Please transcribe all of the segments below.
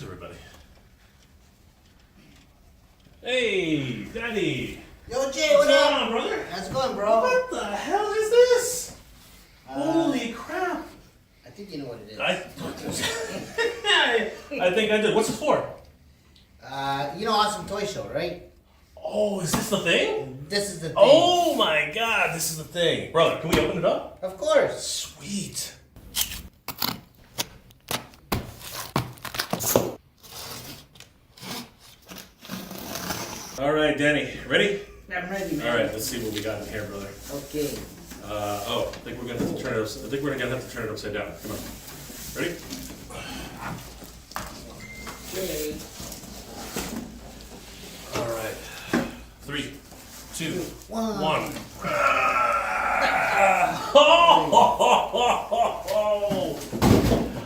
Where's everybody? Hey, Daddy. Yo, Jay, What's what going up? on, brother? How's it going, bro? What the hell is this? Holy crap. I think you know what it is. I think I did. What's it for? You know Awesome Toy Show, right? Oh, is this the thing? This is the thing. Oh my god, this is the thing. Brother, can we open it up? Of course. Sweet. All right, Danny, ready? I'm ready, man. All right, let's see what we got in here, brother. Okay. I think we're gonna have to turn it. I think we're gonna have to turn it upside down. Come on. Ready? Okay. All right. 3, 2, 1.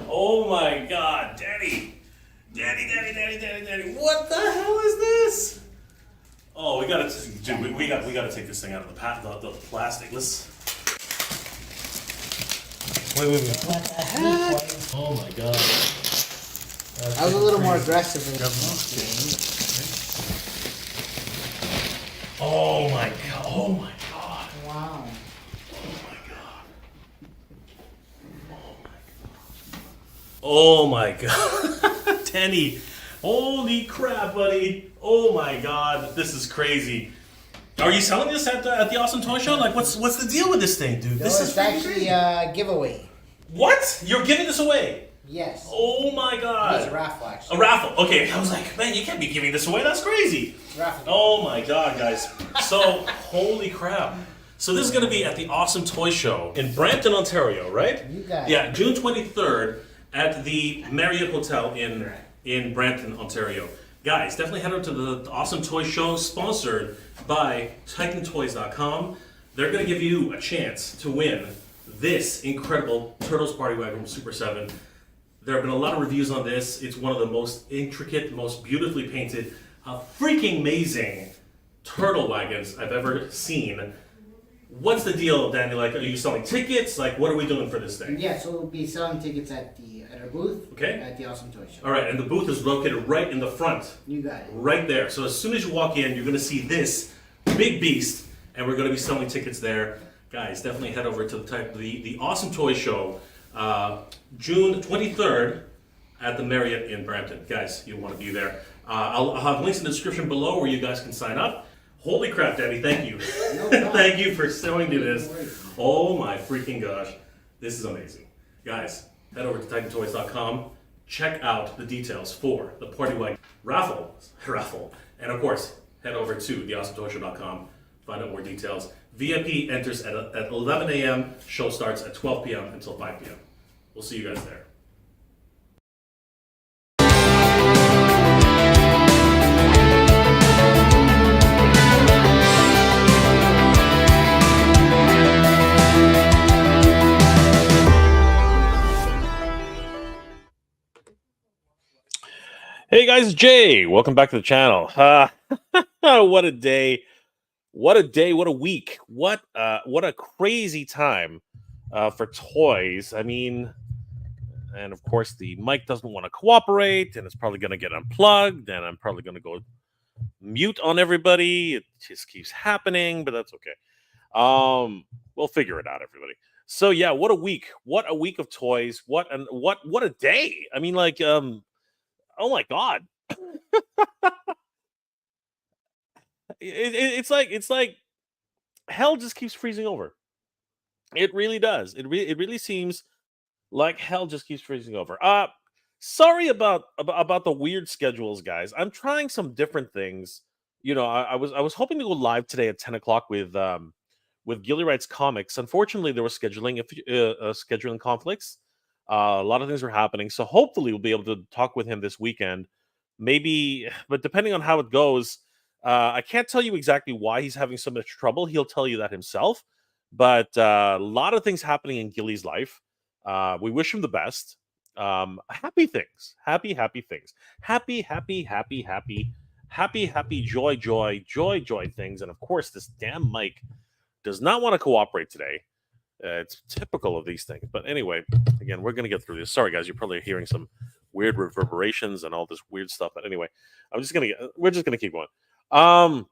Oh my God, Daddy! What the hell is this? Oh, we gotta, dude. We gotta take this thing out of the plastic. Let's. Wait. What the heck? Oh my God. I was a little more aggressive than Oh my God. Oh my God. Wow. Oh my God. Tenny. Holy crap, buddy. Oh my God. This is crazy. Are you selling this at the Awesome Toy Show? Like, what's the deal with this thing, dude? This is it's actually a giveaway. What? You're giving this away? Yes. Oh my God. It's a raffle, actually. A raffle. Okay, I was like, man, you can't be giving this away. That's crazy. Raffle. Oh my God, guys. So, holy crap. So this is going to be at the Awesome Toy Show in Brampton, Ontario, right? You got it. Yeah, June 23rd at the Marriott Hotel in Brampton, Ontario. Guys, definitely head over to the Awesome Toy Show, sponsored by TitanToys.com. They're going to give you a chance to win this incredible Turtles Party Wagon from Super 7. There have been a lot of reviews on this. It's one of the most intricate, most beautifully painted, freaking amazing turtle wagons I've ever seen. What's the deal, Danny? Like, are you selling tickets? Like, what are we doing for this thing? Yeah, so we'll be selling tickets at our booth. Okay. At the Awesome Toy Show. All right, and the booth is located right in the front. You got it. Right there. So as soon as you walk in, you're going to see this big beast, and we're going to be selling tickets there. Guys, definitely head over to the Awesome Toy Show, June 23rd at the Marriott in Brampton. Guys, you'll want to be there. I'll have links in the description below where you guys can sign up. Holy crap, Daddy, thank you. No problem. Thank you for showing me this. No worries. Oh my freaking gosh. This is amazing. Guys, head over to TitanToys.com. Check out the details for the Party Wagon raffle. And of course, head over to theawesometoyshow.com. Find out more details. VIP enters at 11 a.m. Show starts at 12 p.m. until 5 p.m. We'll see you guys there. Hey guys, Jay. Welcome back to the channel. What a day. What a day, what a week. What a crazy time for toys. I mean, and of course the mic doesn't want to cooperate and it's probably going to get unplugged and I'm probably going to go mute on everybody. It just keeps happening, but that's okay. We'll figure it out, everybody. So yeah, what a week. What a week of toys. What a day. I mean, like, oh my God. It's like hell just keeps freezing over. It really does. It really seems like hell just keeps freezing over. Sorry about the weird schedules, guys. I'm trying some different things. You know, I was hoping to go live today at 10 o'clock with Gilly Wrights Comics. Unfortunately, there was scheduling conflicts. A lot of things were happening, so hopefully we'll be able to talk with him this weekend. Maybe, but depending on how it goes, I can't tell you exactly why he's having so much trouble. He'll tell you that himself. But a lot of things happening in Gilly's life. We wish him the best. Happy things. Happy things. Happy, joy things. And of course, this damn mic does not want to cooperate today. It's typical of these things. But anyway, again, we're going to get through this. Sorry, guys, you're probably hearing some weird reverberations and all this weird stuff. But anyway, we're just gonna keep going. Um,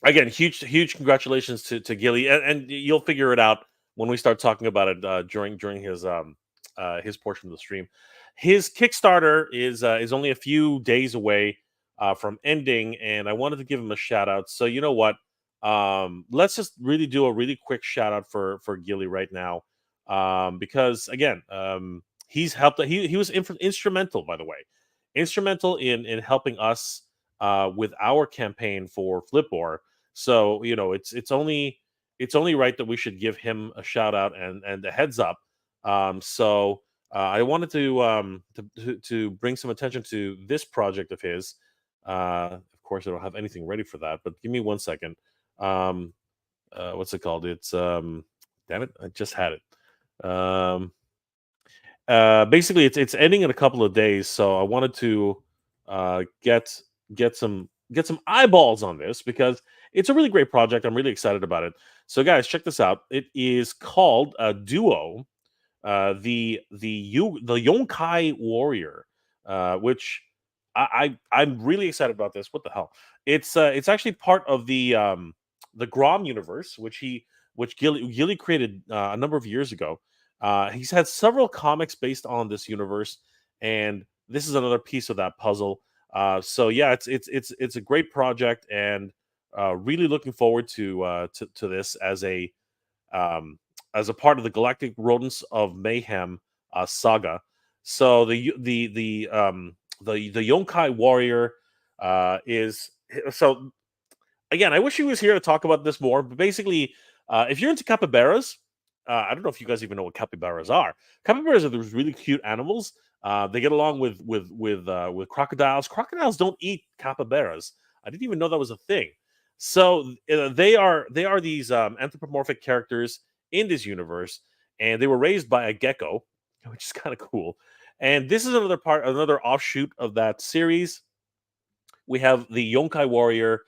Again, huge congratulations to Gilly, and you'll figure it out when we start talking about it during his portion of the stream. His Kickstarter is only a few days away from ending, and I wanted to give him a shout out. So you know what? Let's just really do a really quick shout out for Gilly right now, because again, he's helped. He was instrumental, by the way, instrumental in helping us with our campaign for Flipboard. So you know, it's only right that we should give him a shout out and a heads up. So I wanted to bring some attention to this project of his. Of course, I don't have anything ready for that, but give me 1 second. Um, what's it called? It's damn it, I just had it. Basically, it's ending in a couple of days, so I wanted to get some eyeballs on this because it's a really great project. I'm really excited about it. So, guys, check this out. It is called Duo, the Yonkai Warrior, which I'm really excited about this. What the hell? It's actually part of the Grom universe, which Gilly created a number of years ago. He's had several comics based on this universe, and this is another piece of that puzzle. So yeah, it's a great project, and really looking forward to this as a part of the Galactic Rodents of Mayhem saga. So the Yonkai Warrior is so again. I wish he was here to talk about this more, but basically, if you're into capybaras, I don't know if you guys even know what capybaras are. Capybaras are those really cute animals. They get along with crocodiles. Crocodiles don't eat capybaras. I didn't even know that was a thing. So they are these anthropomorphic characters in this universe, and they were raised by a gecko, which is kind of cool. And this is another offshoot of that series. We have the Yonkai Warrior.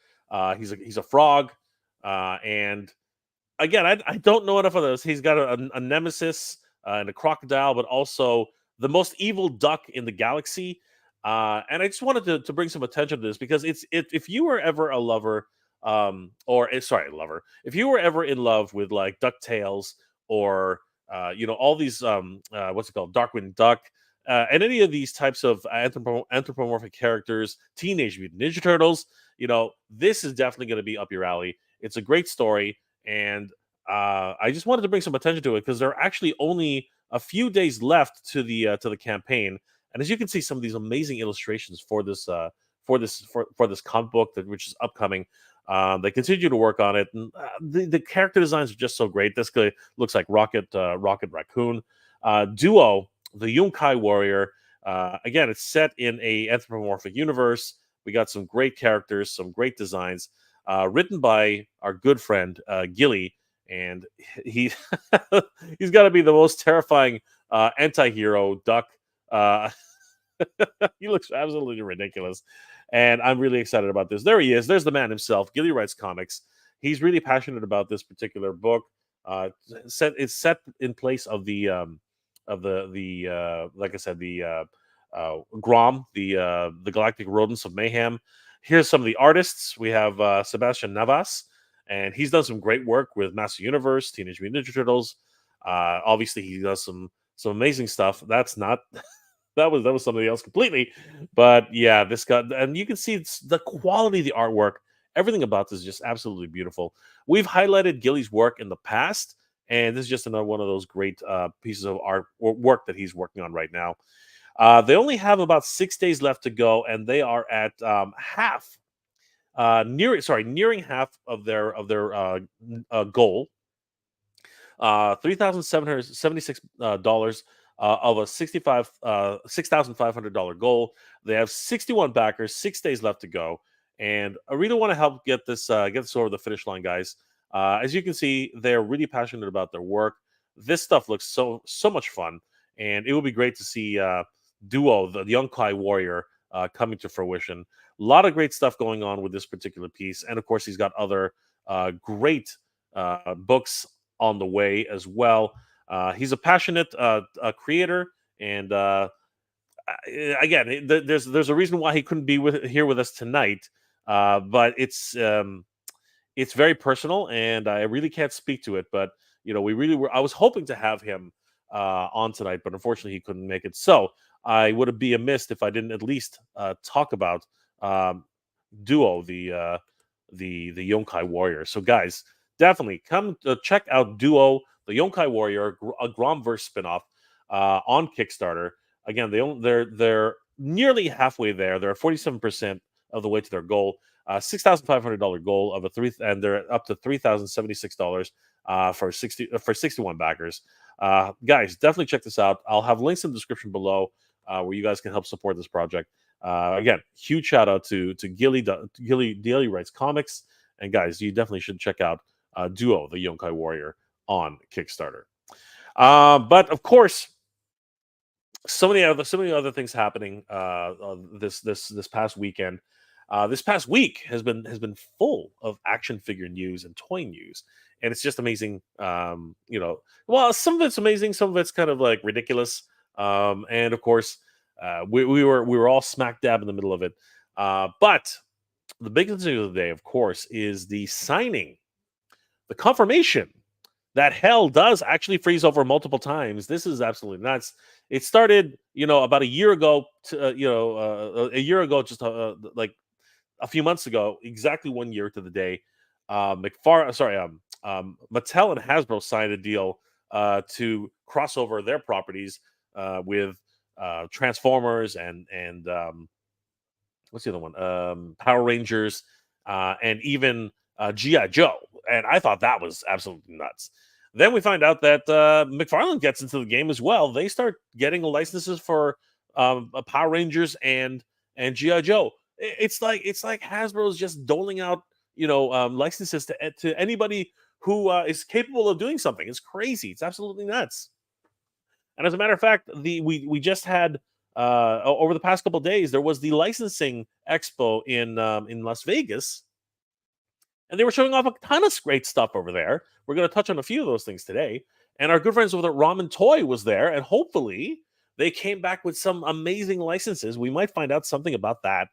He's a frog, and again, I don't know enough of those. He's got a nemesis and a crocodile, but also the most evil duck in the galaxy. And I just wanted to bring some attention to this because if you were ever a lover, lover, if you were ever in love with like Ducktales or all these what's it called, Darkwing Duck. And any of these types of anthropomorphic characters, Teenage Mutant Ninja Turtles, this is definitely going to be up your alley. It's a great story, and I just wanted to bring some attention to it because there are actually only a few days left to the campaign, and as you can see, some of these amazing illustrations for this comic book which is upcoming. They continue to work on it, and the character designs are just so great. This guy looks like Rocket Raccoon. Duo, the Yunkai Warrior. Again, it's set in a anthropomorphic universe. We got some great characters, some great designs, written by our good friend Gilly, and he he's got to be the most terrifying anti-hero duck. He looks absolutely ridiculous, and I'm really excited about this. There he is. There's the man himself. Gilly writes comics. He's really passionate about this particular book. It's set in place of the like I said, Grom, the Galactic Rodents of Mayhem. Here's some of the artists. We have Sebastian Navas, and he's done some great work with Master Universe, Teenage Mutant Ninja Turtles. Obviously, he does some amazing stuff. That's not that was somebody else completely, but yeah, this guy, and you can see the quality of the artwork. Everything about this is just absolutely beautiful. We've highlighted Gilly's work in the past, and this is just another one of those great pieces of art or work that he's working on right now. They only have about 6 days left to go, and they are at nearing half of their goal. $3,776 of a $6,500 goal. They have 61 backers, 6 days left to go, and I really want to help get this over the finish line, guys. As you can see, they're really passionate about their work. This stuff looks so much fun, and it would be great to see Duo, the Yonkai Warrior, coming to fruition. A lot of great stuff going on with this particular piece, and of course, he's got other great books on the way as well. He's a passionate creator, and again, there's a reason why he couldn't be here with us tonight. But it's very personal, and I really can't speak to it. But we really were. I was hoping to have him on tonight, but unfortunately, he couldn't make it. So I would be amiss if I didn't at least talk about Duo, the Yonkai Warrior. So guys, definitely come check out Duo, the Yonkai Warrior, a Gromverse spinoff on Kickstarter. Again, they're nearly halfway there. They're 47% of the way to their goal. $6,500 goal of a three, and they're up to $3,076 for 61 backers. Guys, definitely check this out. I'll have links in the description below where you guys can help support this project. Again, huge shout out to Gilly Daily Writes Comics, and guys, you definitely should check out Duo, the Yonkai Warrior, on Kickstarter. But of course, so many other things happening this past weekend. This past week has been full of action figure news and toy news, and it's just amazing. Well, some of it's amazing, some of it's kind of like ridiculous, and of course, we were all smack dab in the middle of it. But the biggest news of the day, of course, is the signing, the confirmation that hell does actually freeze over multiple times. This is absolutely nuts. It started, about a year ago. A year ago, just like a few months ago, exactly 1 year to the day. Mattel and Hasbro signed a deal to cross over their properties with Transformers and what's the other one? Power Rangers and even G.I. Joe. And I thought that was absolutely nuts. Then we find out that McFarland gets into the game as well. They start getting licenses for Power Rangers and G.I. Joe. It's like Hasbro is just doling out licenses to anybody who is capable of doing something. It's crazy. It's absolutely nuts. And as a matter of fact, we just had over the past couple of days, there was the licensing expo in Las Vegas, and they were showing off a ton of great stuff over there. We're going to touch on a few of those things today. And our good friends over at Ramen Toy was there, and hopefully they came back with some amazing licenses. We might find out something about that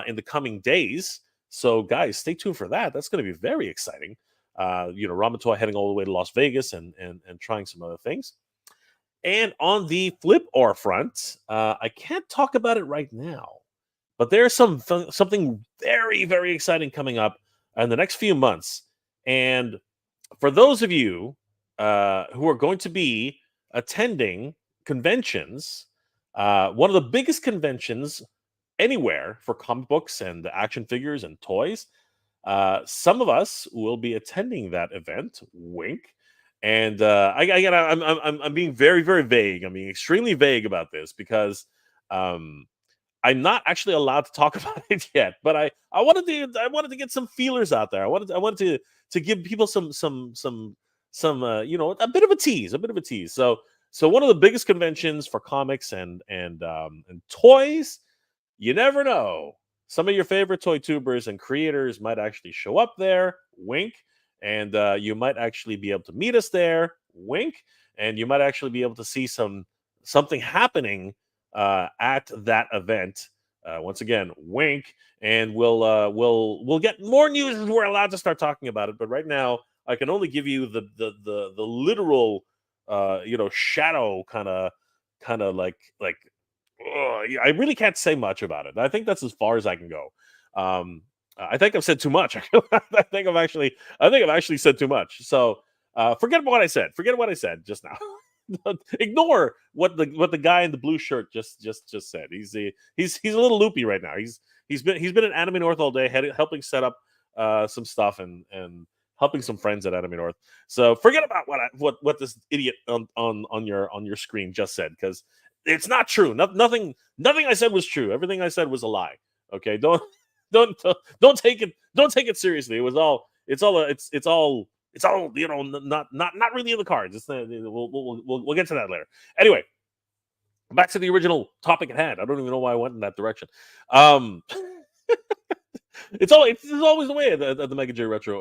in the coming days. So, guys, stay tuned for that. That's going to be very exciting. Ramen Toy heading all the way to Las Vegas and trying some other things. And on the flip or front, I can't talk about it right now, but there's something very, very exciting coming up in the next few months. And for those of you who are going to be attending conventions, one of the biggest conventions anywhere for comic books and action figures and toys, some of us will be attending that event. Wink. And I'm being very, very vague. I'm being extremely vague about this because I'm not actually allowed to talk about it yet. But I wanted to get some feelers out there. I wanted to give people some a bit of a tease, So one of the biggest conventions for comics and toys. You never know. Some of your favorite toy tubers and creators might actually show up there. Wink. And you might actually be able to meet us there. Wink. And you might actually be able to see something happening at that event. Once again, wink. And we'll get more news as we're allowed to start talking about it. But right now, I can only give you the literal shadow kind of like I really can't say much about it. I think that's as far as I can go. I think I've said too much. I think I've actually said too much. So forget what I said. Forget what I said just now. Ignore what the guy in the blue shirt just said. He's a little loopy right now. He's been at Anime North all day, helping set up some stuff and helping some friends at Anime North. So forget about what this idiot on your screen just said, because it's not true. Nothing I said was true. Everything I said was a lie. Okay, don't take it seriously. It's all not really in the cards. We'll get to that later. Anyway, back to the original topic at hand. I don't even know why I went in that direction. It's always the way at the Mega J Retro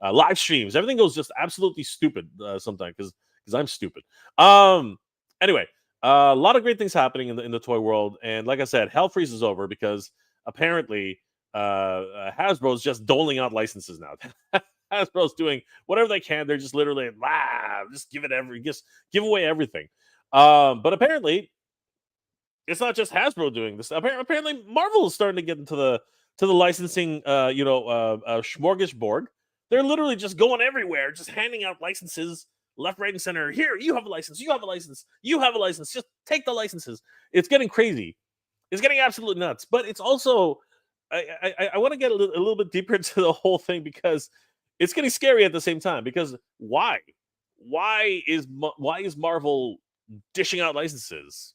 live streams. Everything goes just absolutely stupid sometimes because I'm stupid. Anyway, A lot of great things happening in the toy world, and like I said, hell freezes over because apparently Hasbro's just doling out licenses now. Hasbro's doing whatever they can. They're just literally just give away everything. But apparently, it's not just Hasbro doing this. Apparently, Marvel is starting to get into the licensing, smorgasbord. They're literally just going everywhere, just handing out licenses left, right, and center. Here, you have a license. You have a license. You have a license. Just take the licenses. It's getting crazy. It's getting absolutely nuts. But it's also, I want to get a little bit deeper into the whole thing because it's getting scary at the same time. Because why? Why is Marvel dishing out licenses?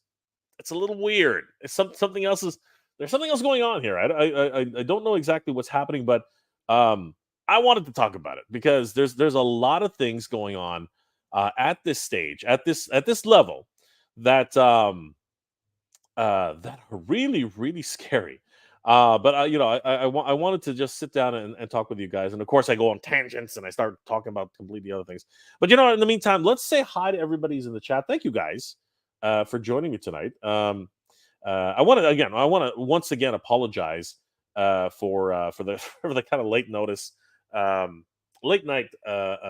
It's a little weird. It's something else is there's something else going on here. I don't know exactly what's happening, but I wanted to talk about it because there's a lot of things going on at this stage, at this level that that are really scary. But I wanted to just sit down and talk with you guys, and of course I go on tangents and I start talking about completely other things. But in the meantime, let's say hi to everybody who's in the chat. Thank you guys for joining me tonight. I want to once again apologize for the for the kind of late notice, late night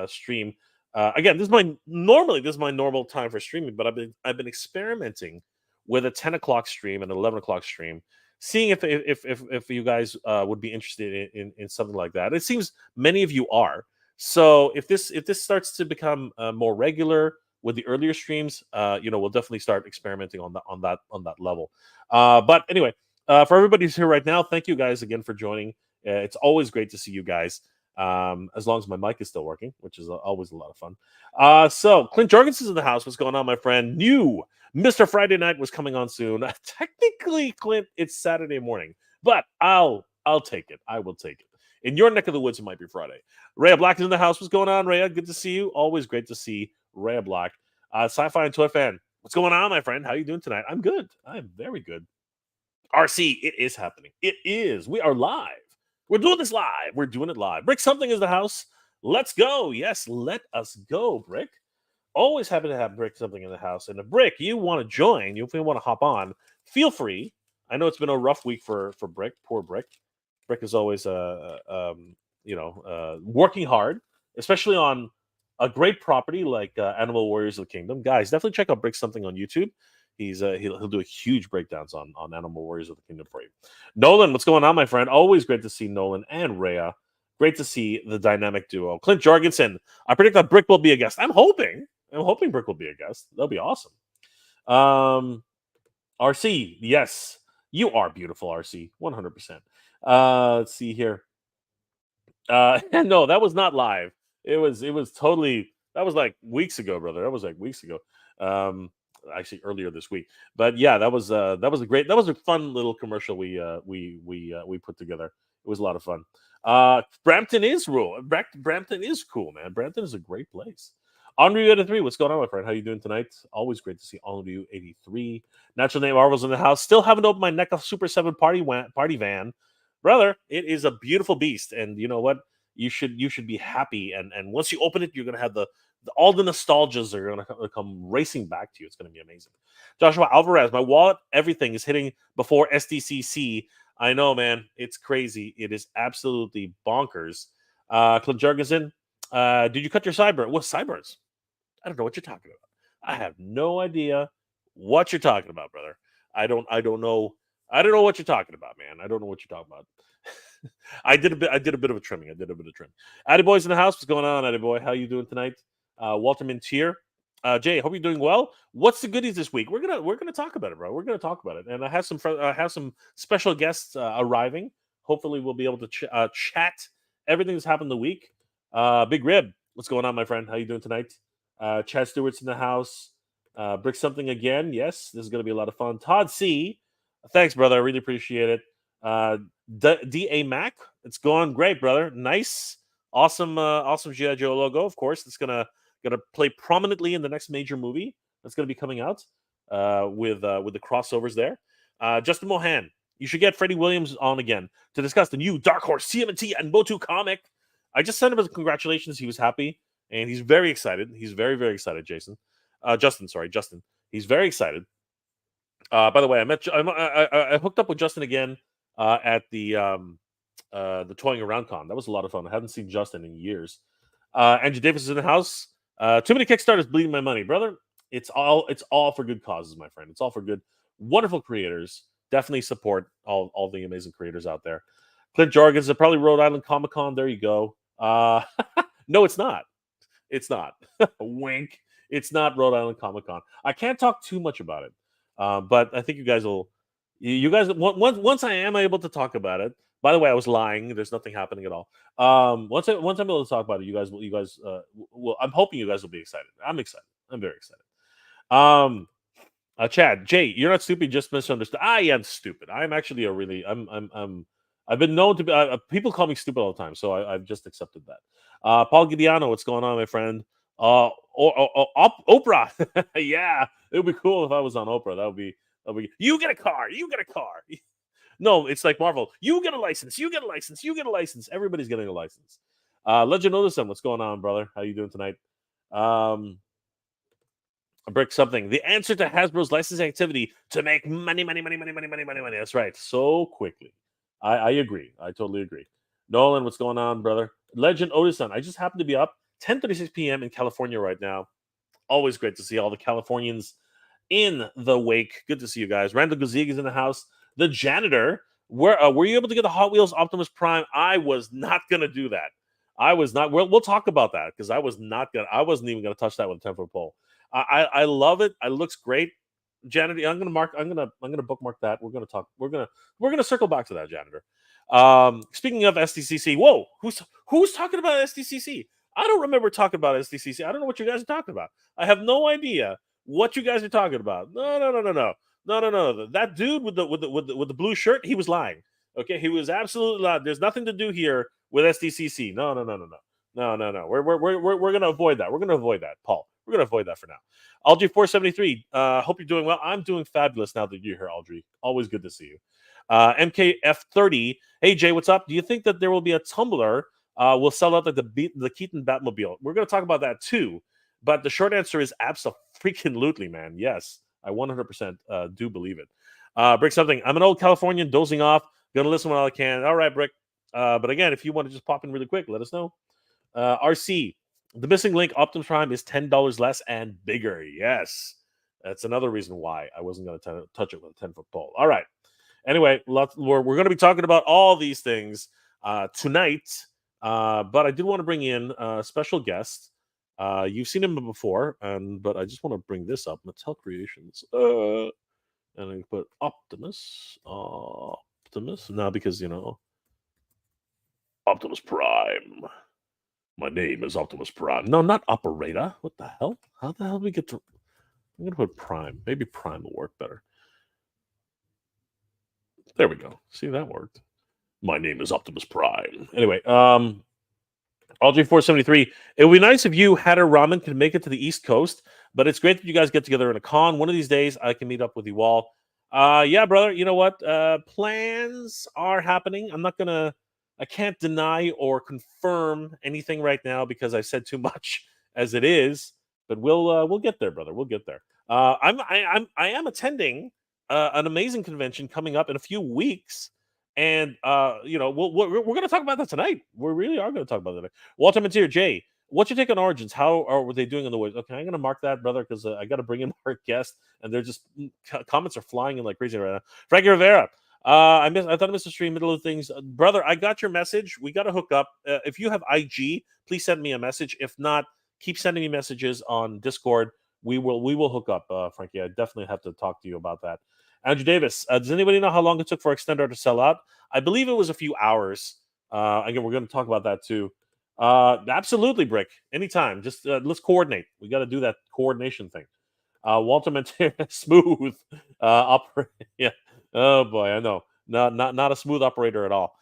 stream. Again, this is my normal time for streaming, but I've been experimenting with a 10 o'clock stream and an 11 o'clock stream, seeing if you guys would be interested in something like that. It seems many of you are. So if this starts to become more regular with the earlier streams, we'll definitely start experimenting on that level. But anyway, for everybody who's here right now, thank you guys again for joining. It's always great to see you guys. As long as my mic is still working, which is always a lot of fun. So Clint Jorgensen's in the house. What's going on, my friend? New Mr. Friday Night was coming on soon. Technically, Clint, it's Saturday morning, but I'll take it. I will take it. In your neck of the woods, it might be Friday. Rhea Black is in the house. What's going on, Rhea? Good to see you. Always great to see Rhea Black. Sci-Fi and Toy Fan. What's going on, my friend? How you doing tonight? I'm good. I'm very good. RC, it is happening. It is. We are live. We're doing this live. We're doing it live. Brick Something is the house. Let's go. Yes, let us go, Brick. Always happy to have Brick Something in the house. And if Brick, you want to join, if you want to hop on, feel free. I know it's been a rough week for Brick. Poor Brick. Brick is always working hard, especially on a great property like Animal Warriors of the Kingdom. Guys, definitely check out Brick Something on YouTube. He'll do a huge breakdowns on Animal Warriors of the Kingdom for you. Nolan, what's going on, my friend? Always great to see Nolan and Rhea. Great to see the dynamic duo. Clint Jorgensen, I predict that Brick will be a guest. I'm hoping Brick will be a guest. That'll be awesome. RC, yes, you are beautiful, RC, 100%. Let's see here. No, that was not live. It was totally. That was like weeks ago, brother. That was like weeks ago. Actually earlier this week. But yeah, that was a fun little commercial we put together. It was a lot of fun. Brampton is Brampton is cool, man. Brampton is a great place. Henri 83, what's going on, my friend? How you doing tonight? Always great to see Henri 83. Natural Name Marvel's in the house. Still haven't opened my NECA Super 7 party van. Brother, it is a beautiful beast. And you know what? You should be happy. And once you open it, you're gonna have all the nostalgias are going to come racing back to you. It's going to be amazing. Joshua Alvarez, my wallet, everything is hitting before SDCC. I know, man. It's crazy. It is absolutely bonkers. Clint Jorgensen, did you cut your sideburn? What sideburns? I don't know what you're talking about. I have no idea what you're talking about, brother. I don't know. I don't know what you're talking about, man. I don't know what you're talking about. I did a bit of a trimming. Addy Boy's in the house. What's going on, Addy Boy? How you doing tonight? Walter Mintier, Jay, hope you're doing well. What's the goodies this week? We're gonna talk about it, bro. We're gonna talk about it, and I have some special guests arriving. Hopefully, we'll be able to chat everything that's happened the week. Big Rib, what's going on, my friend? How you doing tonight? Chad Stewart's in the house. Brick Something again. Yes, this is gonna be a lot of fun. Todd C, thanks, brother. I really appreciate it. D.A. Mac, it's going great, brother. Nice, awesome G.I. Joe logo. Of course, it's gonna play prominently in the next major movie that's gonna be coming out with the crossovers there. Justin Mohan, you should get Freddie Williams on again to discuss the new Dark Horse TMNT and Motu comic. I just sent him a congratulations. He was happy and he's very excited. He's very, very excited. Justin. He's very excited. By the way, I hooked up with Justin again at the Toying Around Con. That was a lot of fun. I haven't seen Justin in years. Andrew Davis is in the house. Too many Kickstarters bleeding my money, brother. It's all for good causes, my friend. It's all for good, wonderful creators. Definitely support all the amazing creators out there. Clint Jorgens, probably Rhode Island Comic Con. There you go. No, it's not. It's not. Wink. It's not Rhode Island Comic Con. I can't talk too much about it, but I think you guys will. You guys, once I am able to talk about it. By the way, I was lying. There's nothing happening at all. Once I'm able to talk about it, you guys will. I'm hoping you guys will be excited. I'm excited. I'm very excited. Chad, Jay, you're not stupid. Just misunderstood. I am stupid. I'm actually a really. I've been known to be. People call me stupid all the time, so I've just accepted that. Paul Giuliano, what's going on, my friend? Oprah. Yeah, it would be cool if I was on Oprah. That would be. You get a car. You get a car. No, it's like Marvel. You get a license. You get a license. You get a license. Everybody's getting a license. Legend Otisum, what's going on, brother? How you doing tonight? Brick something. The answer to Hasbro's licensing activity to make money. That's right. So quickly. I agree. I totally agree. Nolan, what's going on, brother? Legend Otisum. I just happen to be up 10:36 p.m. in California right now. Always great to see all the Californians in the wake. Good to see you guys. Randall Guzig is in the house. The janitor. Were you able to get the Hot Wheels Optimus Prime? I was not gonna do that. I was not. We'll talk about that because I wasn't even gonna touch that with a 10-foot pole. I love it. It looks great. Janitor, I'm gonna bookmark that. We're gonna circle back to that, janitor. Speaking of SDCC, whoa, who's talking about SDCC? I don't remember talking about SDCC. I don't know what you guys are talking about. I have no idea what you guys are talking about. No. That dude with the blue shirt, he was lying. Okay, he was absolutely lying. There's nothing to do here with SDCC. No. We're gonna avoid that. We're gonna avoid that, Paul. We're gonna avoid that for now. Aldry 473. Hope you're doing well. I'm doing fabulous now that you're here, Aldry. Always good to see you. MKF30. Hey Jay, what's up? Do you think that there will be a Tumbler? Will sell out like the Keaton Batmobile? We're gonna talk about that too. But the short answer is absolutely, man. Yes, I 100% do believe it. Brick something. I'm an old Californian dozing off. Gonna listen while I can. All right, Brick. But again, if you want to just pop in really quick, let us know. RC. The missing link Optimus Prime is $10 less and bigger. Yes. That's another reason why I wasn't going to touch it with a 10-foot pole. All right. Anyway, we're going to be talking about all these things tonight. But I did want to bring in a special guest. You've seen him before, but I just want to bring this up. Mattel Creations. And I put Optimus. No, because, Optimus Prime. My name is Optimus Prime. No, not Operator. What the hell? How the hell do we get to... I'm going to put Prime. Maybe Prime will work better. There we go. See, that worked. My name is Optimus Prime. Anyway, LG473. It would be nice if you, Hatter Ramen, could make it to the East Coast, but it's great that you guys get together in a con. One of these days, I can meet up with you all. Yeah, brother, you know what? Plans are happening. I can't deny or confirm anything right now because I said too much as it is, but we'll get there, brother. We'll get there. I am attending an amazing convention coming up in a few weeks, and we're going to talk about that tonight. We really are going to talk about that tonight. Walter Mateer, Jay, what's your take on Origins? How are they doing in the woods? Okay, I'm going to mark that, brother, because I got to bring in our guest, and they're just comments are flying in like crazy right now. Frankie Rivera. I thought I missed the stream, middle of things. Brother, I got your message. We got to hook up. If you have IG, please send me a message. If not, keep sending me messages on Discord. We will hook up, Frankie. I definitely have to talk to you about that. Andrew Davis, does anybody know how long it took for Extendar to sell out? I believe it was a few hours. Again, we're going to talk about that too. Absolutely, Brick. Anytime. Just let's coordinate. We got to do that coordination thing. Walter Montana, smooth operator. Yeah. Oh boy, I know. Not a smooth operator at all.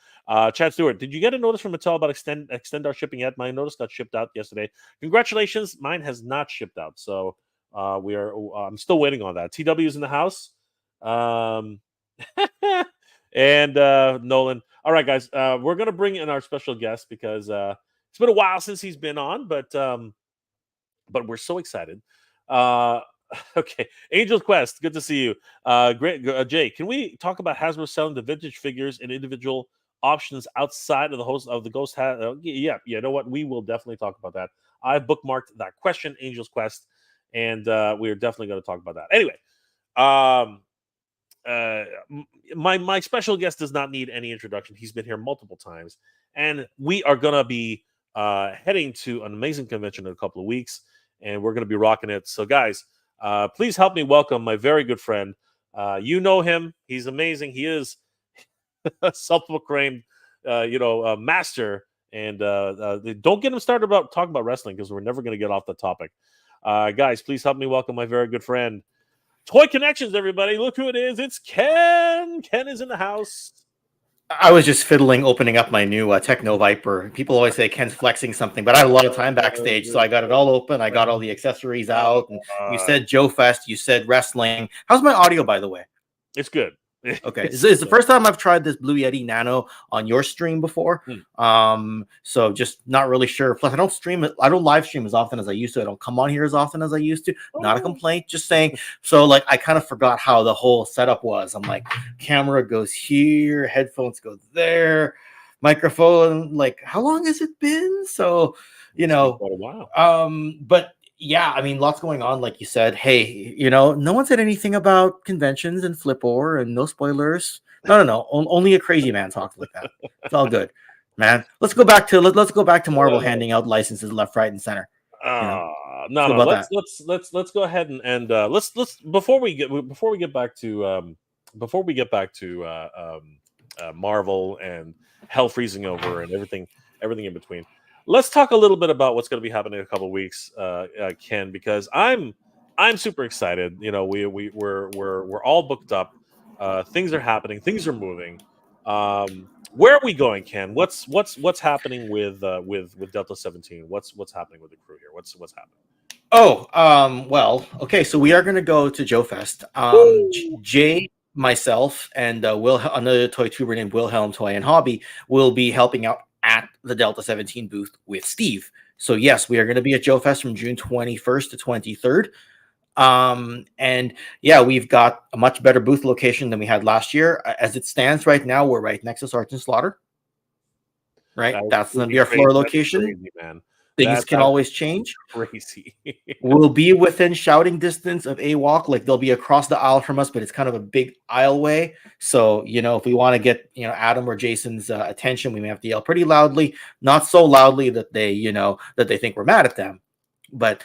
Chad Stewart, did you get a notice from Mattel about extend our shipping yet? My notice got shipped out yesterday. Congratulations, mine has not shipped out. So I'm still waiting on that. TW is in the house. And Nolan. All right, guys. We're gonna bring in our special guest because it's been a while since he's been on, but we're so excited. Okay, Angel's Quest, good to see you. Great, Jay. Can we talk about Hasbro selling the vintage figures and individual options outside of the host of the Ghost hat? Yeah. You know what? We will definitely talk about that. I bookmarked that question, Angel's Quest, and we're definitely going to talk about that. Anyway, um, my special guest does not need any introduction. He's been here multiple times, and we are going to be heading to an amazing convention in a couple of weeks, and we're going to be rocking it. So, guys. Please help me welcome my very good friend. You know him; he's amazing. He is a self-proclaimed, master. And don't get him started about talking about wrestling because we're never going to get off the topic. Guys, please help me welcome my very good friend, Toy Connections. Everybody, look who it is! It's Ken. Ken is in the house. I was just fiddling, opening up my new Techno Viper. People always say Ken's flexing something, but I had a lot of time backstage, so I got it all open. I got all the accessories out. And you said Joe Fest, you said wrestling. How's my audio, by the way? It's good. Okay, it's the first time I've tried this Blue Yeti Nano on your stream before. So just not really sure. Plus, I don't live stream as often as I used to. I don't come on here as often as I used to. Not a complaint, just saying. So like, I kind of forgot how the whole setup was. I'm like, camera goes here, headphones go there, microphone. Like, how long has it been? So, a while. But yeah, I mean, lots going on, like you said. Hey, no one said anything about conventions and Flipor and no spoilers. No. Only a crazy man talks like that. It's all good, man. Let's go back to Marvel handing out licenses left, right, and center. No. Let's go ahead and let's before we get back to Marvel and hell freezing over and everything in between. Let's talk a little bit about what's going to be happening in a couple of weeks, Ken, because I'm super excited. We're all booked up. Things are happening. Things are moving. Where are we going, Ken? What's happening with Delta 17? What's happening with the crew here? What's happening? Well, okay. So we are going to go to Joe Fest. Jay, myself, and another toy tuber named Wilhelm Toy and Hobby will be helping out at the Delta 17 booth with Steve. So yes, we are going to be at Joe Fest from June 21st to 23rd. And yeah, we've got a much better booth location than we had last year. As it stands right now, we're right next to Sergeant Slaughter. Right? That's going to be our floor location. Crazy, man. Things can always change. Crazy. We'll be within shouting distance of A-Walk. Like, they'll be across the aisle from us, but it's kind of a big aisleway. So, if we want to get, Adam or Jason's attention, we may have to yell pretty loudly. Not so loudly that they think we're mad at them. But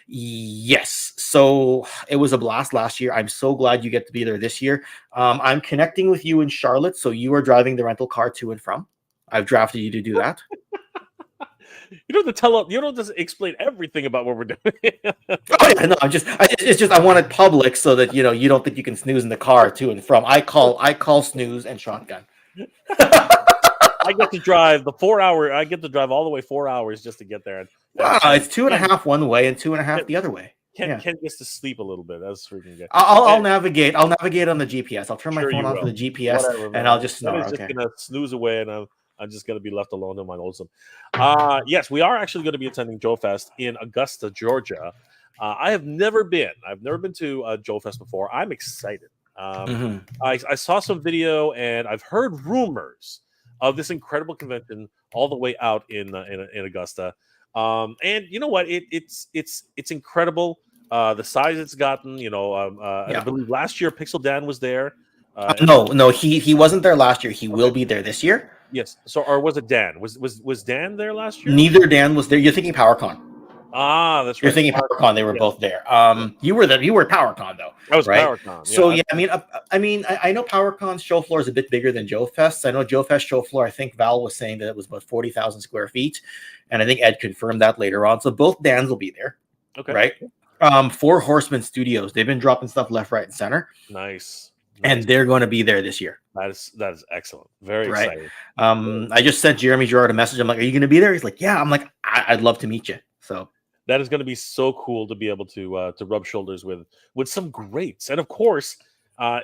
yes, so it was a blast last year. I'm so glad you get to be there this year. I'm connecting with you in Charlotte, so you are driving the rental car to and from. I've drafted you to do that. You don't have to you don't just explain everything about what we're doing. Oh yeah, no, it's just I want it public so that you don't think you can snooze in the car to and from. I call snooze and shotgun. I get to drive the 4 hour. I get to drive all the way 4 hours just to get there. It's 2.5 one way and 2.5 the other way. Ken gets to sleep a little bit. That's freaking good. I'll navigate. I'll navigate on the GPS. I'll turn my phone on for the GPS. Whatever, and I'll just snore. I'm just gonna snooze away, and I'm just gonna be left alone in my lonesome. Yes, we are actually going to be attending Joe Fest in Augusta, Georgia. I have never been. I've never been to Joe Fest before. I'm excited. I saw some video, and I've heard rumors of this incredible convention all the way out in Augusta. And you know what? It's incredible. The size it's gotten. I believe last year Pixel Dan was there. No, he wasn't there last year. He will be there this year. Yes. So, or was it Dan? Was Dan there last year? Neither Dan was there. You're thinking PowerCon. That's right. You're thinking PowerCon. They were both there. You were there. You were at PowerCon though. I was right? PowerCon. Yeah. So I know PowerCon's show floor is a bit bigger than Joe Fest's. I know Joe Fest show floor. I think Val was saying that it was about 40,000 square feet, and I think Ed confirmed that later on. So both Dans will be there. Okay. Right. 4 Horsemen Studios. They've been dropping stuff left, right, and center. Nice. And they're going to be there this year. That is excellent. Very exciting. I just sent Jeremy Gerard a message. I'm like, "Are you going to be there?" He's like, "Yeah." I'm like, "I'd love to meet you." So that is going to be so cool to be able to rub shoulders with some greats. And of course,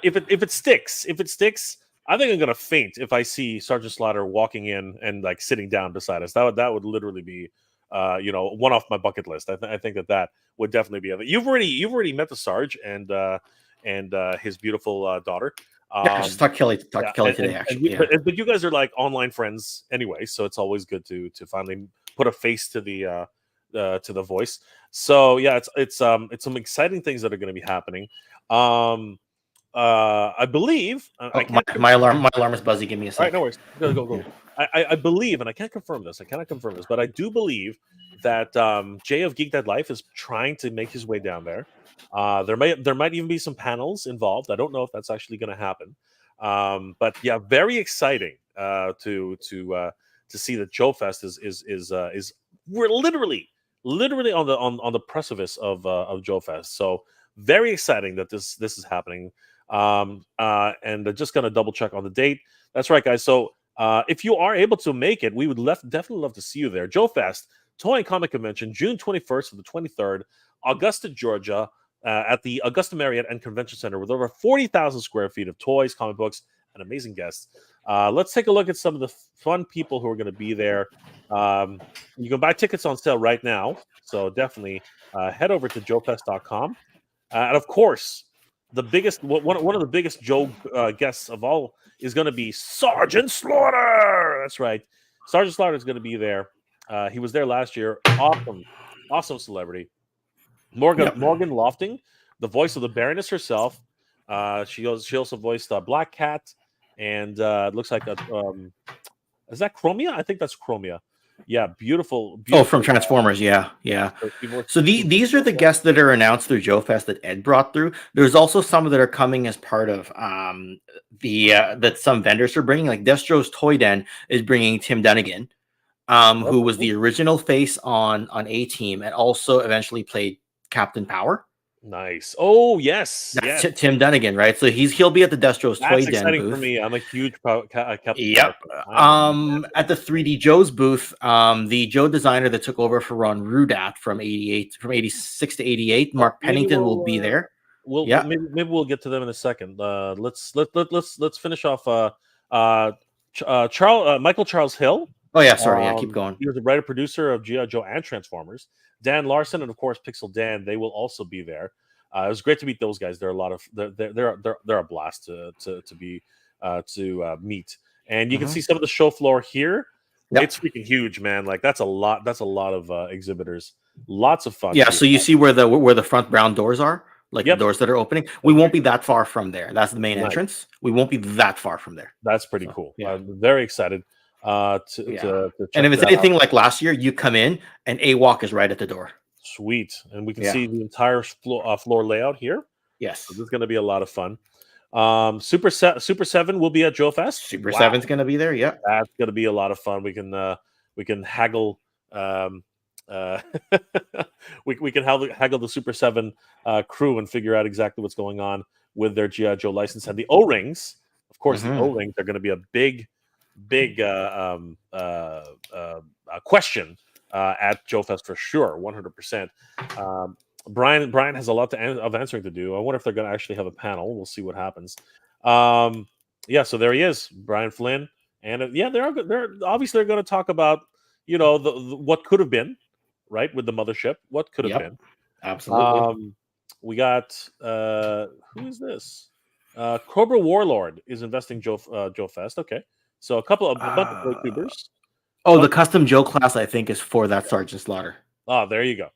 if it sticks, I think I'm going to faint if I see Sergeant Slaughter walking in and like sitting down beside us. That would literally be one off my bucket list. I think that would definitely be. You've already met the Sarge and his beautiful daughter. Yeah, I just talked Kelly today, And actually. but you guys are like online friends anyway, so it's always good to finally put a face to the voice. So yeah, it's some exciting things that are going to be happening. I believe I can't. My alarm is buzzing. Give me a All right, second. no worries. Go. I believe, and I can't confirm this. I cannot confirm this, but I do believe that Jay of Geek Dead Life is trying to make his way down there. There might even be some panels involved. I don't know if that's actually going to happen. But yeah, very exciting to see that Joe Fest is we're literally on the precipice of Joe Fest. So very exciting that this is happening. And just gonna double check on the date. That's right, guys. So if you are able to make it, we would definitely love to see you there. Joe Fest, Toy and Comic Convention, June 21st to the 23rd, Augusta, Georgia, at the Augusta Marriott and Convention Center with over 40,000 square feet of toys, comic books, and amazing guests. Let's take a look at some of the fun people who are going to be there. You can buy tickets on sale right now, so definitely head over to joefest.com. And of course, one of the biggest Joe guests of all is going to be Sergeant Slaughter. That's right, Sergeant Slaughter is going to be there. He was there last year. Awesome celebrity. Morgan Lofting, the voice of the Baroness herself. She also voiced Black Cat, and it looks like is that Chromia? I think that's Chromia. Yeah, beautiful. Oh, from Transformers, yeah. So these are the guests that are announced through Joe Fest that Ed brought through. There's also some that are coming as part of that some vendors are bringing. Like Destro's Toy Den is bringing Tim Dunnigan, who was the original face on A-Team and also eventually played Captain Power. Nice. Oh yes, that's Tim Dunnigan, right? So he'll be at the Destro's Toy Den exciting booth. For me. I'm a huge Captain. Yep. At the 3D Joe's booth, the Joe designer that took over for Ron Rudat from 86 to 88, Mark Pennington will be there. Maybe we'll get to them in a second. Let's finish off. Michael Charles Hill. Oh yeah, sorry. Keep going. He was the writer producer of G.I. Joe and Transformers. Dan Larson and of course Pixel Dan. They will also be there. It was great to meet those guys. They're a lot of they're a blast to meet. And you can see some of the show floor here. Yep. It's freaking huge, man. Like that's a lot of exhibitors. Lots of fun. Yeah. So you see where the front brown doors are, like the doors that are opening. We won't be that far from there. That's the main entrance. We won't be that far from there. That's pretty cool. Yeah. Very excited. To and if it's anything like last year, you come in and A-Walk is right at the door. Sweet, and we can see the entire floor layout here. Yes, so this is going to be a lot of fun. Super 7 will be at Joe Fest. Super 7's going to be there. Yeah, that's going to be a lot of fun. We can haggle. We can haggle the Super 7 crew and figure out exactly what's going on with their G.I. Joe license and the O-rings. Of course, the O-rings are going to be a big question at Joe Fest for sure, 100%. Brian has a lot of answering to do. I wonder if they're going to actually have a panel. We'll see what happens. So there he is, Brian Flynn, and they're obviously going to talk about the what could have been, right, with the mothership. What could have been? Absolutely. We got who is this? Cobra Warlord is investing Joe Fest. Okay. So a bunch of YouTubers. The custom Joe class, I think, is for that Sergeant Slaughter. Oh, there you go.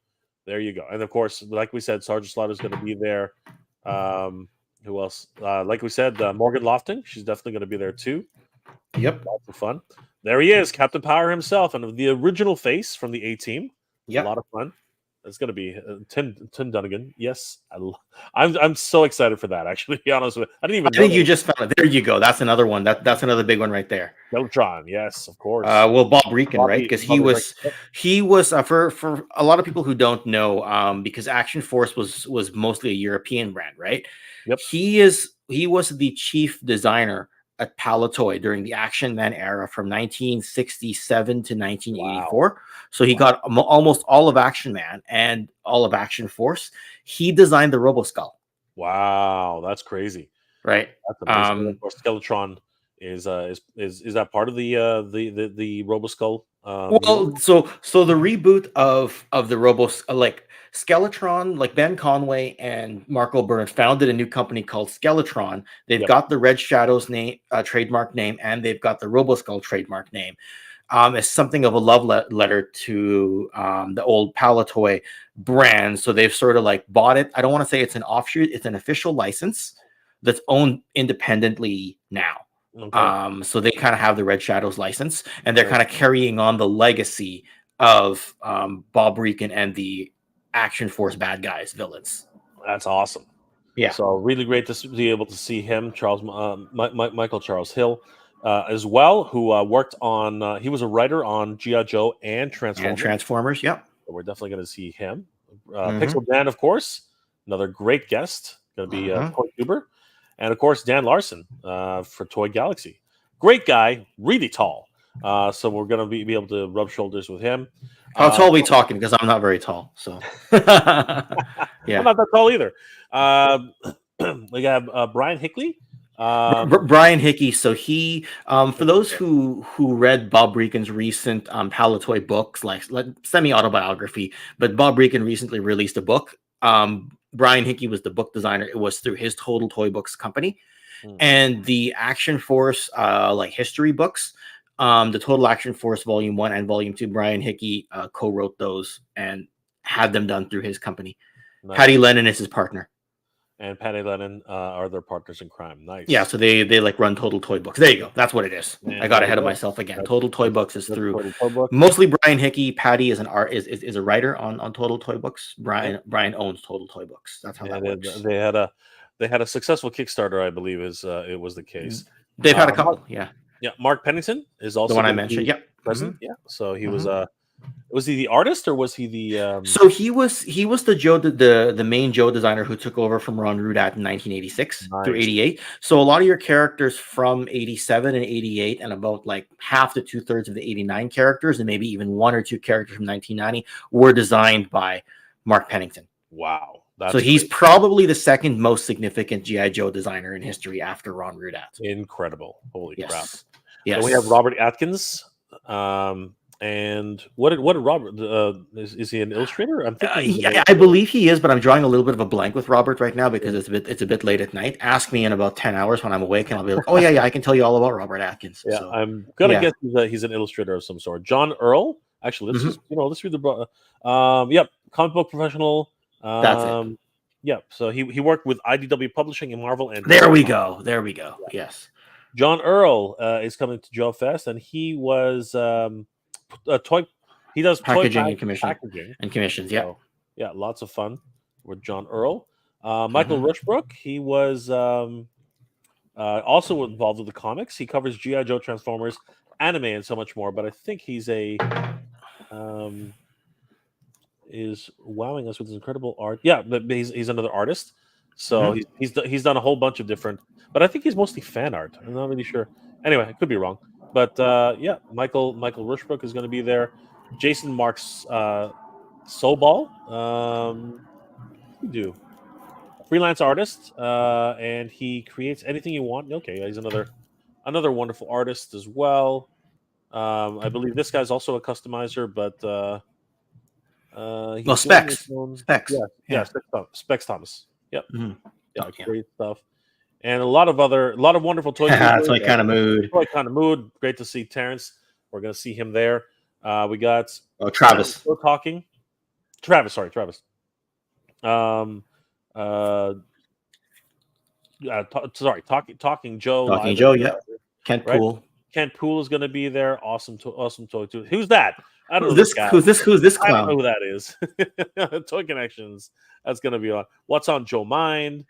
And of course, like we said, Sergeant Slaughter is going to be there. Who else? Like we said, Morgan Lofting. She's definitely going to be there too. Yep. Lots of fun. There he is, Captain Power himself, and the original face from the A-Team. Yeah. A lot of fun. It's going to be Tim Dunnigan. Yes, I'm so excited for that. Actually, to be honest with you, I think you just found it. There you go. That's another one. That's another big one right there. Beltron, yes, of course. Bob Reekin, right? Because he was for a lot of people who don't know, because Action Force was mostly a European brand, right? Yep. He was the chief designer at Palatoy during the Action Man era from 1967 to 1984. Wow. So he got almost all of Action Man and all of Action Force. He designed the Robo Skull. Wow, that's crazy. Right. That's amazing. Of course, Skeletron Is that part of the RoboSkull? Well, so the reboot of the like Skeletron, like Ben Conway and Mark O'Byrne founded a new company called Skeletron. They've Yep. got the Red Shadows name, trademark name, and they've got the RoboSkull trademark name. It's something of a love letter to the old Palatoy brand. So they've sort of like bought it. I don't want to say it's an offshoot; it's an official license that's owned independently now. Okay. So they kind of have the Red Shadows license, and they're Right. kind of carrying on the legacy of Bob Reekin and the Action Force bad guys, villains. That's awesome. Yeah, So really great to be able to see him, Michael Charles Hill, as well, who worked on. He was a writer on GI Joe and Transformers. and Transformers. Yep. So we're definitely going to see him. Mhm. Pixel Dan, of course, another great guest. Going to be Mhm. Toy Tuber, and of course Dan Larson for Toy Galaxy. Great guy, really tall. So we're going to be able to rub shoulders with him. How tall are we talking? Because I'm not very tall. So yeah, I'm not that tall either. We have Brian Hickley. Brian Hickey. So he, for those who read Bob Reekin's recent Palatoy books, like semi-autobiography, but Bob Reekin recently released a book. Brian Hickey was the book designer. It was through his Total Toy Books company, and the Action Force like history books. The Total Action Force Volume 1 and Volume 2, Brian Hickey co-wrote those and had them done through his company. Nice. Patty Lennon is his partner. And Patty Lennon are their partners in crime. Nice. Yeah, so they like run Total Toy Books. There you go. That's what it is. And I got ahead of myself again. Total Toy Books is through mostly Brian Hickey. Patty is is a writer on Total Toy Books. Brian owns Total Toy Books. That's how that works. They had a successful Kickstarter, I believe, it was the case. They've had a couple. Yeah, Mark Pennington is also the one I mentioned. Yeah, present. Yeah, so he was he the artist or was he the? So he was the main Joe designer who took over from Ron Rudat in 1986 through 88. So a lot of your characters from 87 and 88, and about like half to 2/3 of the 89 characters, and maybe even 1 or 2 characters from 1990 were designed by Mark Pennington. Wow. So he's probably the second most significant GI Joe designer in history after Ron Rudat. Incredible! Holy crap! Yes. So we have Robert Atkins. And what did Robert? Is he an illustrator? I'm thinking. I believe he is, but I'm drawing a little bit of a blank with Robert right now because it's a bit late at night. Ask me in about 10 hours when I'm awake, and I'll be like, oh yeah, I can tell you all about Robert Atkins. Yeah, so, I'm gonna guess he's an illustrator of some sort. John Earl. Actually, let's read the. Yep, comic book professional. That's it. Yep. So he worked with IDW Publishing and Marvel, and there we go. Yes. John Earl is coming to Joe Fest, and he was toy. He does packaging toy and commissions. Yeah. So, yeah, lots of fun with John Earl. Michael Rushbrook. He was also involved with the comics. He covers GI Joe, Transformers, anime, and so much more. But I think he's is wowing us with his incredible art. Yeah, but he's another artist. So he's done a whole bunch of different, but I think he's mostly fan art. I'm not really sure. Anyway, I could be wrong. But yeah, Michael Rushbrook is going to be there. Jason Marks Sobal. Do freelance artist, and he creates anything you want. Okay, he's another wonderful artist as well. I believe this guy's also a customizer, but Specs. Specs Thomas. Yep. Yeah, great stuff. And a lot of wonderful toy. Toy kind of mood. Toy kind of mood. Great to see Terrence. We're gonna see him there. We got Travis. Travis. Sorry, Travis. Talking Joe. Talking Joe. Yeah. Kent Poole. Kent Poole is gonna be there. Awesome toy too. Who's that? I don't know this guy. Who's this clown? I don't know who that is. Toy Connections. That's gonna be on. What's on Joe Mind?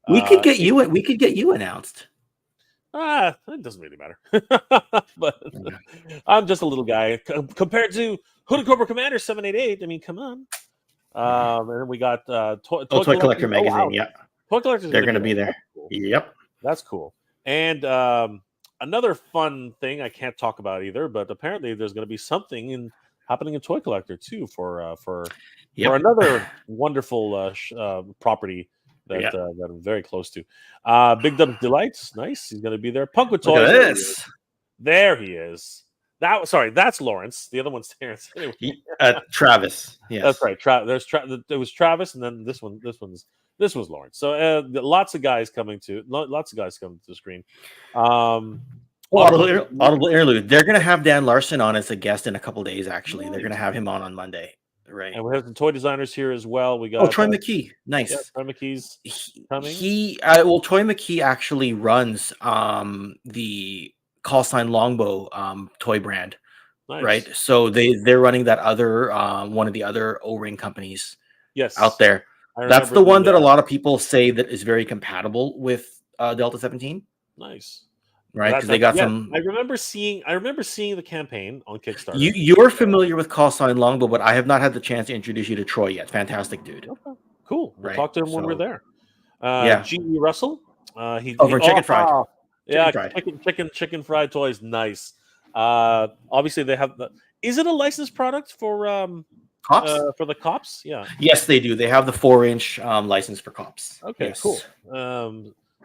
We could get you announced. It doesn't really matter. But I'm just a little guy compared to Hooded Cobra Commander 788. I mean, come on. And then we got Toy Collector Magazine. Wow. Yeah, Toy Collectors. They're going to be there. Cool. Yep, that's cool. And another fun thing I can't talk about either, but apparently there's going to be something happening in Toy Collector too for another wonderful property that I'm very close to. Big Dub's Delights, nice. He's going to be there. Punk with Look Toys. at this. There he is. That's Lawrence. The other one's Terrence. Anyway, Travis. Yes. that's right. There was Travis, and then this was Lawrence. So lots of guys coming to the screen. Audible interlude. They're gonna have Dan Larson on as a guest in a couple days. Actually, they're gonna have him on Monday. Right. And we have some toy designers here as well. We got Troy McKee. Nice. Yeah, Troy McKee's coming. Troy McKee actually runs the call sign Longbow toy brand. Nice. Right. So they're running that other one of the other O-ring companies out there. That's the one that a lot of people say that is very compatible with Delta 17. Nice. Right, because they got some. I remember seeing the campaign on Kickstarter. You're familiar with call sign Longbow, but I have not had the chance to introduce you to Troy yet. Fantastic dude. Okay, cool. We'll talk to him when we're there. G.E. Russell. Over Chicken Fried. Chicken fried toys. Nice. Obviously they have the. Is it a licensed product for Cops? For the Cops? Yeah. Yes, they do. They have the 4-inch license for Cops. Okay, yes. Cool.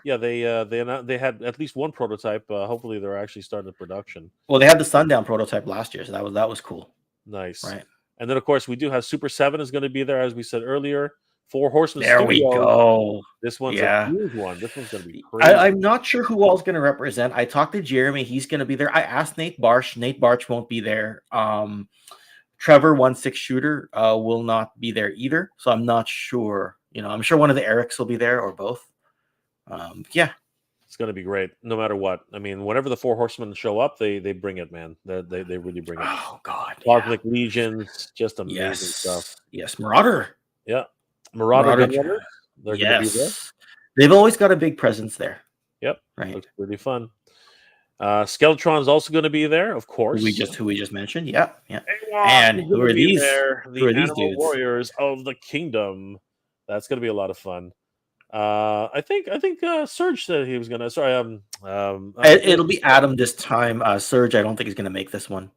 They had at least one prototype. Hopefully, they're actually starting production. Well, they had the Sundown prototype last year, so that was cool. Nice, right? And then, of course, we do have Super 7 is going to be there, as we said earlier. Four Horsemen. There we go. This one's a huge one. This one's going to be crazy. I'm not sure who all's going to represent. I talked to Jeremy. He's going to be there. I asked Nate Barsh. Nate Barsh won't be there. Trevor 1/6 Shooter will not be there either. So I'm not sure. I'm sure one of the Erics will be there or both. It's going to be great no matter what. I mean, whenever the Four Horsemen show up, they bring it, man. They really bring it. Oh God, Cosmic Legions, just amazing stuff. Yes, Marauder. Yeah, Marauder. They're going to be there. They've always got a big presence there. Yep, right. Looks really fun. Skeletron's also going to be there, of course. Who we just mentioned. Yeah. And who are these? Who are these dudes? Warriors of the Kingdom. That's going to be a lot of fun. I think Serge said he was gonna. Sorry, it'll be Adam this time. Serge, I don't think he's gonna make this one.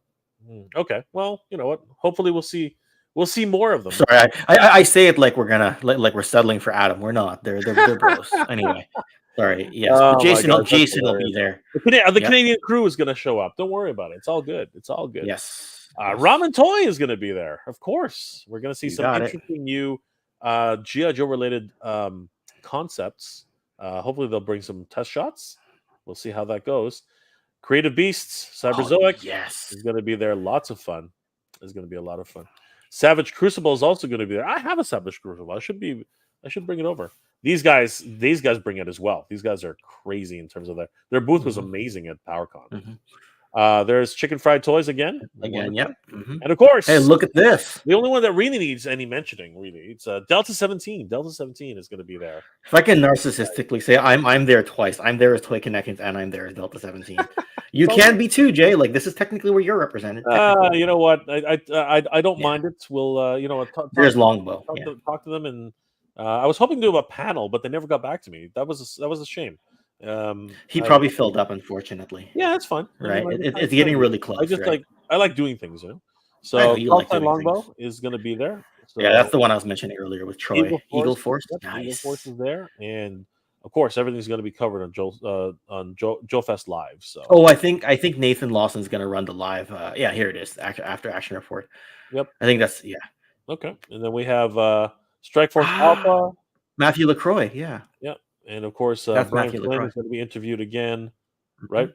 Okay, well, you know what? Hopefully, we'll see more of them. Sorry, I say it like we're gonna like we're settling for Adam. We're not. They're bros. Anyway, sorry. Yes, but Jason will be there. The Canadian crew is gonna show up. Don't worry about it. It's all good. Yes. Ramen Toy is gonna be there. Of course, we're gonna see some interesting new G.I. Joe related concepts. Hopefully they'll bring some test shots. We'll see how that goes. Creative Beasts, Cyberzoic, is going to be there. Lots of fun. It's going to be a lot of fun. Savage Crucible is also going to be there. I have a Savage Crucible. I should bring it over. These guys bring it as well. These guys are crazy in terms of their booth was amazing at PowerCon. Mm-hmm. There's Chicken Fried Toys again. Yeah. Mm-hmm. And of course, hey, look at this. The only one that really needs any mentioning, it's Delta 17. Delta 17 is going to be there. If I can narcissistically say, I'm there twice. I'm there as Toy Connections, and I'm there as Delta 17. You can be too, Jay. Like, this is technically where you're represented. You know what? I don't mind it. We'll there's Longbow. Talk to them, and I was hoping to do a panel, but they never got back to me. That was a shame. He probably filled up, unfortunately. Yeah, that's fine. Right, it's getting really close. I like doing things, So Longbow is going to be there. So, yeah, that's the one I was mentioning earlier with Troy. Eagle Force, nice. Eagle Force is there, and of course everything's going to be covered on Joe Fest Live. So I think Nathan Lawson's going to run the live. Here it is after Action Report. Yep, I think that's Okay, and then we have Strike Force Alpha, Matthew LaCroix. Yep. And of course, Brian Flynn is going to be interviewed again, right?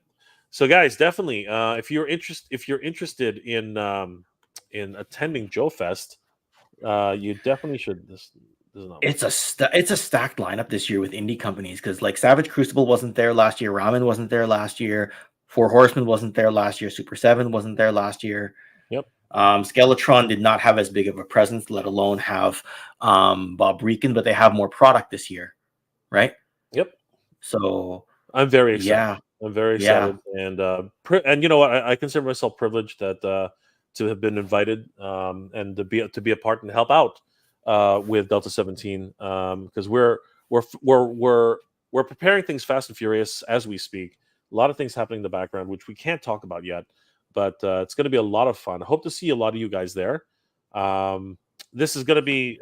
So, guys, definitely, if you're interested in attending Joe Fest, you definitely should. It's a stacked lineup this year with indie companies because like Savage Crucible wasn't there last year, Ramen wasn't there last year, Four Horsemen wasn't there last year, Super 7 wasn't there last year. Yep. Skeletron did not have as big of a presence, let alone have Bob Reekin, but they have more product this year. Right. Yep. So I'm very excited. Yeah. I'm very excited, and you know what? I consider myself privileged that to have been invited and to be a part and help out with Delta 17 because we're preparing things fast and furious as we speak. A lot of things happening in the background which we can't talk about yet, but it's going to be a lot of fun. I hope to see a lot of you guys there. This is going to be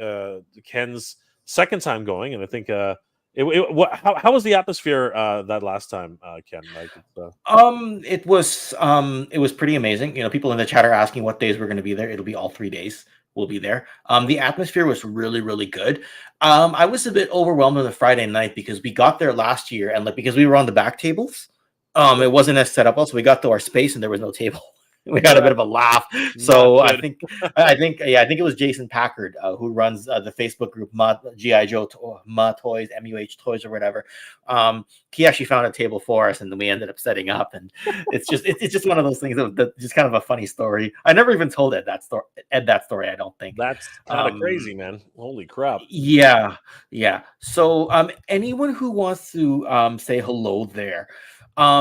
Ken's second time going, and I think how was the atmosphere that last time, Ken? Like, It was pretty amazing. People in the chat are asking what days we're going to be there. It'll be all 3 days. We'll be there. The atmosphere was really, really good. I was a bit overwhelmed on the Friday night because we got there last year, and because we were on the back tables, it wasn't as set up. Also, we got to our space and there was no table. We had a bit of a laugh. So I think it was Jason Packard who runs the Facebook group GI Joe Ma Toys, MUH Toys, or whatever. He actually found a table for us, and then we ended up setting up. And it's just one of those things that just kind of a funny story. I never even told Ed that story. I don't think that's kind of crazy, man. Holy crap! Yeah. So anyone who wants to say hello there.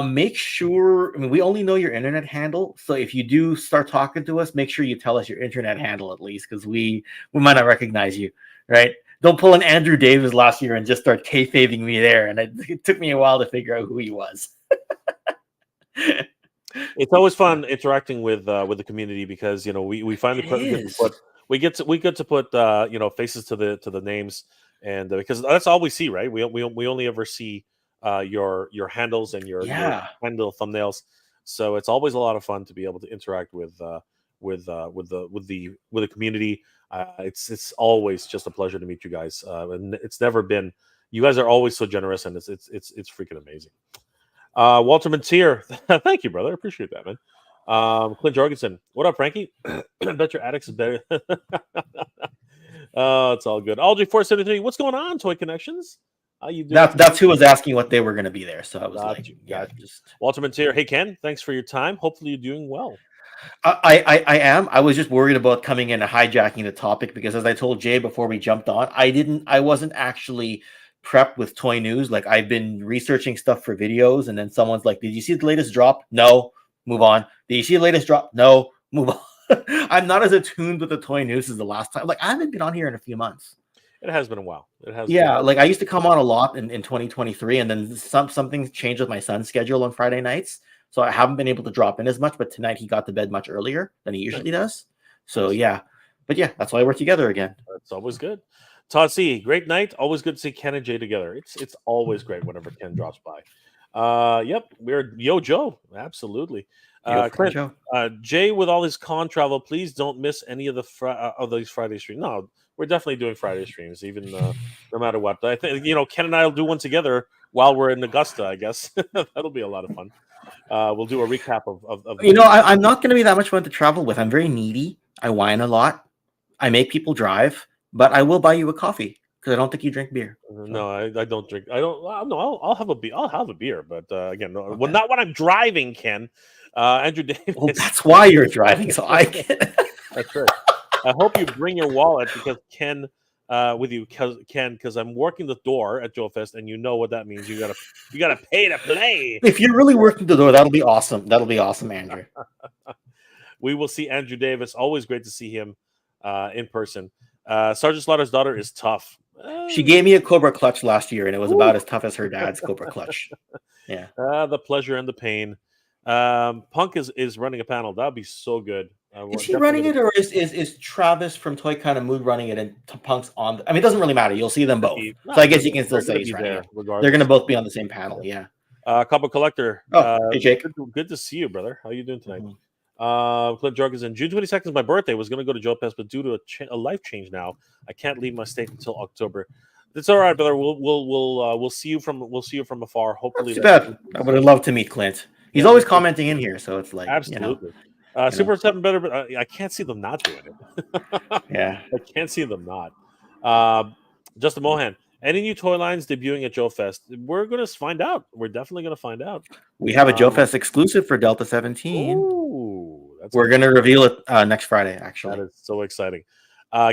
Make sure, we only know your internet handle. So if you do start talking to us, make sure you tell us your internet handle at least, because we might not recognize you, right? Don't pull an Andrew Davis last year and just start kayfabing me there. And it took me a while to figure out who he was. It's always fun interacting with the community because we find we get to put faces to the names, and because that's all we see, right? We only ever see your handles and your handle thumbnails, so it's always a lot of fun to be able to interact with the community. It's always just a pleasure to meet you guys, and it's never been. You guys are always so generous, and it's freaking amazing. Walter Mantier, thank you, brother. I appreciate that, man. Clint Jorgensen, what up, Frankie? I bet your addicts is better. Oh, it's all good. Aldry473, what's going on, Toy Connections? How you doing? That's who was asking what they were going to be there. So I was just Walter Mantier. Hey, Ken, thanks for your time. Hopefully you're doing well. I am. I was just worried about coming in and hijacking the topic because, as I told Jay before we jumped on, I wasn't actually prepped with toy news. Like, I've been researching stuff for videos, and then someone's like, "Did you see the latest drop?" No. Move on. Did you see the latest drop? No. Move on. I'm not as attuned with the toy news as the last time. Like, I haven't been on here in a few months. It has been a while. Like I used to come on a lot in 2023, and then something changed with my son's schedule on Friday nights, so I haven't been able to drop in as much. But tonight he got to bed much earlier than he usually does. So that's why we're together again. It's always good. Todd C, great night. Always good to see Ken and Jay together. It's always great whenever Ken drops by. Yep, we're Joe. Absolutely. Clint, Jay, with all his con travel, please don't miss any of these Friday streams. No, we're definitely doing Friday streams, even no matter what. I think Ken and I will do one together while we're in Augusta. I guess that'll be a lot of fun. We'll do a recap of I'm not going to be that much fun to travel with. I'm very needy. I whine a lot. I make people drive, but I will buy you a coffee because I don't think you drink beer. No, I don't drink. I don't. No, I'll have a beer. I'll have a beer, but again, no, well, not when I'm driving, Ken. Andrew Davis. Well, that's why you're driving, so I can. That's right. I hope you bring your wallet because Ken with you, Ken, because I'm working the door at Joe Fest, and you know what that means. You gotta pay to play. If you're really working the door, that'll be awesome. That'll be awesome, Andrew. We will see Andrew Davis. Always great to see him in person. Sergeant Slaughter's daughter is tough. She gave me a Cobra clutch last year, and it was about as tough as her dad's Cobra clutch. Yeah. The pleasure and the pain. Punk is running a panel. That'd be so good. Is he running it, or is Travis from Toy Kind of Mood running it, and Punk's on? It doesn't really matter. You'll see them both. So I guess you can still say he's running it. They're going to both be on the same panel. Yeah. Couple Collector. Hey, Jake. Good to see you, brother. How you doing tonight? Clint Jorgensen. June 22nd is my birthday. Was going to go to Joe Fest, but due to a life change now, I can't leave my state until October. It's all right, brother. We'll see you from afar. Hopefully, too bad. I would have loved to meet Clint. He's always commenting in here, so it's like absolutely. Super 7 better, but I can't see them not doing it. Yeah, I can't see them not. Justin Mohan, any new toy lines debuting at Joe Fest? We're going to find out. We're definitely going to find out. We have a Joe Fest exclusive for Delta 17. Ooh, we're going to reveal it next Friday. Actually, that is so exciting.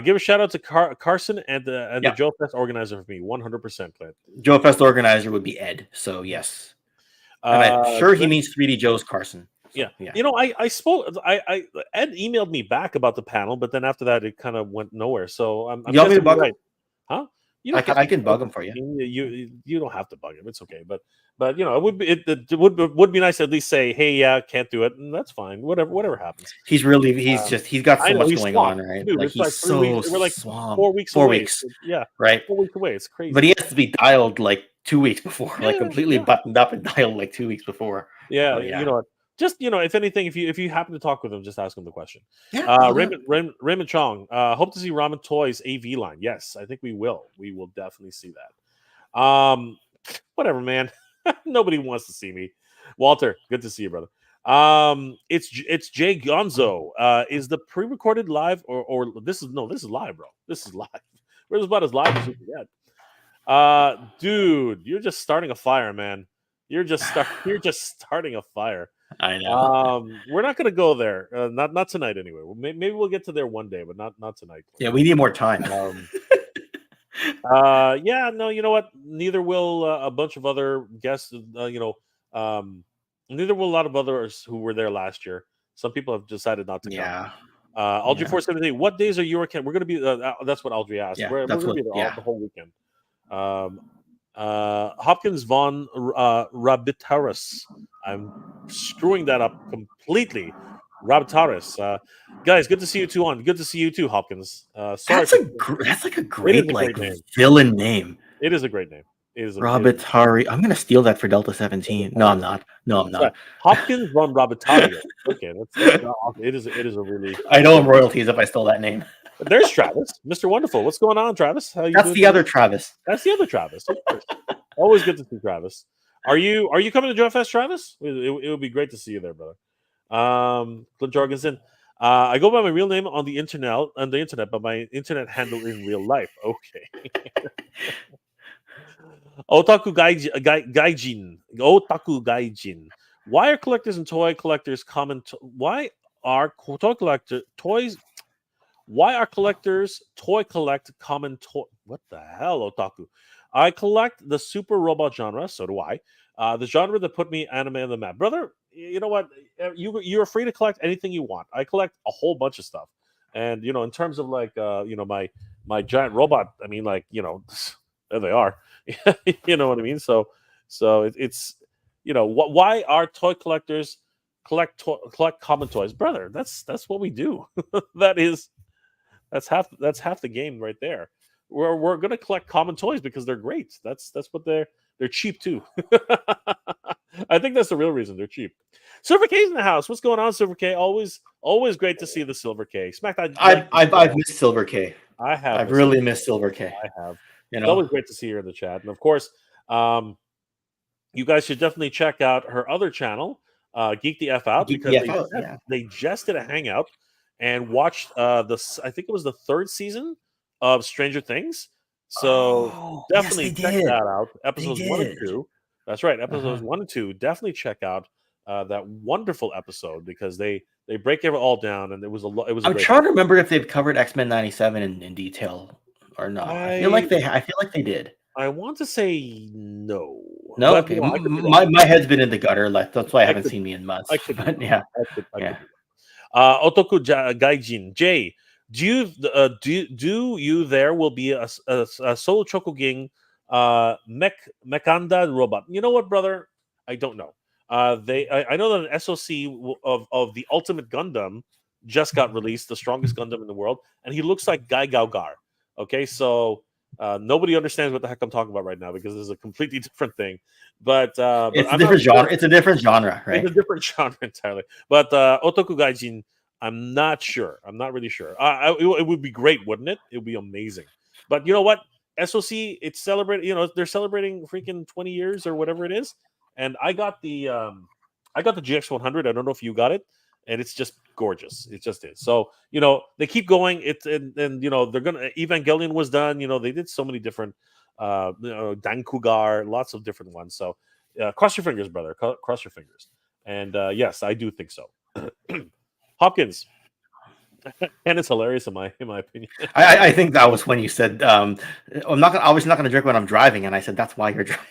Give a shout out to Carson and the Joe Fest organizer for me. 100%, Clint. Joe Fest organizer would be Ed. So yes. And I'm sure he means 3D Joe's Carson. So, yeah. I spoke. Ed emailed me back about the panel, but then after that, it kind of went nowhere. So I'm you want me to bug him? Huh? You I don't can have I to can bug bug him for you. him. You don't have to bug him. It's okay. But it would be it would be nice to at least say, hey, yeah, can't do it, and that's fine. Whatever happens. Um, He's got I so know much he's going on, swamped, right? dude. Like It's like he's 3 weeks. so We're like swamped. 4 weeks 4 weeks, away. Yeah, right? 4 weeks away. It's But crazy. he has to be dialed like 2 weeks before, like Yeah, completely yeah. buttoned up and dialed like 2 weeks before. Yeah, But you yeah, know what? Just if anything, if you happen to talk with him, just ask him the question. yeah, I'll do it. Raymond Chong. Hope to see Ramen Toys AV line. Yes, I think we will. We will definitely see that. Whatever, man. Nobody wants to see me. Walter, good to see you, brother. It's Jay Gonzo. Is the pre-recorded live or this is live, bro. This is live. We're about as live as we can get. Dude, you're just starting a fire, man. You're just starting a fire. I know. We're not gonna go there. Not tonight anyway. Maybe we'll get to there one day, but not tonight. Yeah, we need more time. Yeah, no, you know what? Neither will a bunch of other guests. Neither will a lot of others who were there last year. Some people have decided not to come. Yeah, Aldry 470. What days are you or Ken? We're gonna be. That's what Aldry asked. yeah, We're that's gonna what. be there Yeah, the whole weekend. Hopkins von Rabitaris. I'm screwing that up completely. Rabitaris. Guys, good to see you two on. Good to see you too, Hopkins. Sorry, that's like a it is great a like great name. villain name. It is a great name. It is Robitari. I'm gonna steal that for Delta 17. No, I'm not. No, I'm Sorry, not. Hopkins von Rabitario. Okay, that's it is a really. I know I'm royalties if I stole that name. There's Travis, Mr. Wonderful. What's going on, Travis? How you That's doing? the other Travis. That's the other Travis, of course. Always good to see Travis. Are you coming to Joe Fest, Travis? It would be great to see you there, brother. Clint Jorgensen. I go by my real name on the internet, but my internet handle in real life. Okay. Gaijin. Otaku Gaijin. Why are collectors and toy collectors why are toys why are collectors toy collect common toy? What the hell, Otaku? I collect the super robot genre, so do I. The genre that put me anime on the map, brother. You know what? You're free to collect anything you want. I collect a whole bunch of stuff, and in terms of like my giant robot. I mean, like there they are. You know what I mean? So it's why are toy collectors collect common toys, brother? That's what we do. That's half the game right there. We're gonna collect common toys because they're great. That's what they're cheap too. I think that's the real reason they're cheap. Silver K's in the house. What's going on, Silver K? Always great to see the Silver K. Smack that. I've missed Silver K. I have. I've really missed Silver K. I have. You It's know, always great to see her in the chat, and of course, you guys should definitely check out her other channel, Geek the F Out, Geek because the F Out, yeah. they just did a hangout and watched I think it was the third season of Stranger Things. So definitely yes, they check did. that out. Episodes They 1 and did. 2. That's right. Episodes 1 and 2. Definitely check out that wonderful episode because they break it all down, and it was a I'm great trying to remember if they've covered X-Men 97 in detail or not. I feel like they did. I want to say no. No, But, okay. I could be wrong. My head's been in the gutter. Like that's why I haven't could- seen me in months. I could be But wrong. yeah, I could be yeah. wrong. Otoku Gaijin Jay, do you there will be a solo Chokuging Mekanda robot? You know what, brother? I don't know. I know that an SOC of the Ultimate Gundam just got released, the strongest Gundam in the world, and he looks like Guy Gaugar. Okay, so nobody understands what the heck I'm talking about right now because this is a completely different thing. But It's a I'm different not genre. It's a different genre, right? It's a different genre entirely. But Otoku Gaijin, I'm not sure. I'm not really sure. It would be great, wouldn't it? It would be amazing. But you know what? SOC, it's celebrating. They're celebrating freaking 20 years or whatever it is. And I got the GX100. I don't know if you got it, and it's just gorgeous. It just is. So they keep going. It's and they're gonna. Evangelion was done. They did so many different. Dankugar, lots of different ones. So cross your fingers, brother. Cross your fingers. And yes, I do think so. Hopkins. And it's hilarious in my opinion. I think that was when you said I'm obviously not gonna drink when I'm driving, and I said that's why you're driving.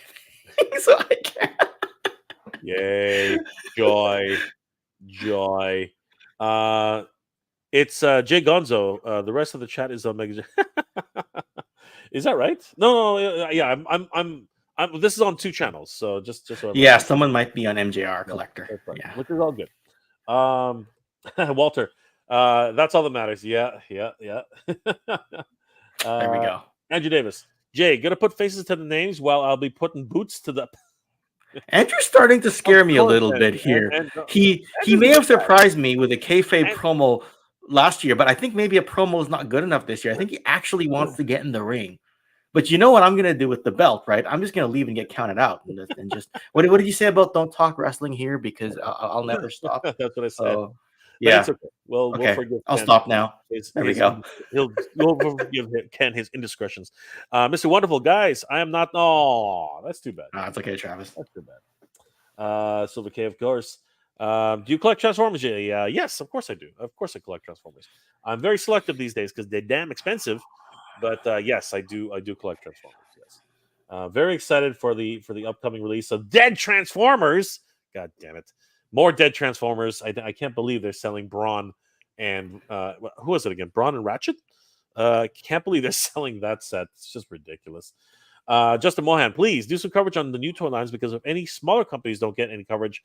So I can't. Yay. Joy. It's Jay Gonzo. The rest of the chat is Omega. Is that right? No, yeah. I'm. This is on 2 channels, so just so everyone Yeah, knows. someone might be on MJR No, Collector. that's fine, Yeah. which is all good. Walter, that's all that matters. Yeah. There we uh, go. Andrew Davis, Jay, gonna put faces to the names while I'll be putting boots to the. Andrew's starting to Of scare me a course, little bit Andrew. here. And He Andrew's a may have good guy. surprised me with a kayfabe And promo last year, but I think maybe a promo is not good enough this year. I think he actually wants to get in the ring. But you know what I'm gonna do with the belt, right? I'm just gonna leave and get counted out, and just what did you say about don't talk wrestling here because I'll never stop. that's what I said. So But it's yeah, okay. We'll okay, forgive I'll Ken. stop now. There we go. We'll forgive Ken his indiscretions. Mr. Wonderful, guys, I am not. Oh, that's too bad. It's okay, Travis. That's too bad. Silver K, of course. Do you collect Transformers, Jay? Yes, of course I do. Of course I collect Transformers. I'm very selective these days because they're damn expensive. But yes, I do collect Transformers. Yes. Very excited for the upcoming release of Dead Transformers. God damn it. More Dead Transformers. I can't believe they're selling Brawn and who was it again? Brawn and Ratchet? Can't believe they're selling that set. It's just ridiculous. Justin Mohan, please do some coverage on the new toy lines because if any smaller companies don't get any coverage,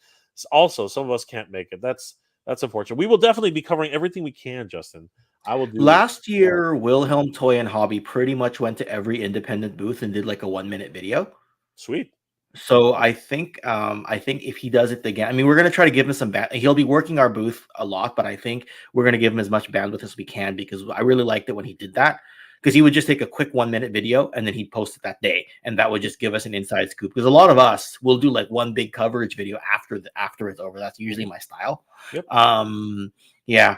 also some of us can't make it. That's unfortunate. We will definitely be covering everything we can, Justin. I will do. Last year, Wilhelm Toy and Hobby pretty much went to every independent booth and did like a 1-minute video. Sweet. So I think if he does it again, I mean, we're gonna try to give him some he'll be working our booth a lot, but I think we're gonna give him as much bandwidth as we can because I really liked it when he did that. Because he would just take a quick 1-minute video and then he'd post it that day, and that would just give us an inside scoop. Because a lot of us will do like one big coverage video after it's over. That's usually my style. Yep. Yeah.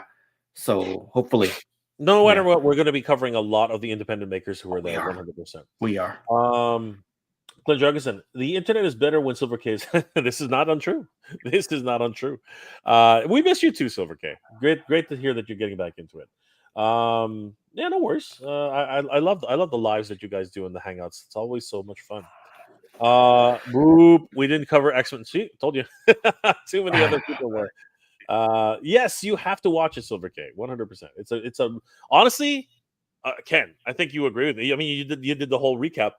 So hopefully, no matter what, we're going to be covering a lot of the independent makers who are there. 100%. We are. Clint Jorgensen, the internet is better when Silver K is. This is not untrue. This is not untrue. We miss you too, Silver K. Great to hear that you're getting back into it. Yeah, no worries. I love the lives that you guys do in the hangouts. It's always so much fun. Boop. We didn't cover X-Men. See, told you. Too many other people were. Yes, you have to watch it, Silver K. 100%. It's a honestly, Ken, I think you agree with me. I mean, you did the whole recap.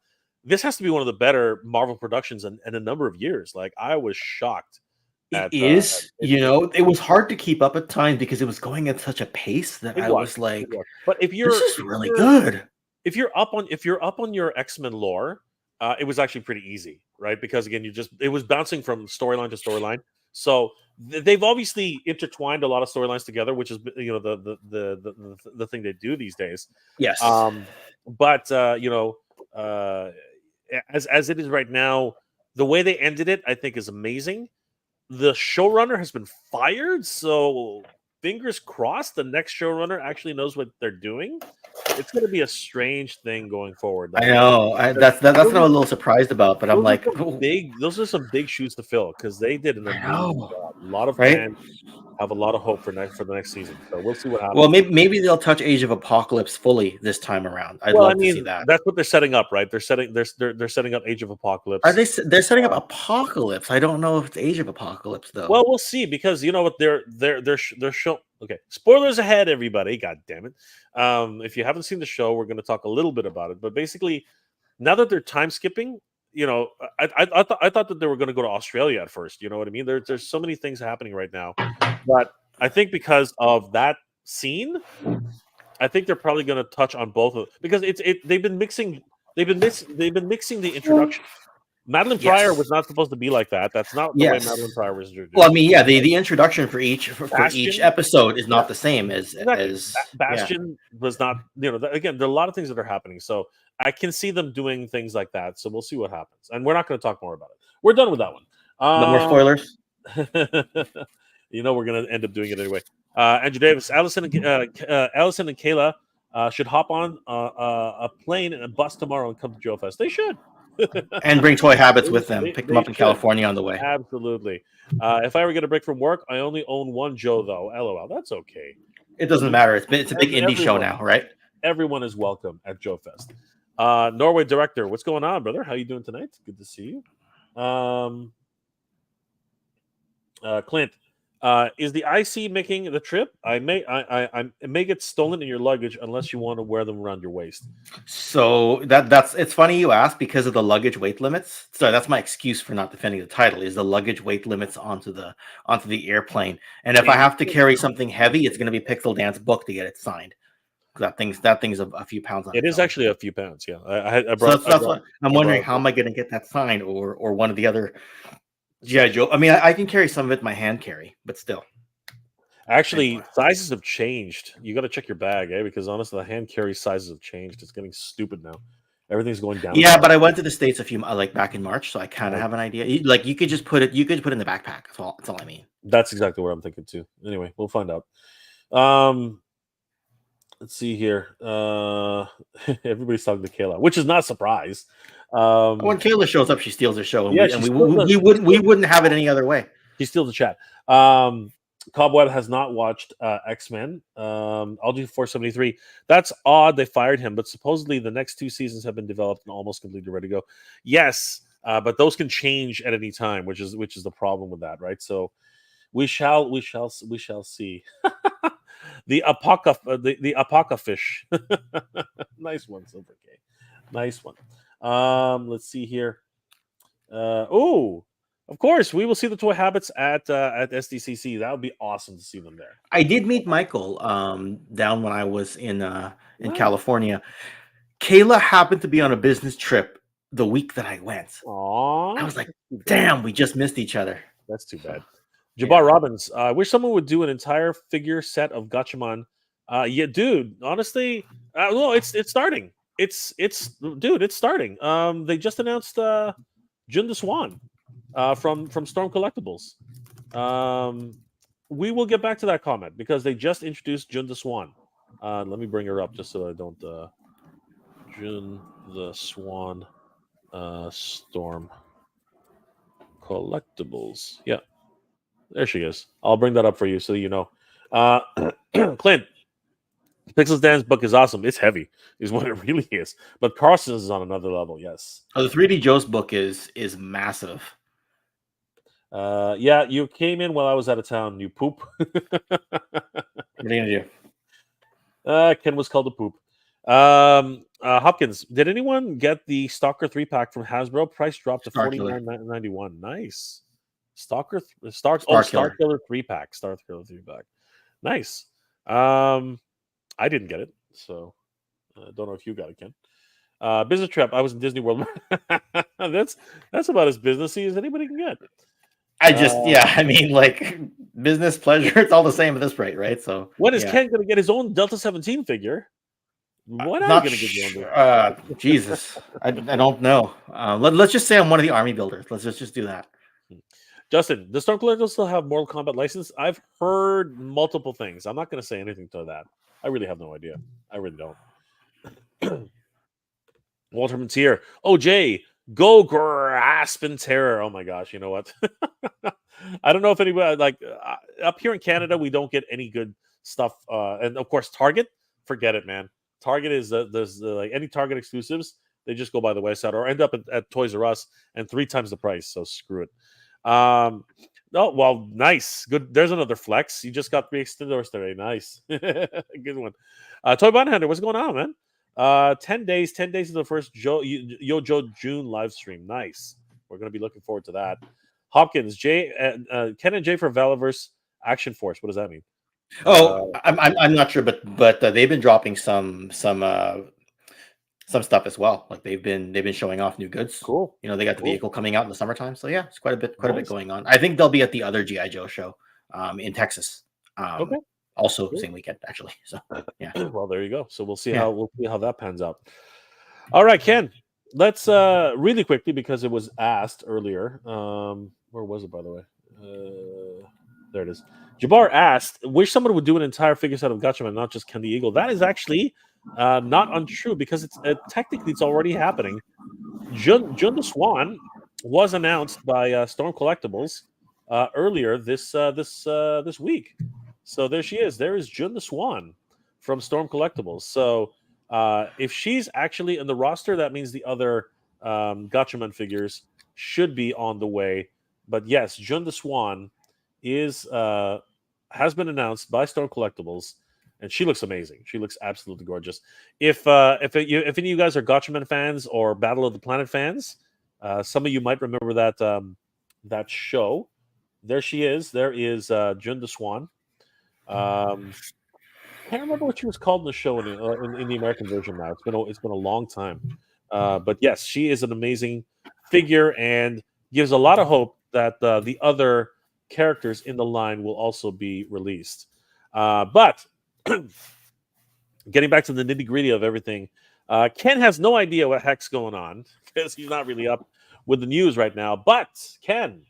This has to be one of the better Marvel productions in a number of years. Like I was shocked. It was hard to keep up at times because it was going at such a pace that I was like, but if you're this is really good. If you're up on your X-Men lore, it was actually pretty easy, right? Because again, it was bouncing from storyline to storyline. So they've obviously intertwined a lot of storylines together, which is the thing they do these days. Yes. But as it is right now, the way they ended it, I think, is amazing. The showrunner has been fired, so fingers crossed the next showrunner actually knows what they're doing. It's going to be a strange thing going forward. I know. That's what I'm a little surprised about, but I'm like, those are some big shoes to fill because they did an amazing job. A lot of right? fans have a lot of hope for the next season. So we'll see what happens. Well, maybe they'll touch Age of Apocalypse fully this time around. I'd love to see that. That's what they're setting up, right? They're setting up Age of Apocalypse. Are they? They're setting up Apocalypse. I don't know if it's Age of Apocalypse though. Well, we'll see because you know what they're show. Okay, spoilers ahead, everybody. God damn it! If you haven't seen the show, we're going to talk a little bit about it. But basically, now that they're time skipping, I thought that they were going to go to Australia at first. You know what I mean? There's so many things happening right now, but I think because of that scene, I think they're probably going to touch on both of because they've been mixing the introduction. Madeline Pryor was not supposed to be like that. That's not the way Madeline Pryor was introduced. Well, I mean, the introduction for each episode is not the same as Bastion was not. Again, there are a lot of things that are happening, so I can see them doing things like that. So we'll see what happens, and we're not going to talk more about it. We're done with that one. No more spoilers. We're going to end up doing it anyway. Andrew Davis, Allison and Kayla should hop on a plane and a bus tomorrow and come to Joe Fest. They should. And bring Toy Habits with them. Pick them up in California on the way. Absolutely. If I ever get a break from work, I only own one Joe, though. LOL. That's okay. It doesn't matter. It's a big indie show now, right? Everyone is welcome at Joe Fest. Norway Director, what's going on, brother? How you doing tonight? Good to see you. Clint, Is the IC making the trip? I it may get stolen in your luggage unless you want to wear them around your waist. So that's it's funny you ask because of the luggage weight limits. So that's my excuse for not defending the title is the luggage weight limits onto the airplane. And if I have to carry something heavy, it's going to be Pixel Dance book to get it signed. That thing's a few pounds on It its is own. actually a few pounds. Yeah, I So brought. that's what I'm wondering. How am I going to get that signed or one of the other GI Joe? I mean, I can carry some of it in my hand carry, but still. Actually, sizes have changed. You got to check your bag, because honestly, the hand carry sizes have changed. It's getting stupid now. Everything's going down. Yeah, but I went to the States a few like back in March, so I kind of have an idea. You could just put it. You could put it in the backpack. That's all I mean. That's exactly what I'm thinking too. Anyway, we'll find out. Let's see here. Everybody's talking to Kayla, which is not a surprise. When Kayla shows up, she steals the show, and Yeah, we wouldn't have it any other way. She steals the chat. Cobweb has not watched X-Men. I'll do 473. That's odd. They fired him, but supposedly the next 2 seasons have been developed and almost completely ready to go. Yes, but those can change at any time, which is the problem with that, right? So we shall see. The apoca fish. Nice one, Silver K. Nice one. Let's see here. Of course, we will see the Toy Habits at SDCC. That would be awesome to see them there. I did meet Michael down when I was in California. Kayla happened to be on a business trip the week that I went. Aww. I was like, damn, we just missed each other. That's too bad. Jabbar Robbins, I wish someone would do an entire figure set of Gatchaman. Yeah, dude, honestly, no, it's starting. It's starting. They just announced Jun the Swan from Storm Collectibles. We will get back to that comment because they just introduced Jun the Swan. Let me bring her up just so I don't Jun the Swan Storm Collectibles. Yeah. There she is. I'll bring that up for you so you know. Clint, Pixels Dan's book is awesome. It's heavy, is what it really is. But Carson's is on another level, yes. Oh, the 3D Joe's book is massive. Yeah, you came in while I was out of town, you poop. What are you going to do? Ken was called a poop. Hopkins, did anyone get the Stalker 3-pack from Hasbro? Price dropped to $49.91. Nice. Star Killer 3-pack. Star Killer 3-pack. Nice. I didn't get it, so I don't know if you got it, Ken. Business trip. I was in Disney World. That's about as businessy as anybody can get. I mean, like business pleasure. It's all the same at this rate, right? So when is Ken going to get his own Delta 17 figure? What are you going to get your own? Jesus, I don't know. Let's just say I'm one of the army builders. Let's just do that. Justin, does Storm Collectibles still have Mortal Kombat license? I've heard multiple things. I'm not going to say anything to that. I really have no idea. I really don't. Walter Montier. Oh, Jay, go grasp in terror. Oh my gosh, you know what? I don't know if anybody up here in Canada, we don't get any good stuff. And of course, Target, forget it, man. Target is like any Target exclusives, they just go by the wayside or end up at Toys R Us and 3 times the price. So screw it. Oh well, nice, good. There's another flex. You just got 3 extenders today. Nice, good one. Toy Bond Hunter, what's going on, man? 10 days to the first Joe June live stream. Nice. We're gonna be looking forward to that. Hopkins, Ken and Jay for Valaverse Action Force. What does that mean? Oh, I'm not sure, but they've been dropping some stuff as well. Like they've been showing off new goods. Cool. You know, they got the vehicle coming out in the summertime. So yeah, it's quite a bit going on. I think they'll be at the other GI Joe show in Texas. Okay. Also same weekend actually. So yeah. Well, there you go. So we'll see how that pans out. All right, Ken. Let's really quickly because it was asked earlier. Where was it, by the way? There it is. Jabbar asked, wish someone would do an entire figure set of Gatchaman, not just Ken the Eagle. That is actually not untrue because it's technically it's already happening. Jun the Swan was announced by Storm Collectibles earlier this week. So there she is. There is Jun the Swan from Storm Collectibles. So if she's actually in the roster, that means the other Gatchaman figures should be on the way. But yes, Jun the Swan is has been announced by Storm Collectibles, and she looks amazing. She looks absolutely gorgeous. If any of you guys are Gotchaman fans or Battle of the Planet fans, some of you might remember that show. There she is. There is Jun the Swan. Can't remember what she was called in the show in the American version. Now it's been a long time, but yes, she is an amazing figure and gives a lot of hope that the other characters in the line will also be released. But getting back to the nitty gritty of everything, Ken has no idea what heck's going on because he's not really up with the news right now. But Ken,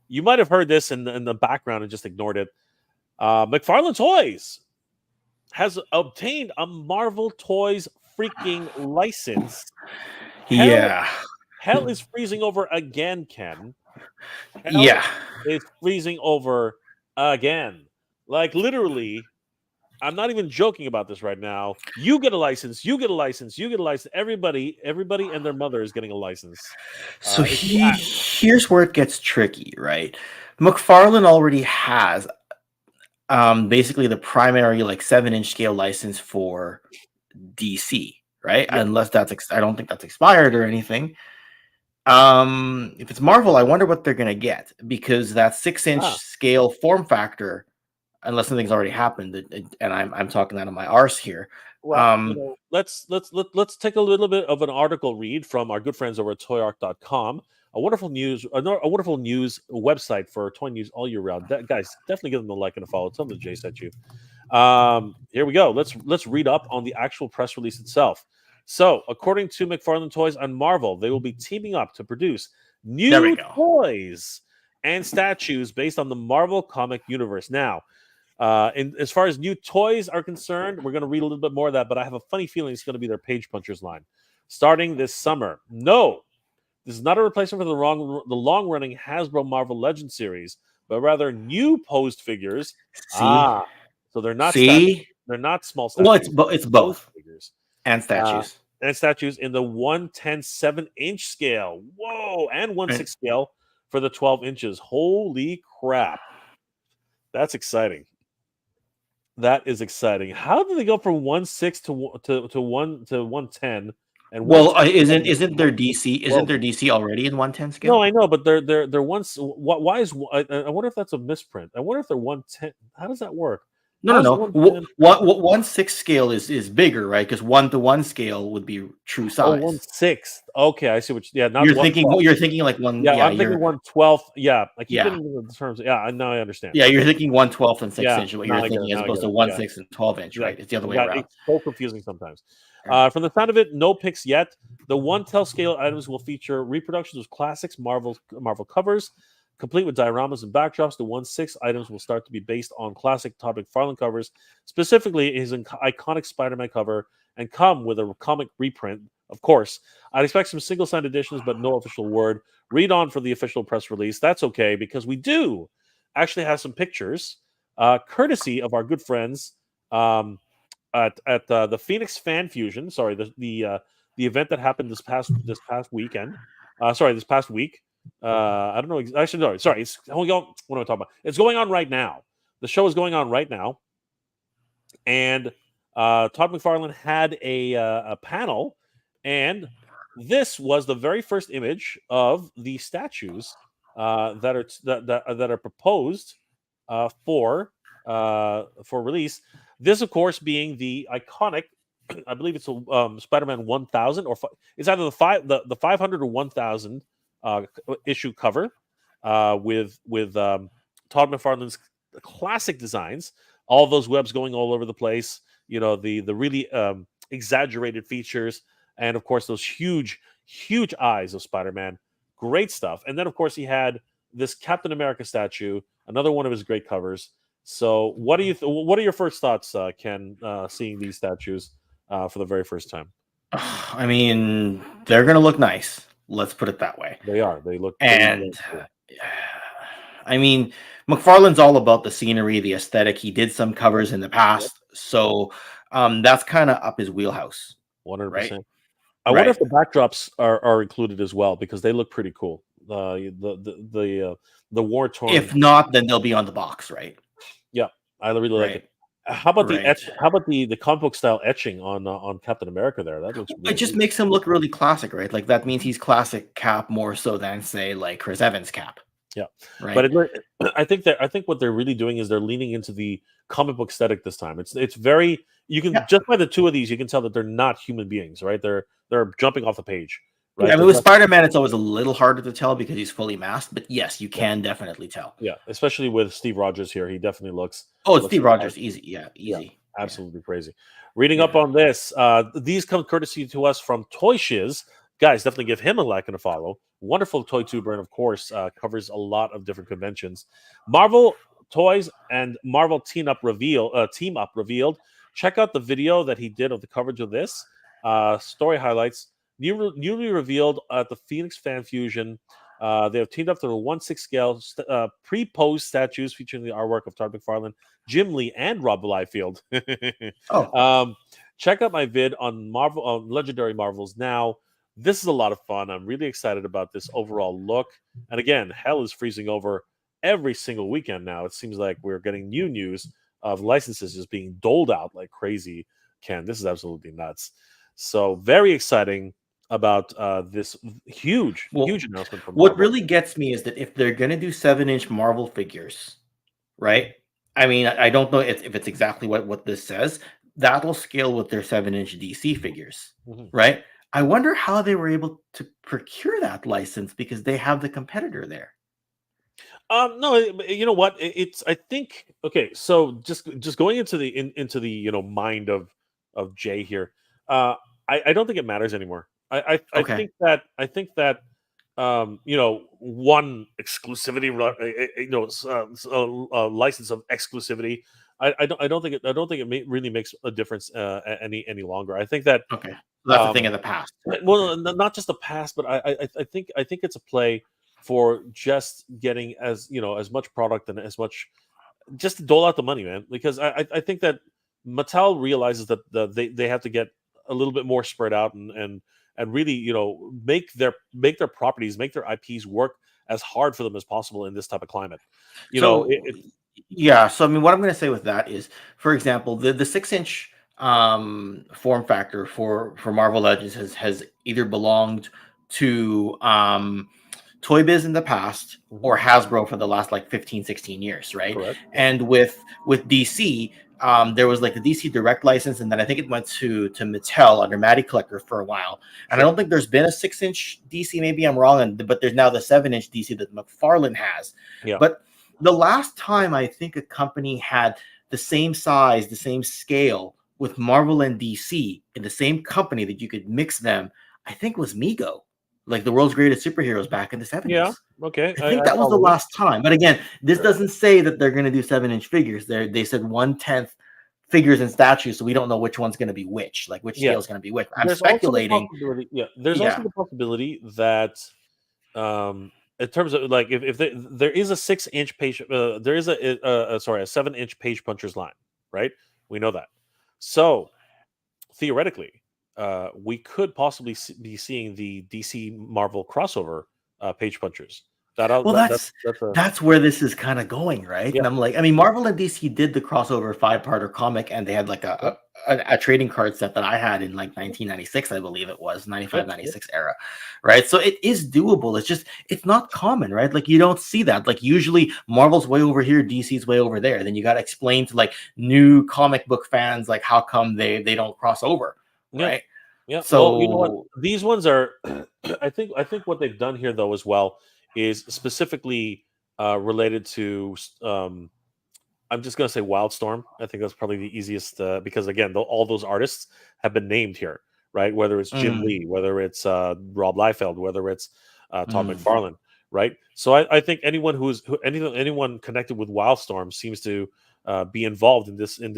you might have heard this in the background and just ignored it. McFarland Toys has obtained a Marvel Toys freaking license. Yeah. Hell is freezing over again, Ken. Hell Yeah. is freezing over again. Like literally, I'm not even joking about this right now. You get a license, you get a license, you get a license. Everybody and their mother is getting a license. So here's where it gets tricky, right? McFarlane already has basically the primary like 7-inch scale license for DC, right? Yep. Unless I don't think that's expired or anything. If it's Marvel, I wonder what they're gonna get, because that 6-inch scale form factor, unless something's already happened, and I'm talking out of my arse here. Well, let's take a little bit of an article read from our good friends over at toyark.com. A wonderful news website for toy news all year round. Guys, definitely give them a like and a follow. Tell them that Jay sent you. Here we go. Let's read up on the actual press release itself. So, according to McFarland Toys and Marvel, they will be teaming up to produce new toys and statues based on the Marvel comic universe. Now, as far as new toys are concerned, we're going to read a little bit more of that, but I have a funny feeling it's going to be their Page Punchers line starting this summer. No, this is not a replacement for the long-running Hasbro Marvel Legends series, but rather new posed figures. So they're not they're not small statues. Well, it's both figures and statues. And statues in the 1/10/7-inch scale. Whoa, and 1/6 scale for the 12 inches. Holy crap. That's exciting. That is exciting. How did they go from 1/6 to 1/10? And well, isn't their DC already in 1/10 scale? No, I know, but they're once. Why is I wonder if that's a misprint. I wonder if they're 1/10. How does that work? No. 1/6 scale is bigger, right? Because 1-to-1 scale would be true size. 1/6. Okay, I see what. Not you're thinking. You're thinking like one. Yeah, I'm thinking 1/12. Yeah, I keep getting the terms. Yeah, now I understand. Yeah, you're thinking 1/12 and 6 inch. What you're thinking as opposed to 1/6 and 12 inch, right? It's the other way around. It's so confusing sometimes. From the sound of it, no picks yet. The 1/10 scale items will feature reproductions of classics Marvel covers, complete with dioramas and backdrops. The 1/6 items will start to be based on classic Todd McFarlane covers, specifically his iconic Spider-Man cover, and come with a comic reprint. Of course, I'd expect some single-signed editions, but no official word. Read on for the official press release. That's okay, because we do actually have some pictures, courtesy of our good friends at the Phoenix Fan Fusion. Sorry, the event that happened this past weekend. This past week. I don't know. Actually, no. Sorry. It's what am I talking about? It's going on right now. The show is going on right now, and Todd McFarlane had a panel, and this was the very first image of the statues that are proposed for release. This, of course, being the iconic. I believe it's Spider-Man 1000, or it's either the 500 or 1000 issue cover with Todd McFarlane's classic designs. All those webs going all over the place. You know, the really exaggerated features, and of course those huge eyes of Spider-Man. Great stuff. And then of course he had this Captain America statue, another one of his great covers. So what are your first thoughts, Ken, seeing these statues for the very first time? I mean, they're gonna look nice. Let's put it that way. They are. They look. And I mean, McFarlane's all about the scenery, the aesthetic. He did some covers in the past, so that's kind of up his wheelhouse. 100%. I wonder if the backdrops are included as well, because they look pretty cool. the war torn. If not, then they'll be on the box, right? Yeah, I really like it. Right. How about the Right. etch? How about the comic book style etching on Captain America there? That looks It really just neat. makes him look really classic, right? Like that means he's classic Cap more so than say like Chris Evans Cap, Yeah, but right? I think what they're really doing is they're leaning into the comic book aesthetic this time. It's very you can Yeah. just by the two of these you can tell that they're not human beings, right? They're jumping off the page, Yeah, right? I mean, They're with just Spider-Man, it's always a little harder to tell because he's fully masked. But yes, you yeah, can definitely tell. yeah. Especially with Steve Rogers here, he definitely Oh, it's looks Steve Rogers, easy. Yeah, yeah, easy. Yeah, absolutely crazy. Reading up yeah. on this, these come courtesy to us from Toy Shiz. Guys, definitely give him a like and a follow. Wonderful toy tuber, and of course, covers a lot of different conventions. Marvel Toys and Marvel Team Up revealed. Check out the video that he did of the coverage of this. Story highlights. Newly revealed at the Phoenix Fan Fusion. They have teamed up to a 1/6 scale pre-posed statues featuring the artwork of Todd McFarlane, Jim Lee, and Rob Liefeld. Oh, Check out my vid on Marvel on Legendary Marvels now. This is a lot of fun. I'm really excited about this overall look. And again, hell is freezing over every single weekend now. It seems like we're getting new news of licenses just being doled out like crazy. Ken, this is absolutely nuts. So very exciting about this well, huge announcement from what Marvel. really gets me is that if they're gonna do 7-inch Marvel figures, right? I mean, I don't know if it's exactly what this says. That'll scale with their 7-inch DC figures, Mhm. right? I wonder how they were able to procure that license because they have the competitor there. No, you know what? It's I think okay. So just going into into the mind of Jay here. Uh, I don't think it matters anymore. Okay. I think that one exclusivity license of exclusivity. I don't think it really makes a difference any longer. I think that Okay. So that's a thing um, of the past. Okay. well, not just the past, but I think it's a play for just getting as much product and as much just to dole out the money, man. Because I think that Mattel realizes that they have to get a little bit more spread out and really make their properties, make their IPs work as hard for them as possible in this type of climate. You know, So yeah, so I mean, what I'm going to say with that is, for example, the 6-inch form factor for Marvel Legends has either belonged to Toy Biz in the past Mhm, or Hasbro for the last like 15, 16 years, right? correct. And with DC, there was like the DC Direct license, and then I think it went to Mattel under Matty Collector for a while. And I Sure. don't think there's been a 6-inch DC. Maybe I'm wrong, but there's now the 7-inch DC that McFarlane has. Yeah. But the last time I think a company had the same size, the same scale with Marvel and DC in the same company that you could mix them, I think was Mego, like the world's greatest superheroes back in the Yeah. 70s. Okay. I think I that was the follow you. last time. But again, this Sure. doesn't say that they're going to do 7-inch figures. They said 1/10 figures and statues, so we don't know which one's going to be which, like which Yeah. scale is going to be which. I'm There's also the speculating. possibility. Yeah. There's also Yeah. the possibility that in terms of like if there is a 6-inch page there is a 7-inch page puncher's line, right? We know that. So theoretically, we could possibly be seeing the DC Marvel crossover page punchers. Well, That's a that's where this is kind of going, right? yeah. And I'm like, I mean, Marvel and DC did the crossover 5-parter comic, and they had like Yep. a trading card set that I had in like 1996, I believe it was Yep. 95, Yep. 96 era, right? So it is doable. It's just it's not common, right? Like you don't see that. Like usually Marvel's way over here, DC's way over there. Then you got to explain to like new comic book fans like how come they don't cross over, Yep. right? Yeah. Well, you know what? So These ones are. I think what they've done here though as well is specifically related to. I'm just gonna say Wildstorm. I think that's probably the easiest because again, all those artists have been named here, right? Whether it's Jim mm, Lee, whether it's Rob Liefeld, whether it's Todd mm. McFarlane, right? So I think anyone connected with Wildstorm seems to be involved in this thing.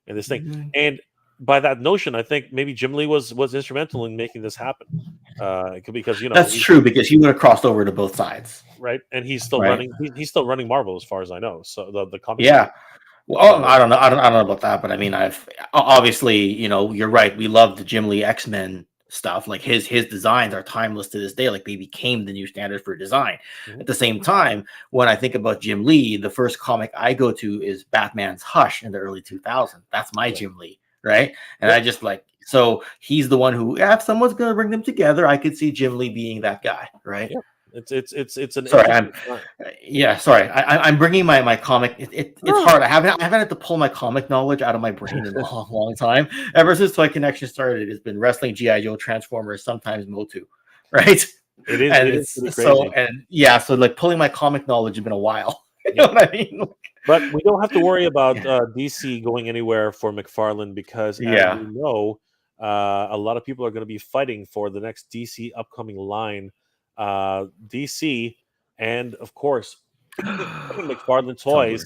Mhm. And by that notion, I think maybe Jim Lee was instrumental in making this happen. Because That's true because he would have crossed over to both sides, right, and he's still right? running. He's still running Marvel as far as I know. So the comic Yeah. studio. Well, So I don't know. I don't know about that, but I mean, obviously, you're right. We love the Jim Lee X-Men stuff. Like his designs are timeless to this day. Like they became the new standard for design. Mhm. At the same time, when I think about Jim Lee, the first comic I go to is Batman's Hush in the early 2000s. That's my Yeah. Jim Lee, right? And Yeah. I just like, so he's the one who, if someone's going to bring them together, I could see Jim Lee being that guy, right? Yeah. It's an Sorry, interesting time. yeah, sorry. I'm bringing my comic. It's No. hard. I haven't had to pull my comic knowledge out of my brain in a long time. Ever since Toy Connection started, it's been wrestling, GI Joe, Transformers, sometimes Motu, right? It is. And It is it's pretty so crazy. and yeah, so like pulling my comic knowledge has been a while. You Yeah. know what I mean? But we don't have to worry about Yeah. DC going anywhere for McFarland because, as Yeah. we know, a lot of people are going to be fighting for the next DC upcoming line. DC, and of course, McFarland Toys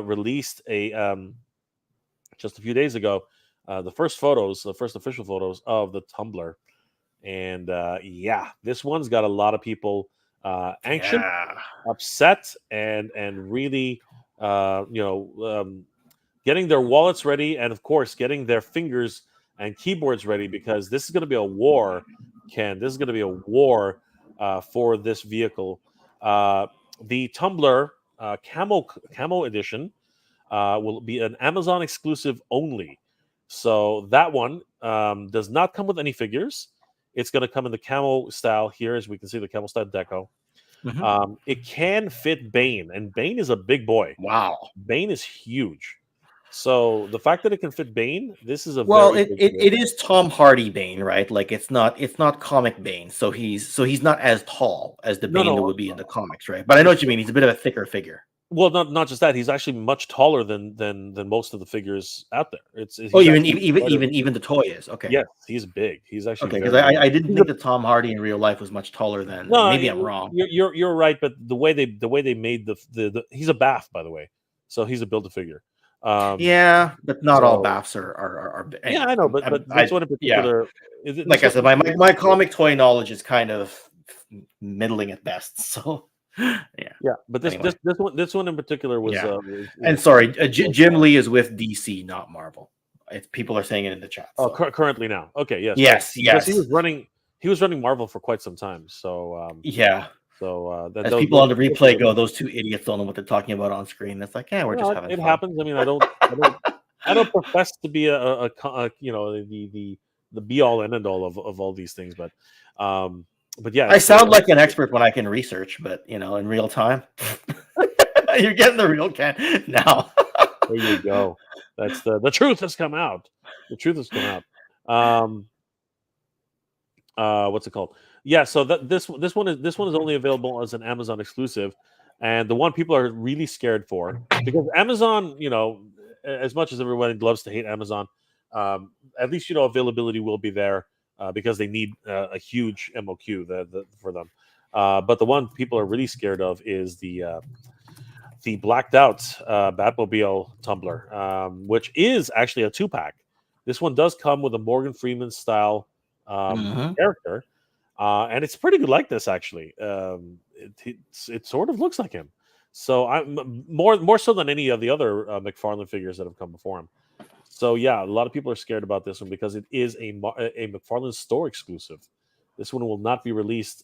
released just a few days ago the first official photos of the Tumbler, and yeah, this one's got a lot of people anxious, Yeah. upset, and really getting their wallets ready, and of course getting their fingers and keyboards ready, because this is going to be a war, Ken. This is going to be a war for this vehicle. The Tumbler camo edition will be an Amazon exclusive only. So that one does not come with any figures. It's going to come in the camo style here, as we can see the camo style deco. Mhm. It can fit Bane, and Bane is a big boy. Wow. Bane is huge. So the fact that it can fit Bane, this is a Well, very big it is Tom Hardy Bane, right? Like it's not comic Bane, so he's not as tall as the No, Bane that no. would be in the comics, right? But I know what you mean. He's a bit of a thicker figure. Well, not just that. He's actually much taller than most of the figures out there. He's Oh, even actually even quite a- even even the toy is okay. yes, he's big. He's actually Okay, because very big. I didn't He's think that Tom Hardy in real life was much taller than. No, Maybe I'm wrong. You're right, but the way they made the he's a bath, by the way, so he's a build a figure. Yeah, but not all so- baths are Yeah, I know, but this one in yeah. particular, Like I said, my comic toy knowledge is kind of middling at best. So yeah. yeah, but Anyway. this one in particular was. Yeah. Was And sorry, Jim Lee is with DC, not Marvel. People are saying it in the chat. oh, So. currently now. Okay, yes, Yes, because yes. he was running Marvel for quite some time. So Yeah. so As people on the replay go, those two idiots don't know what they're talking about on screen. That's like, yeah, we're just having it fun. happens. I mean, I don't profess to be a the be all and end all of all these things, but yeah, I sound like an expert when I can research, but in real time, you're getting the real can now. there you go. That's the truth has come out. The truth has come out. What's it called? Yeah, so this one is only available as an Amazon exclusive, and the one people are really scared for, because Amazon, as much as everyone loves to hate Amazon, at least availability will be there because they need a huge MOQ for them. But the one people are really scared of is the blacked out Batmobile Tumbler, which is actually a 2-pack. This one does come with a Morgan Freeman style character, and it's pretty good like this actually. It sort of looks like him. So I'm more so than any of the other McFarlane figures that have come before him. So yeah, a lot of people are scared about this one because it is a McFarlane store exclusive. This one will not be released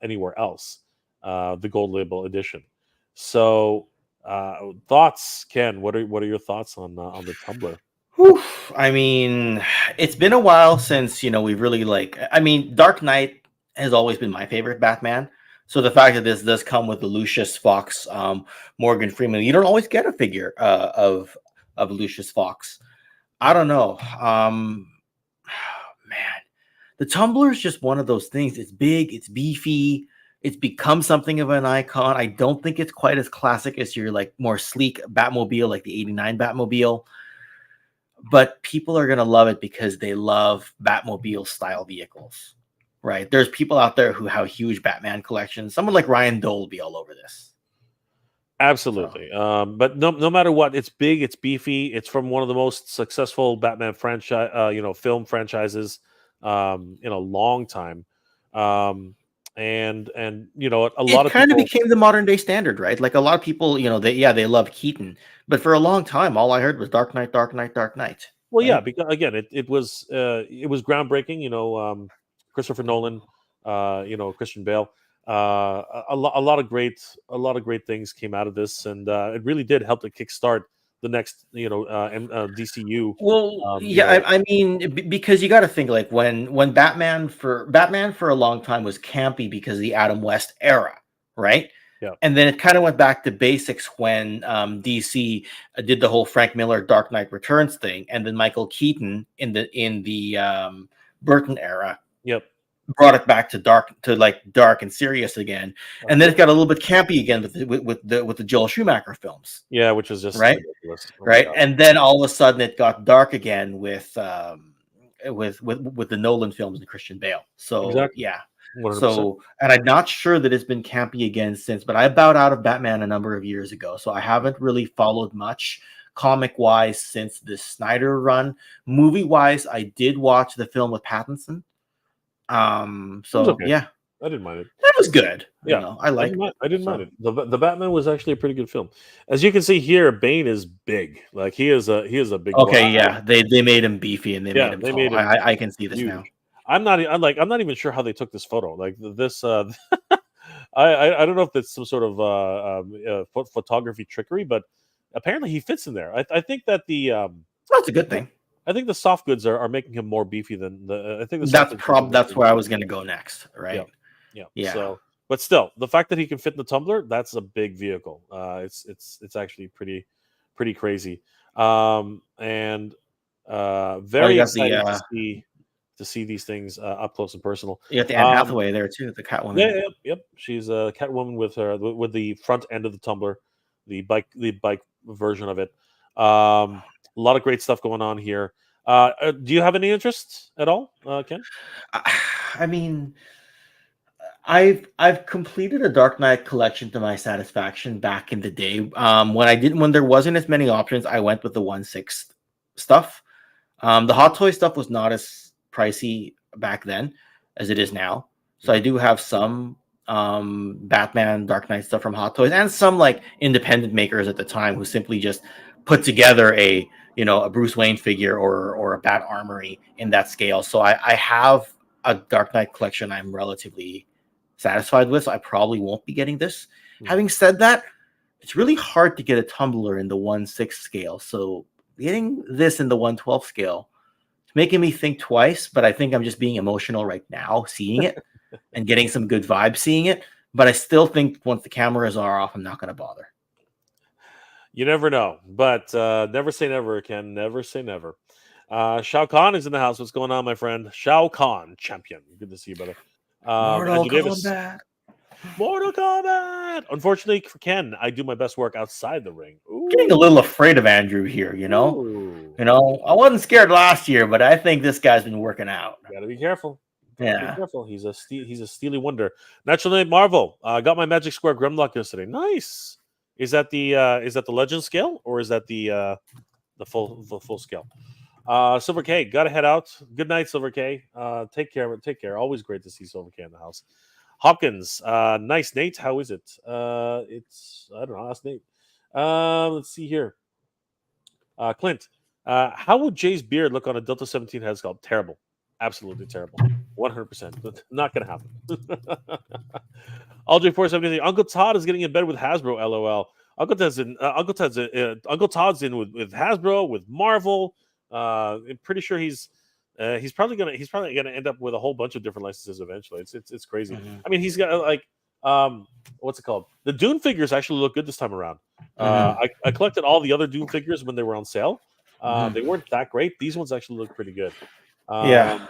anywhere else. The gold label edition. So thoughts, Ken? What are your thoughts on the Tumbler? Whew. I mean, it's been a while since we've really Dark Knight has always been my favorite Batman. So the fact that this does come with the Lucius Fox, Morgan Freeman, you don't always get a figure of Lucius Fox. I don't know. Man, the Tumbler is just one of those things. It's big, it's beefy, it's become something of an icon. I don't think it's quite as classic as your more sleek Batmobile, like the '89 Batmobile. But people are going to love it because they love Batmobile style vehicles, right? There's people out there who have huge Batman collections. Someone like Ryan Dole will be all over this. Absolutely. But no matter what, it's big, it's beefy. It's from one of the most successful Batman franchise, film franchises in a long time. And a lot of kind people of became the modern day standard, right? Like a lot of people, they love Keaton, but for a long time, all I heard was Dark Knight, Dark Knight, Dark Knight. Well, yeah, right? because again, it was groundbreaking. Christopher Nolan, Christian Bale. A lot of great things came out of this, and it really did help to kickstart the next DCU. Well, Um, you yeah, know, I mean, because you got to think like when Batman for a long time was campy because of the Adam West era, right? yeah, And then it kind of went back to basics when DC did the whole Frank Miller Dark Knight Returns thing, and then Michael Keaton in the Burton era yep, brought it back to dark and serious again, and then yep, it got a little bit campy again with the Joel Schumacher films, yeah, which is just right? ridiculous. Oh my Right, god, and then all of a sudden it got dark again with the Nolan films and Christian Bale. So exactly, yeah, 100%. so and I'm not sure that it's been campy again since, but I bowed out of Batman a number of years ago, so I haven't really followed much comic wise since the Snyder run. Movie wise, I did watch the film with Pattinson. It was So okay. yeah, I didn't mind it. that was good. Yeah, I I liked didn't it. mind. I didn't mind So it. The Batman was actually a pretty good film. As you can see here, Bane is big. Like he is a big boy. okay, yeah, they made him beefy and they made Yeah, him they tall. made him I can see this huge. now. I'm not even sure how they took this photo. Like this, I don't know if it's some sort of photography trickery, but apparently he fits in there. I think that That's a good thing. I think the soft goods are making him more beefy than the. I think the soft goods make him That's more where I beefy. was gonna go next, Yeah, right? yeah. Yeah. So, but still, the fact that he can fit in the tumbler, that's a big vehicle. It's actually pretty crazy. And Oh, very excited to see these things up close and personal. you got the Anne Um, Hathaway there too, the yeah, Catwoman. yep. She's a Catwoman with her with the front end of the tumbler, the bike version of it. A lot of great stuff going on here. Do you have any interest at all, Ken? I mean, I've completed a Dark Knight collection to my satisfaction back in the day. When there wasn't as many options, I went with the 1/6 stuff. The Hot Toy stuff was not as pricey back then as it is now. So I do have some Batman Dark Knight stuff from Hot Toys and some like independent makers at the time who simply just put together a Bruce Wayne figure or a Bat Armory in that scale. So I have a Dark Knight collection I'm relatively satisfied with. So I probably won't be getting this. Mhm. Having said that, it's really hard to get a Tumbler in the 1/6 scale. So getting this in the 1/12 scale, it's making me think twice, but I think I'm just being emotional right now seeing it and getting some good vibes seeing it. But I still think once the cameras are off, I'm not going to bother. You never know, but never say never, Ken. Never say never. Shao Kahn is in the house. What's going on, my friend? Shao Kahn, champion. Good to see you, brother. Mortal Andrew Davis. Kombat. Mortal Kombat. Unfortunately for Ken, I do my best work outside the ring. Getting a Ooh. little afraid of Andrew here, you know. Ooh. I wasn't scared last year, but I think this guy's been working out. Gotta be careful. Gotta be Yeah. careful. He's a steely wonder. Natural Name Marvel. Got my Magic Square Grimlock yesterday. Nice. Is that the legend scale or is that the full scale? Silver K, gotta head out. Good night, Silver K. Take care. Take care. Always great to see Silver K in the house. Hopkins, nice, Nate. How is it? It's I don't know. Ask Nate. Let's see here. Clint, how would Jay's beard look on a Delta 17 head sculpt? Terrible, absolutely terrible. 100%. Not gonna happen. Aldrey473. Uncle Todd is getting in bed with Hasbro. LOL. Uncle Todd's in. Uncle Todd's in with Hasbro, with Marvel. I'm pretty sure he's probably gonna end up with a whole bunch of different licenses eventually. It's crazy. Mhm. I mean, he's got what's it called? The Dune figures actually look good this time around. Mhm. I collected all the other Dune figures when they were on sale. Mhm. They weren't that great. These ones actually look pretty good. Yeah.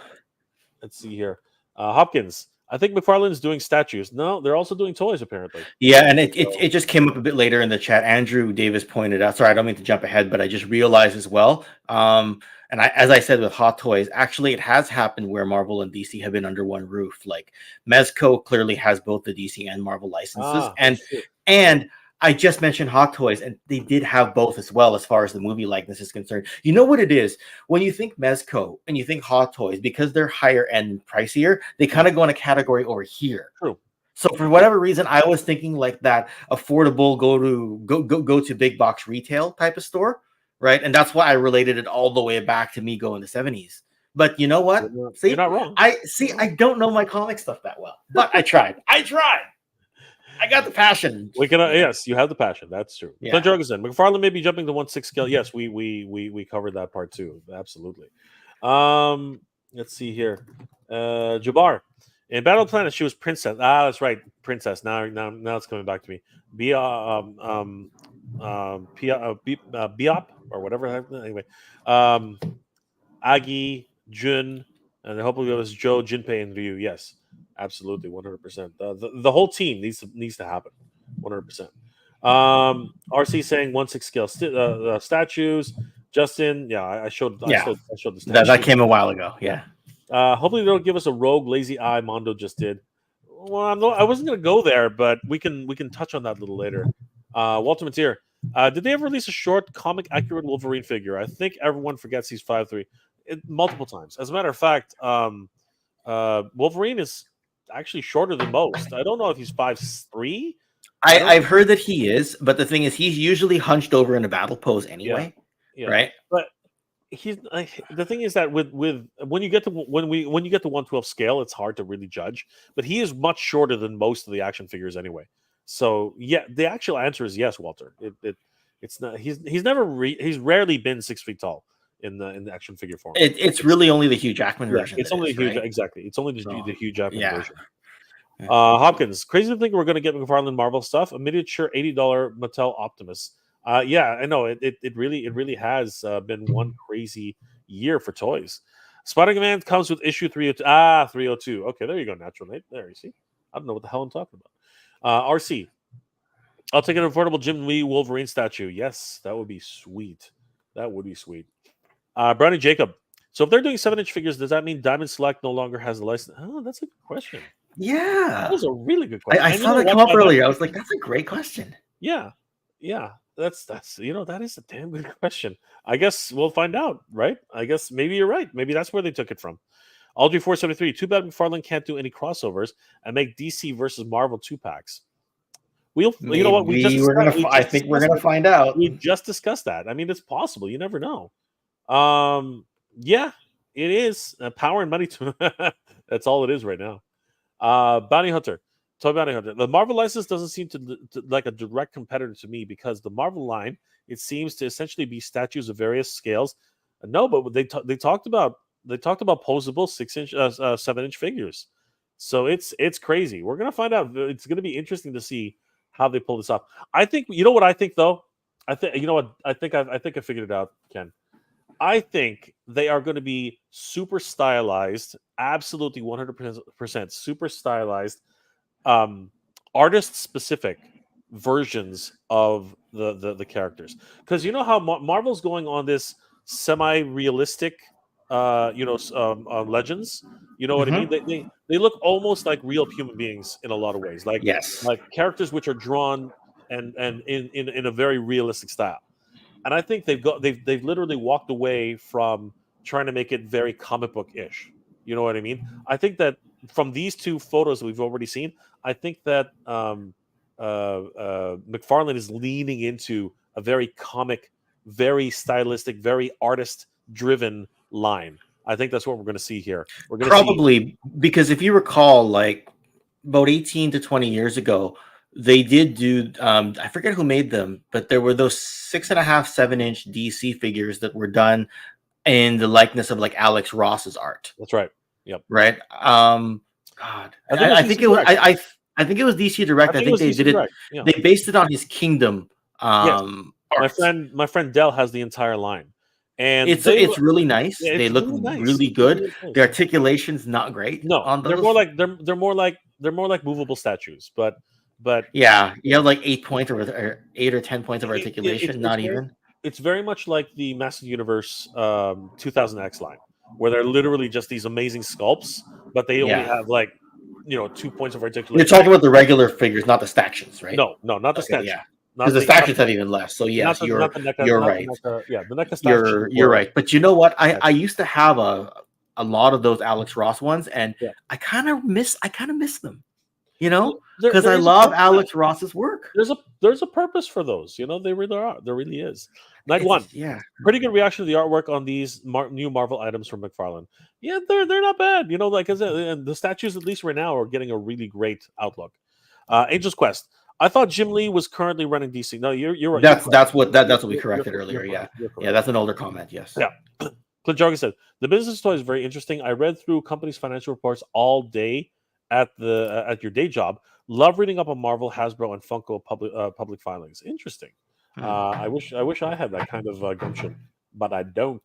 Let's see here. Hopkins. I think McFarlane's doing statues. No, they're also doing toys apparently. Yeah, and it just came up a bit later in the chat. Andrew Davis pointed out. Sorry, I don't mean to jump ahead, but I just realized as well. As I said with Hot Toys, actually, it has happened where Marvel and DC have been under one roof. Like Mezco clearly has both the DC and Marvel licenses, That's true. and I just mentioned Hot Toys, and they did have both as well as far as the movie likeness is concerned. You know what it is? When you think Mezco and you think Hot Toys, because they're higher end and pricier, they kind of go in a category over here. True. So for whatever reason, I was thinking like that affordable go to big box retail type of store. right? And that's why I related it all the way back to me going to 70s. But you know what? You're not wrong. I don't know my comic stuff that well, but I tried. I got the passion. We can yes, you have the passion. That's true. Yeah. Clint Jorgensen, McFarland may be jumping to 1/6 scale. Yes, we covered that part too. Absolutely. Let's see here. Jabbar. In Battle Planet, she was princess. Ah, that's right, princess. Now it's coming back to me. Biop or whatever. Anyway, Agi, Jun, and hopefully it was Joe, Jinpei, and Ryu. Yes, absolutely, 100%. The whole team needs to happen, 100%. RC saying 1/6 scale statues. Justin, yeah, I showed the statues. That came a while ago. Yeah. Hopefully they don't give us a rogue lazy eye. Mondo just did. Well, I wasn't going to go there, but we can touch on that a little later. Walter Mateer, did they ever release a short comic accurate Wolverine figure? I think everyone forgets he's 5'3", multiple times. As a matter of fact, Wolverine is actually shorter than most. I don't know if he's 5'3". I've heard that he is, but the thing is, he's usually hunched over in a battle pose anyway. Yeah. Right. But he's the thing is that with when you get to 1/12 scale, it's hard to really judge. But he is much shorter than most of the action figures anyway. So yeah, the actual answer is yes, Walter. It's not. He's rarely been 6 feet tall in the action figure form. It's really only the Hugh Jackman version. It's only Hugh, right? Exactly. It's only the Hugh Jackman version. Yeah. Hopkins, crazy to think we're going to get McFarland Marvel stuff. A miniature $80 Mattel Optimus. Yeah, I know it really has been one crazy year for toys. Spider-Man comes with issue 302. 302. Okay, there you go, Natural Nate. There you see. I don't know what the hell I'm talking about. RC. I'll take an affordable Jim Lee Wolverine statue. Yes, that would be sweet. That would be sweet. Brownie Jacob. So if they're doing 7-inch figures, does that mean Diamond Select no longer has a license? Oh, that's a good question. Yeah, that was a really good question. I saw that come up earlier. I was like, that's a great question. Yeah. That's that is a damn good question. I guess we'll find out, right? I guess maybe you're right. Maybe that's where they took it from. Aldry 473. Too bad McFarlane can't do any crossovers and make DC versus Marvel 2-packs. You know what? I think we're gonna find out. We just discussed that. I mean, it's possible. You never know. Yeah, it is power and money. That's all it is right now. Bounty Hunter. Toy Bounty Hunter. The Marvel license doesn't seem to like a direct competitor to me because the Marvel line, it seems to essentially be statues of various scales. No, but they talked about posable 6-inch, 7-inch figures. So it's crazy. We're gonna find out. It's gonna be interesting to see how they pull this off. I think you know what I think though. I think I figured it out, Ken. I think they are going to be super stylized, absolutely 100% super stylized, artist-specific versions of the characters. Because you know how Marvel's going on this semi-realistic, legends. You know what I mean? They look almost like real human beings in a lot of ways, like characters which are drawn and in a very realistic style. And I think they've literally walked away from trying to make it very comic book-ish. You know what I mean? I think that from these two photos that we've already seen, I think that McFarlane is leaning into a very comic, very stylistic, very artist-driven line. I think that's what we're going to see here. We're going to because if you recall, like about 18 to 20 years ago, they did do I forget who made them, but there were those 6.5, 7-inch DC figures that were done in the likeness of like Alex Ross's art. That's right. Yep. Right. God, I think it was I think it was DC Direct. I think they did it. Yeah. They based it on his Kingdom. Yes. My friend Dell has the entire line, and it's really nice. Yeah, they look really good. Really nice. The articulation's not great. No, they're more like movable statues, but yeah, you have like 8 points or 8 or 10 points of articulation. It's very much like the Master Universe 2000X line, where they're literally just these amazing sculpts, but they only have 2 points of articulation. You're talking about the regular figures, not the stactions, right? No, not the statue. Yeah, because the statues have even less. So yes, you're right. The NECA statue. You're right. But you know what? I used to have a lot of those Alex Ross ones, and I kind of miss them. You know, There, because there I is a love purpose. Alex Ross's work. There's a purpose for those. They really are. There really is. Night one. Yeah. Pretty good reaction to the artwork on these new Marvel items from McFarlane. Yeah, they're not bad. Like and the statues, at least right now, are getting a really great outlook. Angel's Quest. I thought Jim Lee was currently running DC. No, you're right. That's what we You're corrected earlier. Yeah. correct. You're Yeah, correct. that's an older comment. Yes. Yeah. Clint Jargon said the business toy is very interesting. I read through companies' financial reports all day at your day job. Love reading up on Marvel, Hasbro, and Funko public filings. Interesting. I wish I had that kind of gumption, but I don't.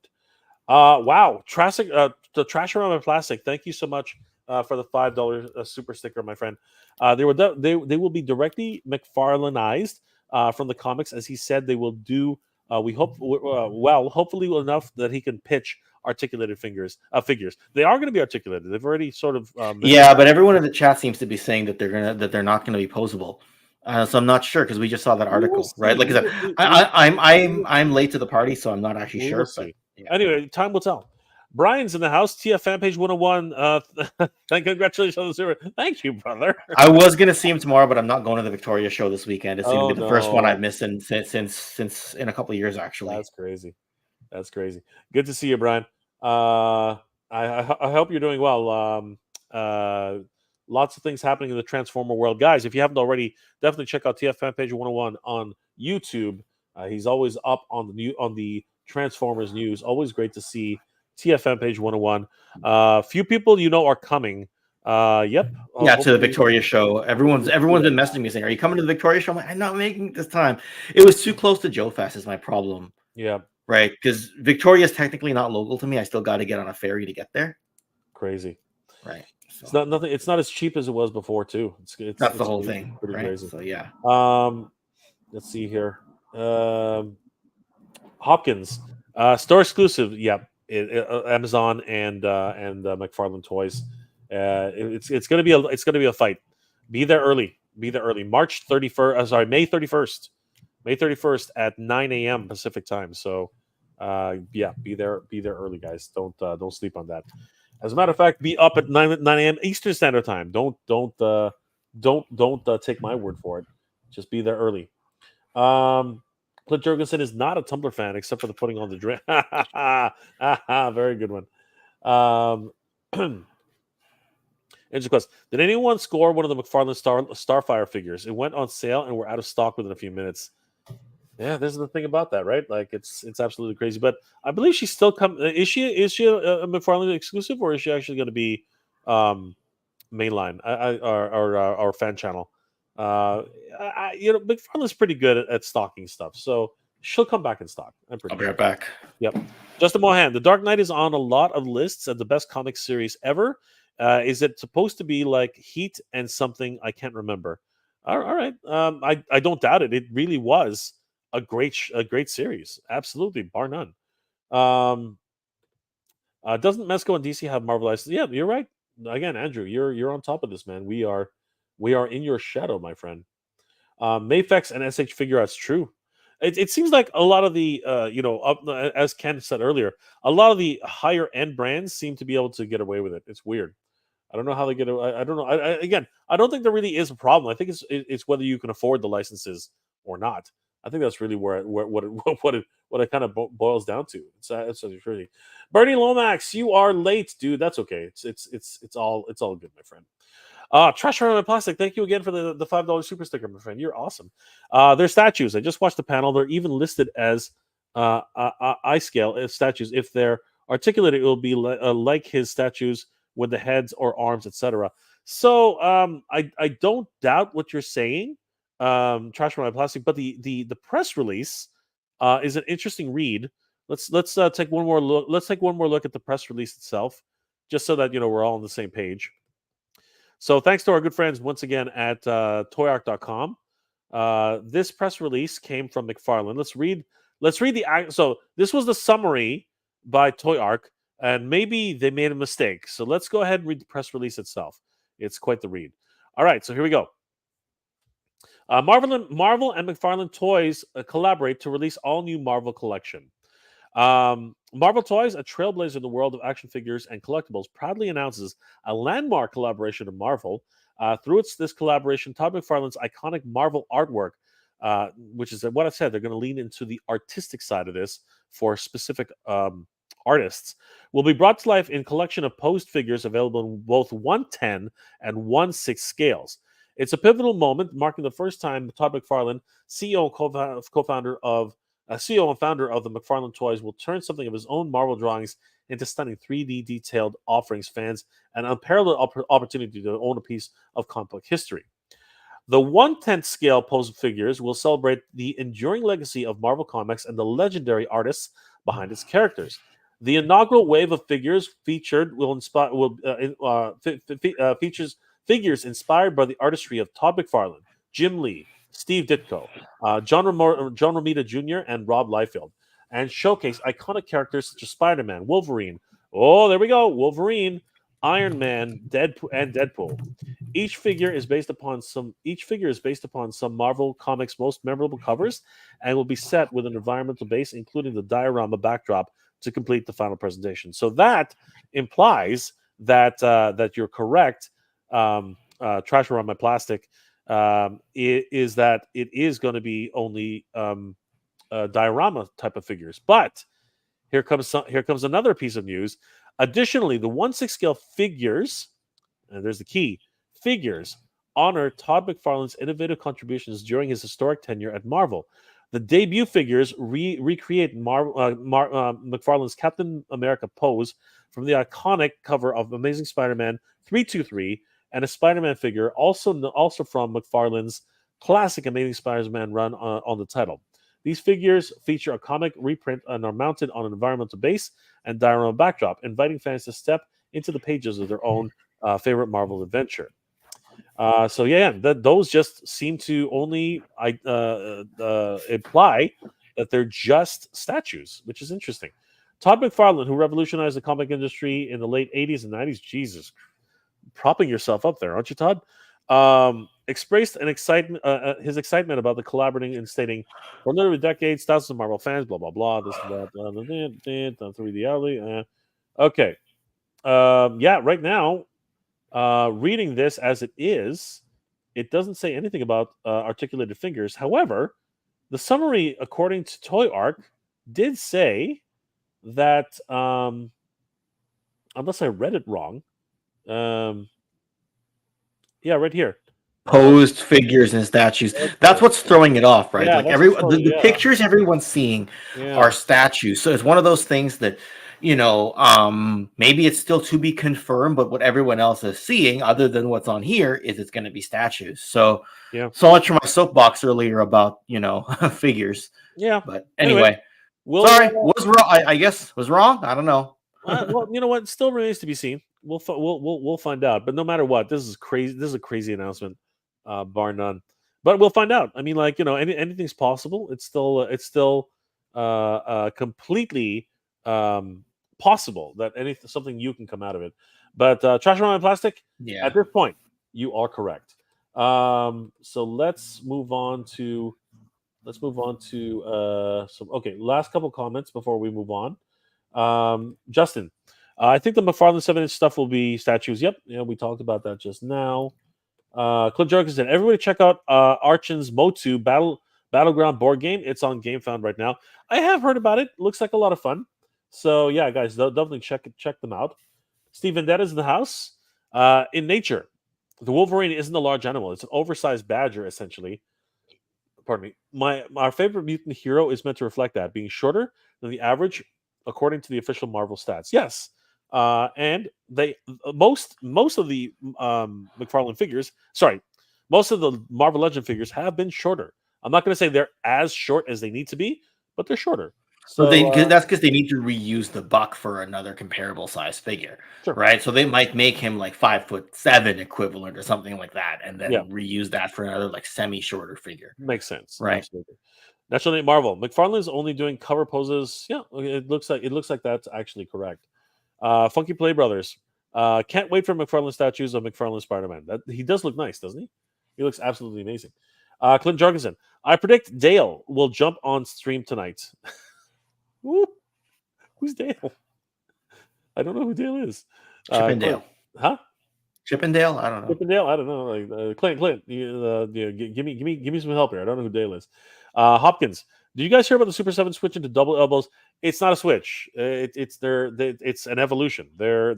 Wow, the trash around my plastic. Thank you so much for the $5 super sticker, my friend. They will be directly McFarlaneized from the comics, as he said they will do. We hope hopefully enough that he can pitch articulated figures. They are going to be articulated. They've already sort of yeah, but everyone in the chat seems to be saying that they're not gonna be posable. So I'm not sure because we just saw that article, right? Like I said, I'm late to the party, so I'm not actually We sure. will But see. yeah. Anyway, time will tell. Brian's in the house. TF fan page 101. Congratulations on the super. Thank you, brother. I was gonna see him tomorrow, but I'm not going to the Victoria show this weekend. It's gonna be the first one no. I've missed since in a couple of years, actually. That's crazy. That's crazy. Good to see you, Brian. I hope you're doing well. Lots of things happening in the Transformer world, guys. If you haven't already, definitely check out TF fan page 101 on YouTube. He's always up on the Transformers news. Always great to see TF fan page 101. Few people are coming. Yep. Yeah, to the Victoria show. Everyone's been messaging me saying, "Are you coming to the Victoria show?" I'm like, "I'm not making it this time." It was too close to Joe Fest is my problem. Yeah. Right, because Victoria is technically not local to me. I still got to get on a ferry to get there. Crazy. Right. So. It's not nothing. It's not as cheap as it was before, too. That's the whole thing. Pretty right? crazy. So yeah. Let's see here. Hopkins, store exclusive. Yep. Amazon and McFarland Toys. It's gonna be a fight. Be there early. March 31st. Sorry, May 31st. May 31st at 9 a.m. Pacific time. So, yeah, be there early, guys. Don't sleep on that. As a matter of fact, be up at 9 a.m. Eastern Standard Time. Don't take my word for it. Just be there early. Clint Jurgensen is not a Tumbler fan except for the putting on the drink. Very good one. Quest. Did anyone score one of the McFarlane Starfire figures? It went on sale and we're out of stock within a few minutes. Yeah, this is the thing about that, right? Like it's absolutely crazy. But I believe she's still Is she a McFarlane exclusive, or is she actually going to be mainline or fan channel? McFarlane's pretty good at stocking stuff, so she'll come back in stock. I'll be right back. Yep. Justin Mohan, The Dark Knight is on a lot of lists as the best comic series ever. Is it supposed to be like Heat and something I can't remember? All right. I don't doubt it. It really was a great series. Absolutely, bar none. Doesn't Mesco and DC have Marvel licenses? Yeah, you're right. Again, Andrew, you're on top of this, man. We are in your shadow, my friend. Mayfex and SH Figuarts, true. It seems like a lot of the as Ken said earlier, a lot of the higher end brands seem to be able to get away with it. It's weird. I don't know how they get away. I don't know. Again, I don't think there really is a problem. I think it's whether you can afford the licenses or not. I think that's really what it kind of boils down to. It's really Bernie Lomax. You are late, dude. That's okay. It's all good, my friend. Trash around my plastic. Thank you again for the $5 super sticker, my friend. You're awesome. They're statues. I just watched the panel. They're even listed as eye scale statues. If they're articulated, it will be like his statues with the heads or arms, etc. So I don't doubt what you're saying. Trash around my plastic, but the press release is an interesting read. Let's take one more look. Let's take one more look at the press release itself, just so that we're all on the same page. So thanks to our good friends once again at toyark.com. This press release came from McFarlane. Let's read the so this was the summary by Toyark, and maybe they made a mistake. So let's go ahead and read the press release itself. It's quite the read. All right, so here we go. Marvel and McFarlane Toys collaborate to release all new Marvel collection. Marvel Toys, a trailblazer in the world of action figures and collectibles, proudly announces a landmark collaboration of Marvel, Through this collaboration, Todd McFarlane's iconic Marvel artwork, which is what I said, they're going to lean into the artistic side of this for specific artists, will be brought to life in collection of posed figures available in both 110 and 1/6 scales. It's a pivotal moment, marking the first time Todd McFarlane, CEO and co-founder of CEO and founder of the McFarlane Toys, will turn something of his own Marvel drawings into stunning 3D detailed offerings fans an unparalleled opportunity to own a piece of comic book history. The 1/10 scale posed figures will celebrate the enduring legacy of Marvel Comics and the legendary artists behind its characters. The inaugural wave of figures featured features figures inspired by the artistry of Todd McFarlane, Jim Lee, Steve Ditko, John Romita Jr., and Rob Liefeld, and showcase iconic characters such as Spider-Man, Wolverine. Oh, there we go, Wolverine, Iron Man, Deadpool. Each figure is based upon some Marvel Comics' most memorable covers, and will be set with an environmental base, including the diorama backdrop, to complete the final presentation. So that implies that that you're correct. Trash around my plastic. Is that it is going to be only diorama type of figures, but here comes another piece of news. Additionally, the 1/6 scale figures, and there's the key, figures honor Todd McFarlane's innovative contributions during his historic tenure at Marvel. The debut figures recreate McFarlane's Captain America pose from the iconic cover of Amazing Spider-Man 323, and a Spider-Man figure also from McFarlane's classic Amazing Spider-Man run on the title. These figures feature a comic reprint and are mounted on an environmental base and diorama backdrop, inviting fans to step into the pages of their own favorite Marvel adventure. Those just seem to only imply that they're just statues, which is interesting. Todd McFarlane, who revolutionized the comic industry in the late 80s and 90s, Jesus, propping yourself up there, aren't you, Todd? Expressed his excitement about the collaborating and stating, for literally decades, thousands of Marvel fans, blah, blah, blah, this and that, 3D alley. Okay. Right now, reading this as it is, it doesn't say anything about articulated fingers. However, the summary, according to Toy Arc, did say that, unless I read it wrong, right here. Posed figures and statues. That's what's throwing it off, right? Yeah, Like that's the pictures everyone's seeing are statues. So it's one of those things that, maybe it's still to be confirmed, but what everyone else is seeing, other than what's on here, is it's going to be statues. So much for my soapbox earlier about figures. Yeah. But anyway, sorry, was wrong. I guess was wrong. I don't know. Well, you know what? Still remains to be seen. We'll find out. But no matter what, this is crazy. This is a crazy announcement, bar none. But we'll find out. I mean, anything's possible. It's still completely possible that something new can come out of it. But trash around plastic. Yeah. At this point, you are correct. So let's move on to some. Okay, last couple comments before we move on. Justin, I think the McFarlane 7-inch stuff will be statues. Yep, we talked about that just now. Clint Jorgensen, everybody check out Archon's Motu Battleground board game. It's on GameFound right now. I have heard about it. Looks like a lot of fun. So yeah, guys, definitely check them out. Steve Vendetta's in the house. In nature, the Wolverine isn't a large animal. It's an oversized badger, essentially. Pardon me. Our favorite mutant hero is meant to reflect that, being shorter than the average, according to the official Marvel stats. Yes, and they most of the McFarlane figures, most of the Marvel Legend figures have been shorter. I'm not going to say they're as short as they need to be, but they're shorter. So that's because they need to reuse the buck for another comparable size figure, right? So they might make him like 5'7" equivalent or something like that, and then reuse that for another like semi-shorter figure. Makes sense, right? Absolutely. National Name Marvel. McFarlane is only doing cover poses. Yeah, it looks like that's actually correct. Funky Play Brothers. Can't wait for McFarlane statues of McFarlane Spider-Man. He does look nice, doesn't he? He looks absolutely amazing. Clint Jorgensen. I predict Dale will jump on stream tonight. Who's Dale? I don't know who Dale is. Chip and Dale. Huh? Chippendale? I don't know. Chippendale? I don't know. Like Clint, give me some help here. I don't know who Dale is. Hopkins, did you guys hear about the Super 7 switch into double elbows? It's not a switch. It's an evolution. They're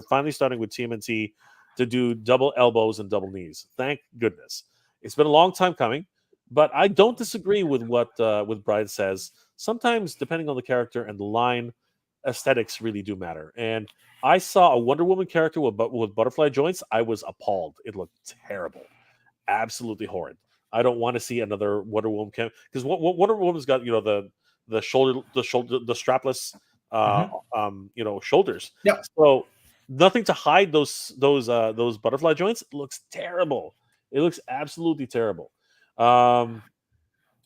finally starting with TMNT to do double elbows and double knees. Thank goodness. It's been a long time coming, but I don't disagree with what Brian says. Sometimes, depending on the character and the line, aesthetics really do matter. And I saw a Wonder Woman character with butterfly joints. I was appalled. It looked terrible, absolutely horrid. I don't want to see another Wonder Woman because Wonder Woman's got the strapless shoulders. Yeah. So nothing to hide those butterfly joints. It looks terrible. It looks absolutely terrible. Natural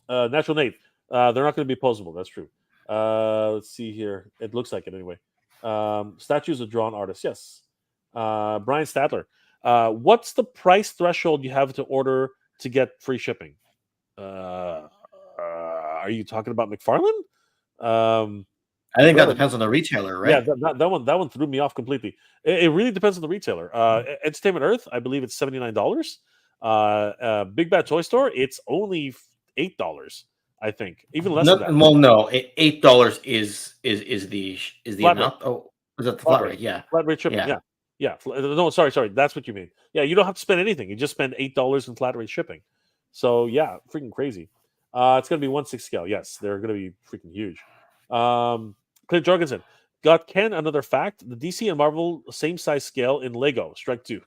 Nate, they're not going to be posable. That's true. Let's see here. It looks like it anyway. Statues of drawn artists. Yes. Brian Stadler. What's the price threshold you have to order to get free shipping? Are you talking about McFarland? I think that depends on the retailer, right? Yeah, that one threw me off completely. It really depends on the retailer. Entertainment Earth, I believe it's $79. Big Bad Toy Store, it's only $8. I think even less than that. Well, no, $8 is the Flat amount. rate. Oh, is that the flat rate? Yeah, flat rate shipping. Yeah. No, sorry. That's what you mean. Yeah, you don't have to spend anything. You just spend $8 in flat rate shipping. So yeah, freaking crazy. It's gonna be 1/6 scale. Yes, they're gonna be freaking huge. Clint Jorgensen got Ken another fact: the DC and Marvel same size scale in Lego. Strike 2.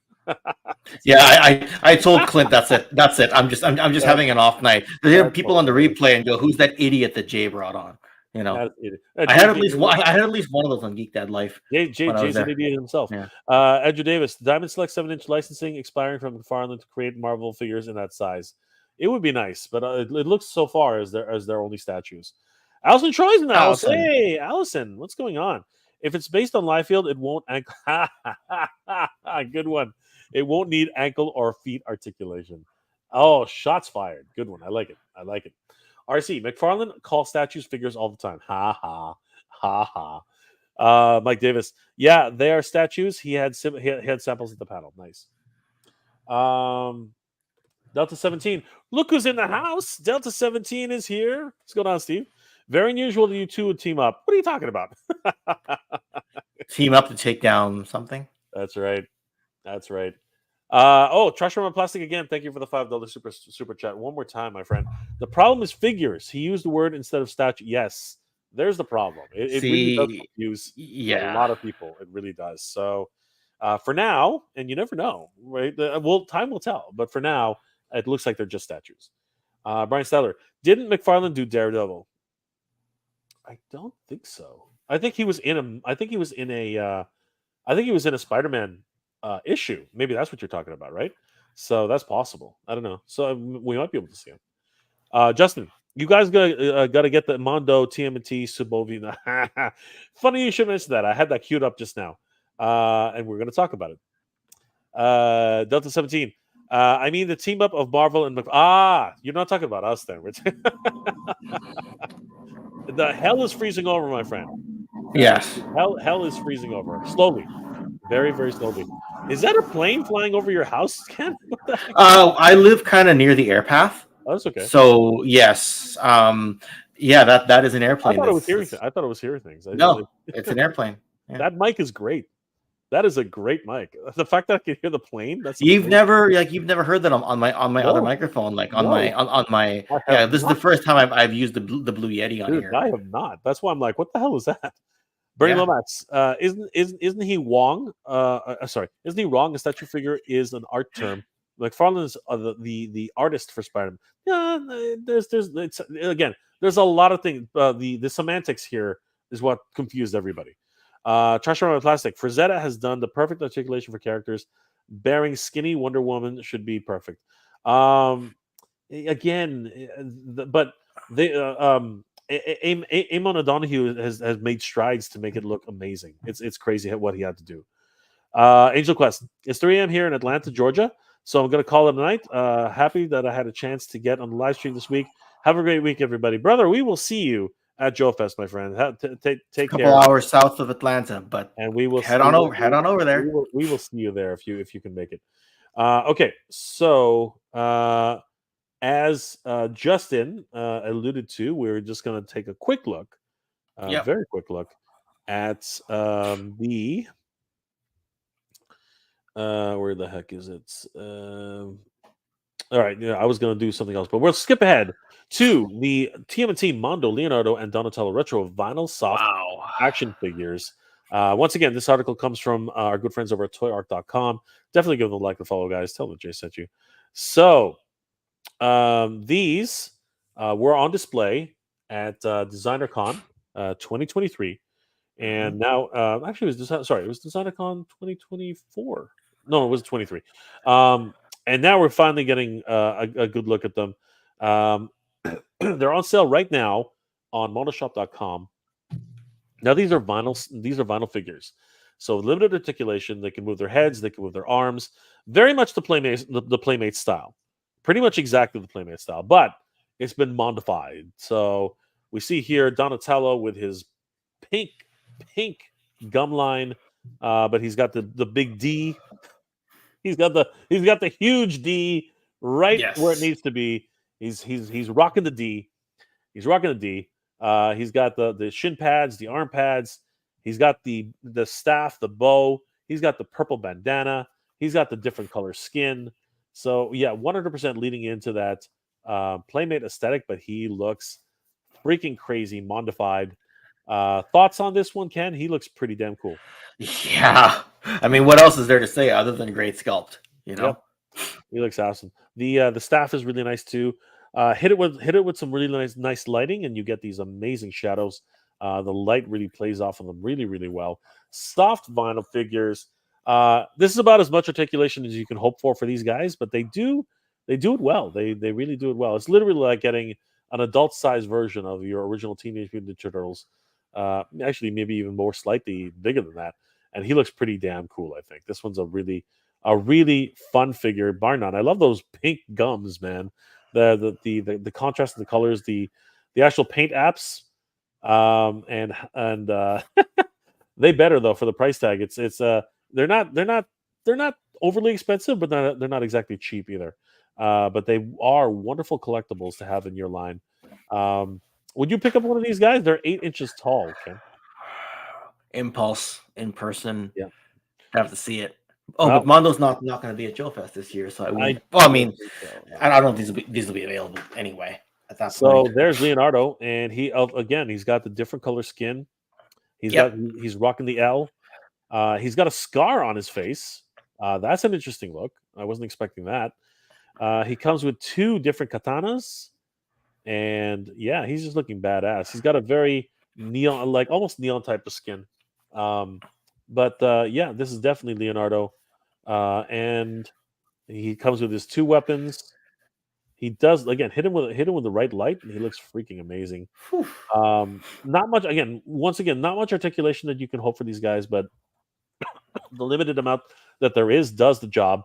Yeah, I told Clint that's it. I'm just having an off night. There hear people on the replay and go, "Who's that idiot that Jay brought on?" You know, I had at least one of those on Geek Dad Life. Jay's an idiot himself. Yeah. Andrew Davis, Diamond Select 7-inch licensing expiring from McFarland to create Marvel figures in that size. It would be nice, but it looks so far as their only statues. Allison Troy's in the house. Hey, Allison, what's going on? If it's based on Liefeld, it won't ankle. Good one. It won't need ankle or feet articulation. Oh, shots fired. Good one. I like it. RC, McFarland calls statues figures all the time. Ha ha. Ha ha. Mike Davis. Yeah, they are statues. He had samples at the panel. Nice. Delta 17. Look who's in the house. Delta 17 is here. What's going on, Steve? Very unusual that you two would team up. What are you talking about? Team up to take down something? That's right. Trash Room Plastic again. Thank you for the $5 super chat. One more time, my friend. The problem is figures. He used the word instead of statue. Yes, there's the problem. It really does confuse a lot of people. It really does. So for now, and you never know, right? Time will tell. But for now, it looks like they're just statues. Brian Stadler, didn't McFarland do Daredevil? I don't think so. I think he was in a Spider-Man issue. Maybe that's what you're talking about, right? So that's possible. I don't know. So we might be able to see him. Justin, you guys gotta get the Mondo TMNT Subovina. Funny you should mention that. I had that queued up just now, and we're gonna talk about it. Delta 17. I mean the team up of Marvel and you're not talking about us then. The hell is freezing over, my friend. Yes. Hell is freezing over. Slowly. Very, very slowly. Is that a plane flying over your house, Ken? I live kind of near the air path. Oh, that's okay. So yes. That is an airplane. I thought it was hearing things. No, it's an airplane. Yeah. That mic is great. That is a great mic. The fact that I can hear the plane, you've never heard that on my other microphone, like on my this is the first time I've used the Blue Yeti on here. I have not. That's why I'm like, what the hell is that? Bernie Lomax, isn't he Wong? Isn't he wrong? A statue figure is an art term. McFarland is the artist for Spider-Man. Yeah, there's a lot of things. The semantics here is what confused everybody. Trash Around Plastic. Frazetta has done the perfect articulation for characters. Bearing skinny Wonder Woman should be perfect. But Eamon O'Donoghue has made strides to make it look amazing. It's crazy what he had to do. Angel Quest. It's 3 a.m. here in Atlanta, Georgia. So I'm going to call it a night. Happy that I had a chance to get on the live stream this week. Have a great week, everybody. Brother, we will see you at Joe Fest, my friend. Take A couple care, hours south of Atlanta, but and we will head on over there. We will see you there if you can make it. Okay, so as Justin alluded to, we're just going to take a quick look, Yep. very quick look at the where the heck is it? All right, I was going to do something else, but we'll skip ahead to the TMNT Mondo, Leonardo, and Donatello Retro Vinyl Soft action figures. Once again, this article comes from our good friends over at toyart.com. Definitely give them a like and follow, guys. Tell them Jay sent you. So, these were on display at DesignerCon 2023. And now, actually, it was DesignerCon 2024. No, it was 23. And now we're finally getting a good look at them. They're on sale right now on monoshop.com. Now these are vinyl figures. So limited articulation, they can move their heads, they can move their arms. Very much the Playmate style. Pretty much exactly the Playmate style, but it's been modified. So we see here Donatello with his pink gum line, but he's got the big D. He's got the huge D right where it needs to be. He's rocking the D. He's rocking the D. He's got the shin pads, the arm pads. He's got the staff, the bow. He's got the purple bandana. He's got the different color skin. So yeah, 100% leading into that Playmate aesthetic, but he looks freaking crazy, modified. Thoughts on this one, Ken? He looks pretty damn cool. Yeah, I mean, what else is there to say other than great sculpt? You know, he looks awesome. The staff is really nice too. Hit it with some really nice lighting, and you get these amazing shadows. The light really plays off of them really well. Soft vinyl figures. This is about as much articulation as you can hope for these guys, but they do it well. They really do it well. It's literally like getting an adult-sized version of your original Teenage Mutant Ninja Turtles. Actually, maybe even more slightly bigger than that. And he looks pretty damn cool. I think this one's a really fun figure, bar none. I love those pink gums, man. The contrast of the colors, the actual paint apps, and they better though for the price tag. It's they're not overly expensive, but they're not exactly cheap either. But they are wonderful collectibles to have in your line. Would you pick up one of these guys? They're 8 inches tall, Ken. Impulse in person. Yeah, have to see it. Oh, well, but Mondo's not going to be at Joe Fest this year, so I won't. I mean, I don't know if these will be available anyway at that point. So there's Leonardo, and he's got the different color skin. He's rocking the L. He's got a scar on his face. That's an interesting look. I wasn't expecting that. He comes with 2 different katanas, and yeah, he's just looking badass. He's got a very neon, like almost neon type of skin. But yeah, this is definitely Leonardo, and he comes with his 2 weapons. He does again hit him with the right light, and he looks freaking amazing. Not much not much articulation that you can hope for these guys, but the limited amount that there is does the job.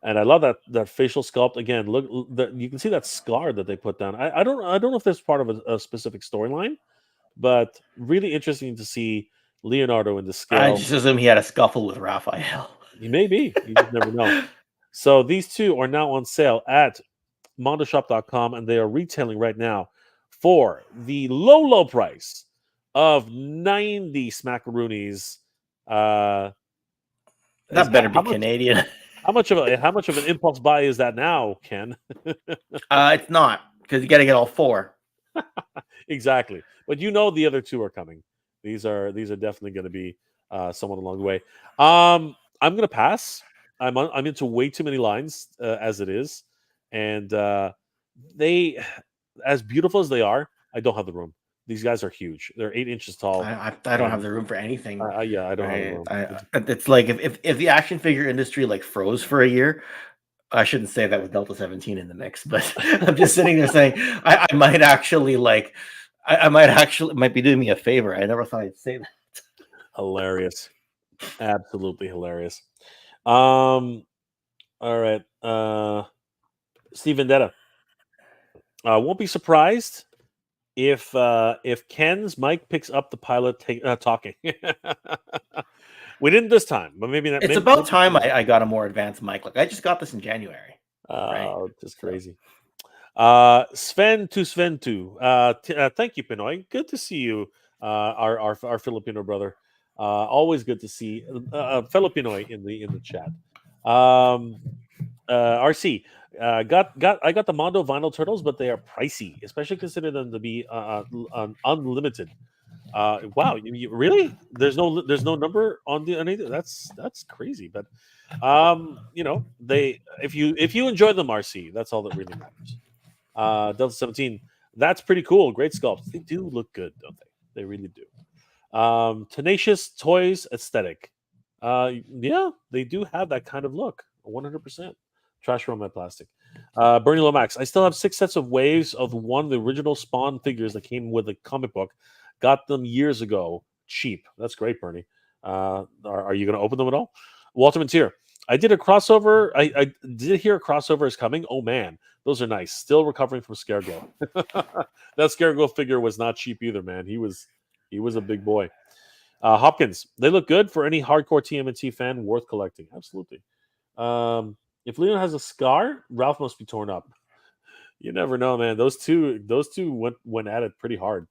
And I love that facial sculpt. Again, look, you can see that scar that they put down. I don't know if that's part of a specific storyline, but really interesting to see Leonardo in the scale. I just assume he had a scuffle with Raphael. He may be. You just never know. So these 2 are now on sale at mondoshop.com, and they are retailing right now for the low price of 90 smackaroonies. That better be Canadian. How much of an impulse buy is that now, Ken? It's not, because you got to get all 4. Exactly, but the other 2 are coming. These are definitely going to be somewhat along the way. I'm going to pass. I'm into way too many lines as it is, and they, as beautiful as they are, I don't have the room. These guys are huge. They're 8 inches tall. I don't have the room for anything. Yeah, I don't have the room. It's like if the action figure industry like froze for a year. I shouldn't say that with Delta 17 in the mix, but I'm just sitting there saying I might actually might be doing me a favor. I never thought I'd say that. Hilarious, absolutely hilarious. All right, Steve Vendetta. Won't be surprised if Ken's mic picks up the pilot talking. We didn't this time, but maybe that. It's Maybe, about time I got a more advanced mic. Like I just got this in January. Right. Just So- crazy. Sven to thank you, Pinoy. Good to see you, our Filipino brother. Always good to see fellow Pinoy in the chat. RC got I got the Mondo vinyl turtles, but they are pricey, especially considering them to be unlimited. Wow, really? There's no number on the on either. That's crazy. But they if you enjoy them, RC, that's all that really matters. Delta 17, that's pretty cool. Great sculpts. They do look good, don't they? They really do. Tenacious Toys aesthetic. Yeah, they do have that kind of look. 100%. Trash around my plastic. Bernie Lomax. I still have 6 sets of waves of one of the original Spawn figures that came with a comic book. Got them years ago. Cheap. That's great, Bernie. Are you going to open them at all? Walter Mantier. I did a crossover. I did hear a crossover is coming. Oh man, those are nice. Still recovering from Scareglow. That Scareglow figure was not cheap either, man. He was a big boy. Hopkins, they look good for any hardcore TMNT fan worth collecting. Absolutely. If Leon has a scar, Ralph must be torn up. You never know, man. Those two went at it pretty hard.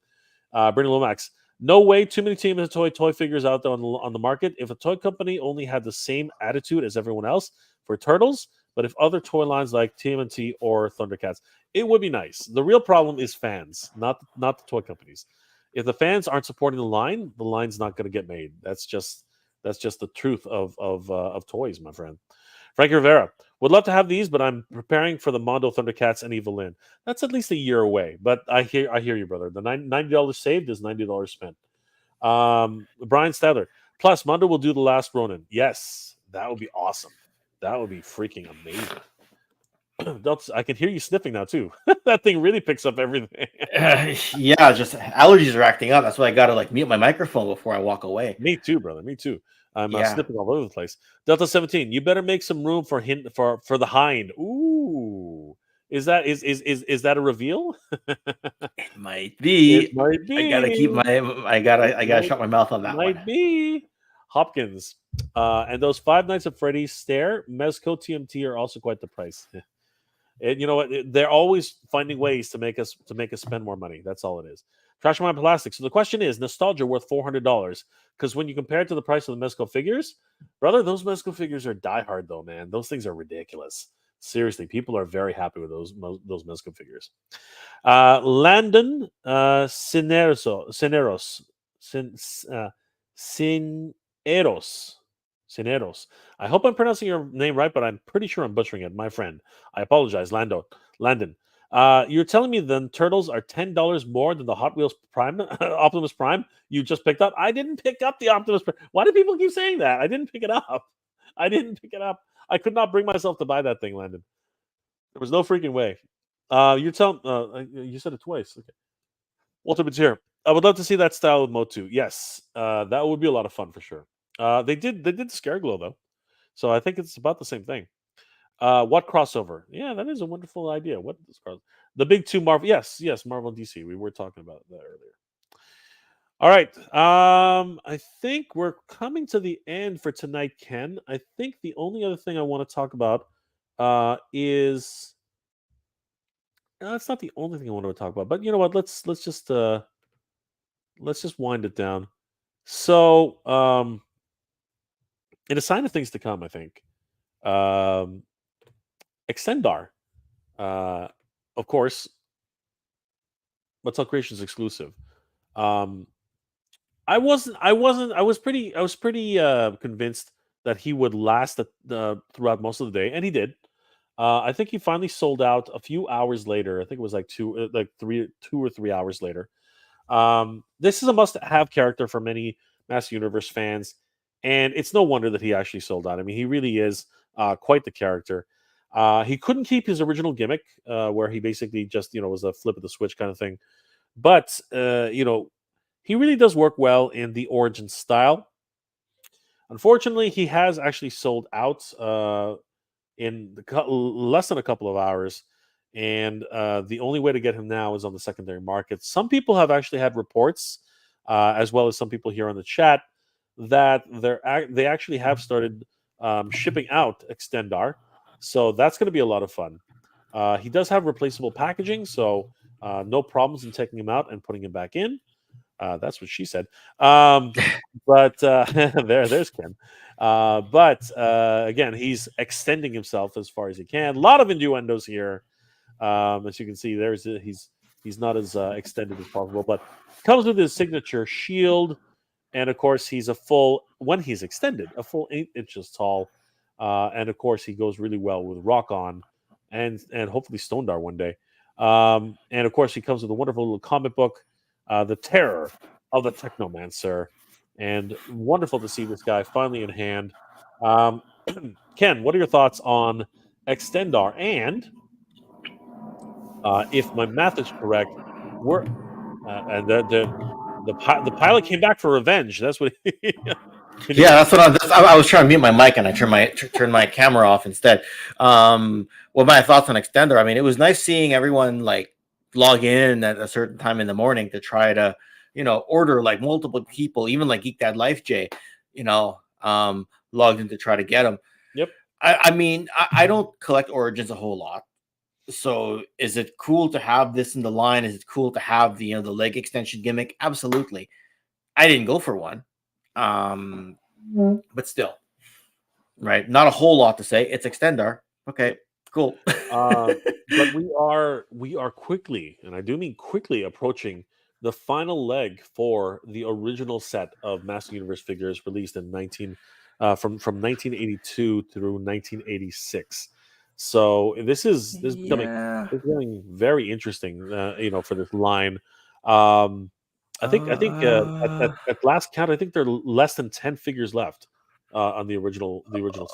Bernie Lomax, no way too many TMNT toy figures out there on the market. If a toy company only had the same attitude as everyone else for Turtles, but if other toy lines like TMNT or Thundercats, it would be nice. The real problem is fans, not the toy companies. If the fans aren't supporting the line's not going to get made. That's just the truth of toys, my friend. Frankie Rivera would love to have these, but I'm preparing for the Mondo Thundercats and Evil Lynn. That's at least a year away, but I hear you, brother. The $90 saved is $90 spent. Brian Stadler. Plus, Mondo will do the last Ronin. Yes, that would be awesome. That would be freaking amazing. I can hear you sniffing now too. That thing really picks up everything. yeah, just allergies are acting up. That's why I gotta like mute my microphone before I walk away. Me too, brother. Me too. I'm Yeah. sniffing all over the place. Delta 17. You better make some room for the hind. Ooh, is that a reveal? It might be. It might be. I gotta keep my. I gotta shut my mouth on that Might one. be. Hopkins. And those Five Nights at Freddy's Stare, Mezco TMT are also quite the price. And you know what? They're always finding ways to make us spend more money. That's all it is. Trash my plastic. So the question is, nostalgia worth $400? Because when you compare it to the price of the Mezco figures, brother, those Mezco figures are diehard though, man. Those things are ridiculous. Seriously, people are very happy with those Mezco figures. Landon Cineros. I hope I'm pronouncing your name right, but I'm pretty sure I'm butchering it, my friend. I apologize, Landon. You're telling me the turtles are $10 more than the Hot Wheels Prime Optimus Prime you just picked up? I didn't pick up the Optimus Prime. Why do people keep saying that? I didn't pick it up. I could not bring myself to buy that thing, Landon. There was no freaking way. You said it twice. Okay. Walter here. I would love to see that style with Motu. Yes, that would be a lot of fun for sure. They did the Scareglow though, so I think it's about the same thing. What crossover? Yeah, that is a wonderful idea. What is the big two Marvel? Yes, Marvel and DC. We were talking about that earlier. All right. I think we're coming to the end for tonight, Ken. I think the only other thing I want to talk about is it's not the only thing I want to talk about, but you know what? Let's just wind it down. So, in a sign of things to come, I think Extendar, of course, Mattel Creations exclusive. I was pretty convinced that he would last throughout most of the day, and he did. I think he finally sold out a few hours later. I think it was like 2 or 3 hours later. This is a must-have character for many Master Universe fans, and it's no wonder that he actually sold out. I mean, he really is quite the character. He couldn't keep his original gimmick, where he basically just was a flip of the switch kind of thing, but he really does work well in the origin style. Unfortunately, he has actually sold out in less than a couple of hours, and the only way to get him now is on the secondary market. Some people have actually had reports, as well as some people here on the chat, that they actually have started shipping out Extendar, so that's going to be a lot of fun. He does have replaceable packaging, so no problems in taking him out and putting him back in. That's what she said. But there's Ken. Again, he's extending himself as far as he can. A lot of innuendos here. As you can see, he's not as extended as possible, but comes with his signature shield, and of course he's when he's extended, a full 8 inches tall, and of course he goes really well with Rock On, and hopefully Stondar one day. And of course he comes with a wonderful little comic book, The Terror of the Technomancer, and wonderful to see this guy finally in hand. Ken, what are your thoughts on Extendar? And if my math is correct, we're and the pilot came back for revenge. That's what. Yeah, that's what I was trying to mute my mic and I turned my camera off instead. What my thoughts on Extender? I mean, it was nice seeing everyone like log in at a certain time in the morning to try to, order like multiple people, even like Geek Dad Life J, logged in to try to get them. Yep. I mean, I don't collect Origins a whole lot. So is it cool to have this in the line? Is it cool to have the the leg extension gimmick? Absolutely. I didn't go for one. But still, right? Not a whole lot to say. It's Extendar. Okay, cool. But we are quickly, and I do mean quickly, approaching the final leg for the original set of Master Universe figures released in from 1982 through 1986. So this is becoming very interesting, for this line. I think at last count, I think there are less than 10 figures left on the original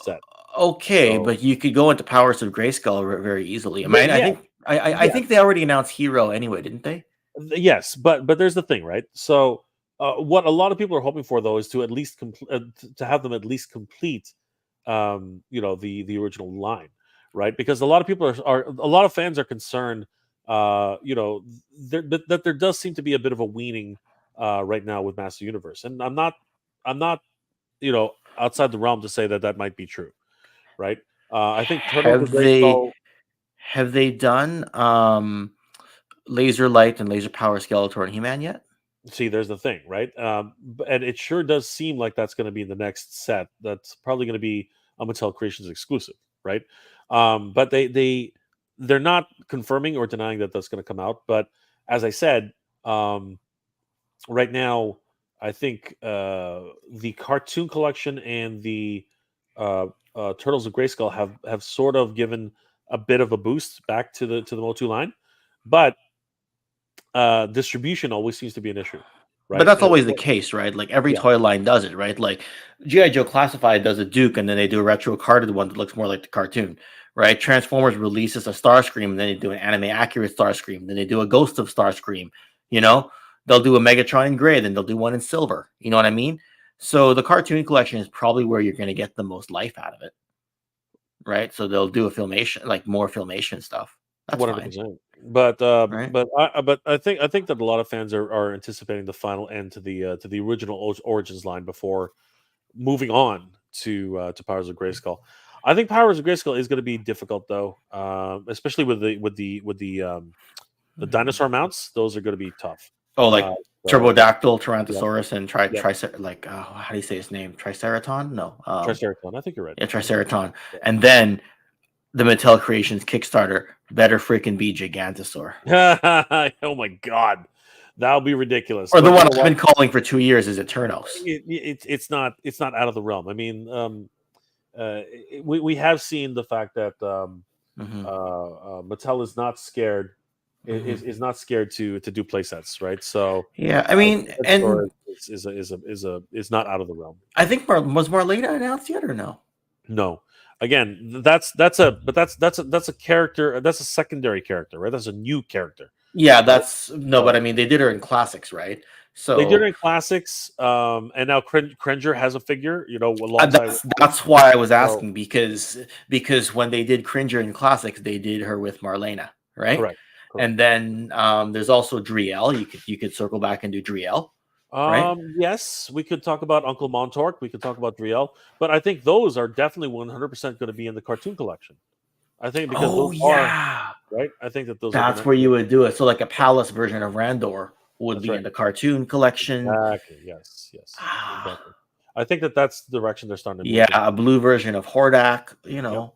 set. Okay, So, but you could go into Powers of Grayskull very easily. I mean, I think they already announced Hero anyway, didn't they? Yes, but there's the thing, right? So what a lot of people are hoping for, though, is to at least to have them at least complete, the original line, right? Because a lot of people are a lot of fans are concerned, that there does seem to be a bit of a weaning right now with Master Universe, and I'm not, outside the realm to say that might be true, right? I think Turtles of Grayskull. Have they done Laser Light and Laser Power Skeletor and He-Man yet? See, there's the thing, right? And it sure does seem like that's going to be in the next set. That's probably going to be a Mattel Creations exclusive, right? But they're not confirming or denying that that's going to come out. But as I said, right now, I think the cartoon collection and the Turtles of Grayskull have sort of given a bit of a boost back to the Motu line, but distribution always seems to be an issue, right? But that's always the case, right? Like every toy line does it, right? Like G.I. Joe Classified does a Duke, and then they do a retro carded one that looks more like the cartoon, right? Transformers releases a Starscream, and then they do an anime accurate Starscream. Then they do a Ghost of Starscream. They'll do a Megatron in gray, then they'll do one in silver. You know what I mean? So the cartoon collection is probably where you're going to get the most life out of it, right? So they'll do a filmation, like more filmation stuff. That's 100%. Fine. But Right. but I think that a lot of fans are anticipating the final end to the original Origins line before moving on to Powers of Grayskull. I think Powers of Grayskull is going to be difficult, though, especially with the dinosaur mounts. Those are going to be tough. Oh, like Turbodactyl, Tyrannosaurus, and how do you say his name? Triceraton? No, Triceraton. I think you're right. Yeah, Triceraton. Yeah. And then the Mattel Creations Kickstarter better freaking be Gigantosaur. Oh my god, that'll be ridiculous. Or the one I've been calling for 2 years is Eternos. It's not out of the realm. I mean, we have seen the fact that Mattel is not scared. Is not scared to do play sets, right? So yeah, I mean, and is not out of the realm. I think was Marlena announced yet or no? No. Again, that's a character. That's a secondary character, right? That's a new character. Yeah, but I mean, they did her in classics, right? So they did her in classics, and now Cringer has a figure. That's why I was asking because when they did Cringer in classics, they did her with Marlena. right? Correct. And then there's also Driel. You could circle back and do Driel, right? Yes, we could talk about Uncle Montork. We could talk about Driel, but I think those are definitely 100% going to be in the cartoon collection. I think because Oh those are yeah, right. I think that those are that's going where you would do it. So like a palace version of Randor would That's be right. in the cartoon collection. Exactly. Yes. Yes. Ah, Exactly. I think that that's the direction they're starting to yeah, move in. a blue version of Hordak. Yep.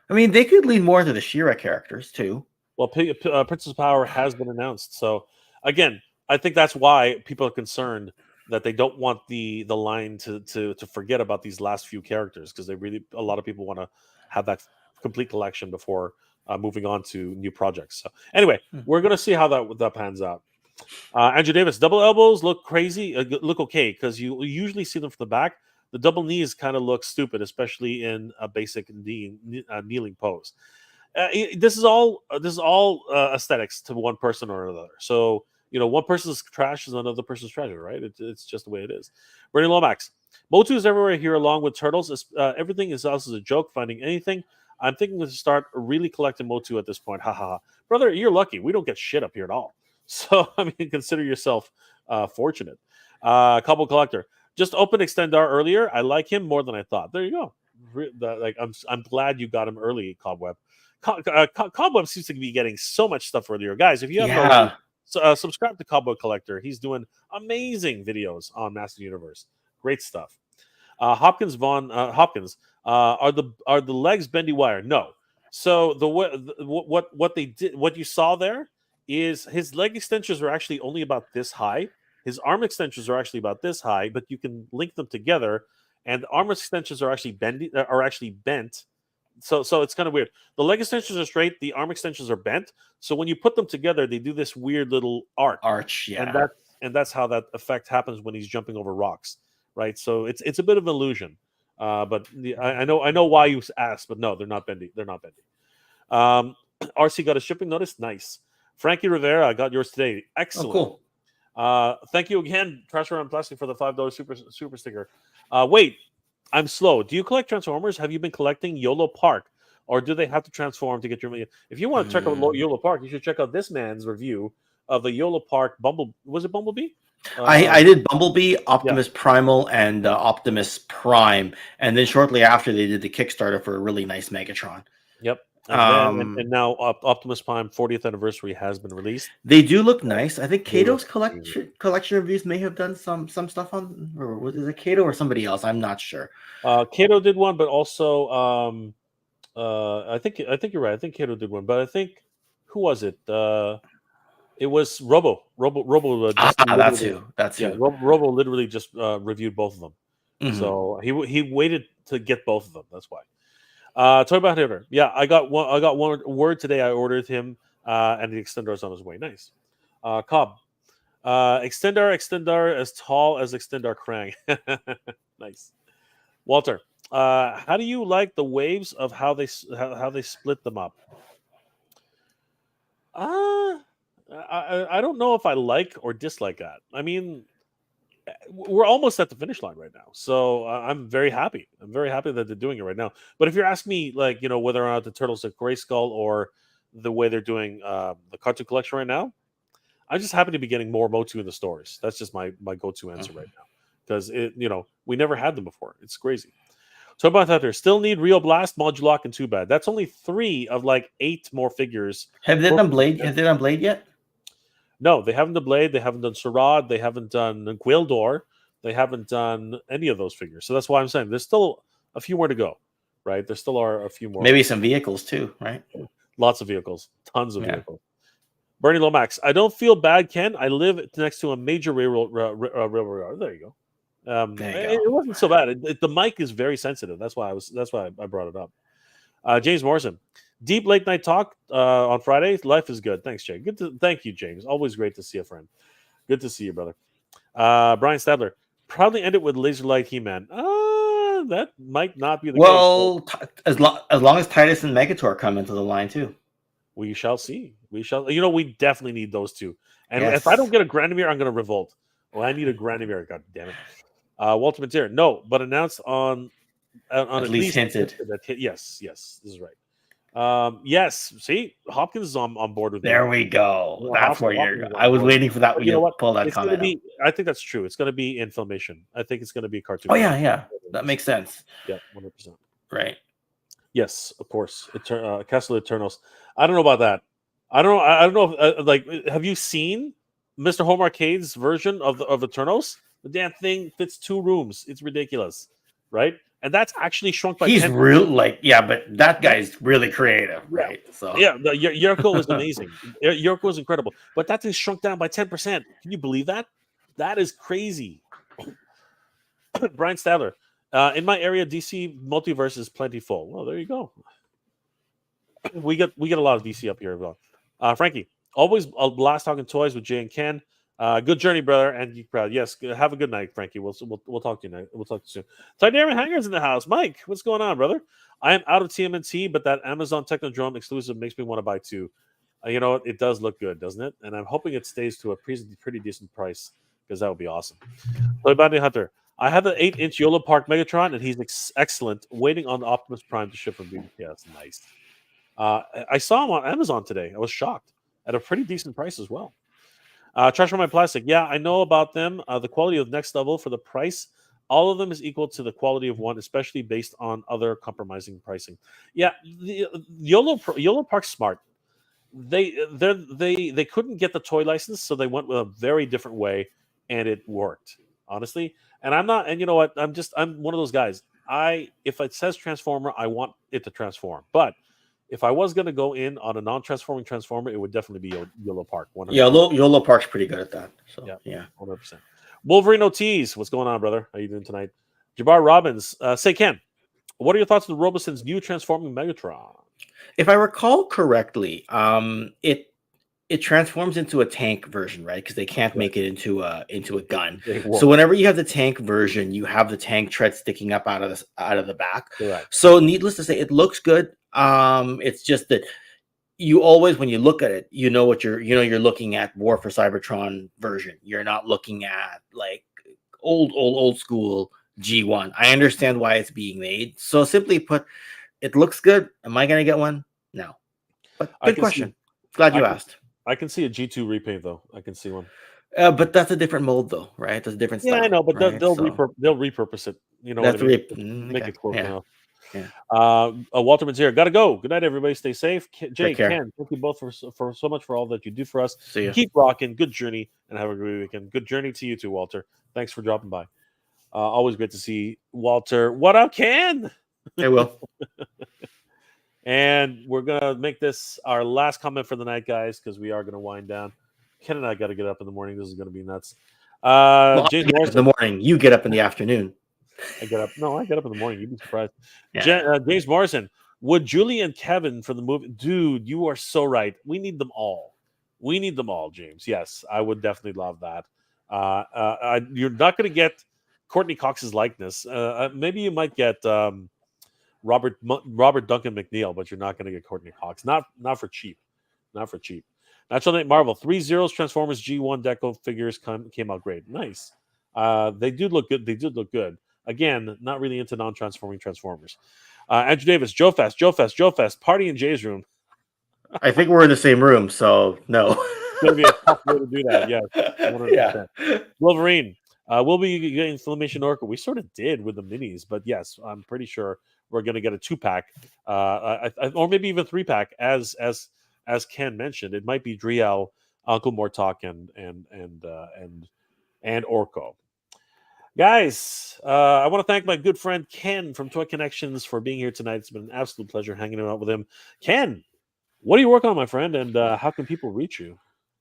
I mean, they could lean more into the Shira characters too. Well, Princess Power has been announced. So again, I think that's why people are concerned that they don't want the line to forget about these last few characters because a lot of people want to have that complete collection before moving on to new projects. So anyway, Hmm. we're gonna see how that pans out. Andrew Davis, double elbows look crazy, look okay because you usually see them from the back. The double knees kind of look stupid, especially in a basic kneeling pose. This is all aesthetics to one person or another. So one person's trash is another person's treasure, right? It's just the way it is. Bernie Lomax, Motu is everywhere here along with turtles. Everything is also a joke. Finding anything, I'm thinking to start really collecting Motu at this point. Ha ha ha, brother, you're lucky. We don't get shit up here at all. So I mean, consider yourself fortunate. Couple collector just opened Extendar earlier. I like him more than I thought. There you go. I'm glad you got him early, Cobweb. Cobweb seems to be getting so much stuff earlier, guys. If you haven't already, subscribe to Cobweb Collector. He's doing amazing videos on Master Universe. Great stuff. Hopkins are the legs bendy wire? No. So what they did, what you saw there is his leg extensions are actually only about this high. His arm extensions are actually about this high, but you can link them together, and the arm extensions are actually bent. So it's kind of weird. The leg extensions are straight, the arm extensions are bent. So when you put them together, they do this weird little arch, yeah. And that's how that effect happens when he's jumping over rocks, right? So it's a bit of an illusion. But I know why you asked, but no, they're not bendy. They're not bendy. RC got a shipping notice. Nice. Frankie Rivera, I got yours today. Excellent. Oh, cool. Thank you again, Trash Around Plastic, for the $5 super sticker. Wait, I'm slow. Do you collect Transformers? Have you been collecting YOLO Park, or do they have to transform to get your million? If you want to check out YOLO Park, you should check out this man's review of the YOLO Park Was it Bumblebee? I did Bumblebee, Optimus Primal, and Optimus Prime, and then shortly after they did the Kickstarter for a really nice Megatron. Yep. And now Optimus Prime 40th anniversary has been released. They do look nice. I think Kato's collection reviews may have done some stuff on, or was it Kato or somebody else? I'm not sure. Kato did one, but also I think you're right. I think Kato did one, but I think who was it? It was Robo. That's who. Yeah, Robo literally just reviewed both of them. Mm-hmm. So he waited to get both of them. That's why. Toy Bound Hitter. Yeah, I got one word today. I ordered him, and the extender is on his way. Nice. Cobb. Extendar as tall as Extendar Krang. Nice. Walter. How do you like the waves of how they split them up? I don't know if I like or dislike that. I mean, we're almost at the finish line right now, so I'm very happy. I'm very happy that they're doing it right now. But if you're asking me, like, whether or not the Turtles are Grayskull or the way they're doing the cartoon collection right now, I'm just happy to be getting more Motu in the stores. That's just my go-to answer right now, because we never had them before. It's crazy. So about that, there still need Rio Blast, Modulok, and Too Bad. That's only 3 of like 8 more figures. Have they done Blade? Have they done Blade yet? No, they haven't done Blade. They haven't done Sarad. They haven't done Gwildor. They haven't done any of those figures. So that's why I'm saying there's still a few more to go, right? There still are a few more. Maybe some vehicles too, right? Lots of vehicles, tons of vehicles. Bernie Lomax, I don't feel bad, Ken. I live next to a major railroad. There you go. It wasn't so bad. The mic is very sensitive. That's why I brought it up. James Morrison, deep late night talk on Friday. Life is good. Thanks, Jay. Thank you, James. Always great to see a friend. Good to see you, brother. Brian Stadler, proudly ended with Laser Light He-Man. That might not be the case. Well, as long as Titus and Megator come into the line too. We shall see. We definitely need those two. And if I don't get a Grandimer, I'm going to revolt. Well, I need a Grandimer. God damn it. Walter Mateer, no, but announced on at least hinted. Yes, this is right. Yes. See, Hopkins is on board with me. There we go. You know, That's where Hopkins you're. is on I was board. waiting for that But when you know you what? pull that It's gonna comment out. be. I think that's true. It's gonna be in Filmation. I think it's gonna be a cartoon. Oh film. yeah, that makes sense. Yeah, 100%. Right. Yes, of course. Castle Eternals. I don't know about that. I don't know. I don't know. If, like, have you seen Mr. Home Arcade's version of Eternals? The damn thing fits 2 rooms. It's ridiculous, right? And that's actually shrunk by He's 10. real, like, yeah, but that guy's really creative, Yeah. right? So Yeah, Yurko is amazing. Yurko is incredible, but that thing shrunk down by 10%. Can you believe that? That is crazy. Brian Stadler, in my area, DC multiverse is plentiful. Well, there you go. We get a lot of DC up here as well. Frankie, always a blast talking toys with Jay and Ken. Good journey, brother, and Geek Proud. Yes, have a good night, Frankie. We'll talk to you night. We'll talk to you soon. Tydarian Hangers in the house. Mike, what's going on, brother? I am out of TMNT, but that Amazon Technodrome exclusive makes me want to buy 2. You know, it does look good, doesn't it? And I'm hoping it stays to a pretty decent price because that would be awesome. Toy Bounty Hunter. I have an 8-inch YOLO Park Megatron, and he's excellent. Waiting on the Optimus Prime to ship from BBS. Nice. I saw him on Amazon today. I was shocked at a pretty decent price as well. Trash for My Plastic. Yeah, I know about them. The quality of Next Level for the price, all of them is equal to the quality of one, especially based on other compromising pricing. Yeah, the YOLO Park's smart. They couldn't get the toy license, so they went with a very different way, and it worked, honestly. And I'm not, and you know what? I'm one of those guys. If it says Transformer, I want it to transform. But if I was going to go in on a non-transforming Transformer, it would definitely be YOLO Park. 100%. yeah, YOLO Park's pretty good at that. So yeah, 100%. Wolverine OTs, what's going on, brother? How you doing tonight? Jabbar Robbins, say Ken, what are your thoughts on Roboson's new transforming Megatron? If I recall correctly, it transforms into a tank version, right? Because they can't make it into a gun. So whenever you have the tank version, you have the tank tread sticking up out of the back. Correct. So needless to say, it looks good. It's just that you always, when you look at it, you know what you're looking at War for Cybertron version. You're not looking at like old school G1. I understand why it's being made. So simply put, it looks good. Am I gonna get one? No. But good question. Glad you asked. I can see a G2 repaint though. I can see one. But that's a different mold though, right? That's a different style. Yeah, I know, but right? they'll repurpose it. You know That's what I mean? Make okay. it close enough. Yeah. Walter Manzier, gotta go. Good night, everybody. Stay safe. Jay, care. Ken, thank you both for so much for all that you do for us. See ya. Keep rocking. Good journey, and have a great weekend. Good journey to you too, Walter. Thanks for dropping by. Always great to see Walter. What up, Ken? I will. And we're gonna make this our last comment for the night, guys, because we are gonna wind down. Ken and I got to get up in the morning. This is gonna be nuts. James Morrison. In the morning. You get up in the afternoon. I get up. No, I get up in the morning. You'd be surprised. Yeah. James Morrison. Would Julie and Kevin for the movie? Dude, you are so right. We need them all. We need them all, James. Yes, I would definitely love that. You're not going to get Courtney Cox's likeness. Maybe you might get Robert Duncan McNeil, but you're not going to get Courtney Cox. Not for cheap. Not for cheap. Natural Night Marvel. 3 zeros Transformers G1 Deco figures came out great. Nice. They do look good. They did look good. Again, not really into non-transforming Transformers. Andrew Davis, Joe Fest, party in Jay's room. I think we're in the same room, so no. It's going to be a tough way to do that, yes. 100%. Yeah. Wolverine, we'll be getting Filmation Orca. We sort of did with the minis, but yes, I'm pretty sure we're going to get a 2-pack, or maybe even 3-pack, as Ken mentioned. It might be Driel, Uncle Mortok, and Orko. Guys, I want to thank my good friend Ken from Toy Connections for being here tonight. It's been an absolute pleasure hanging out with him. Ken, what are you working on, my friend, and how can people reach you?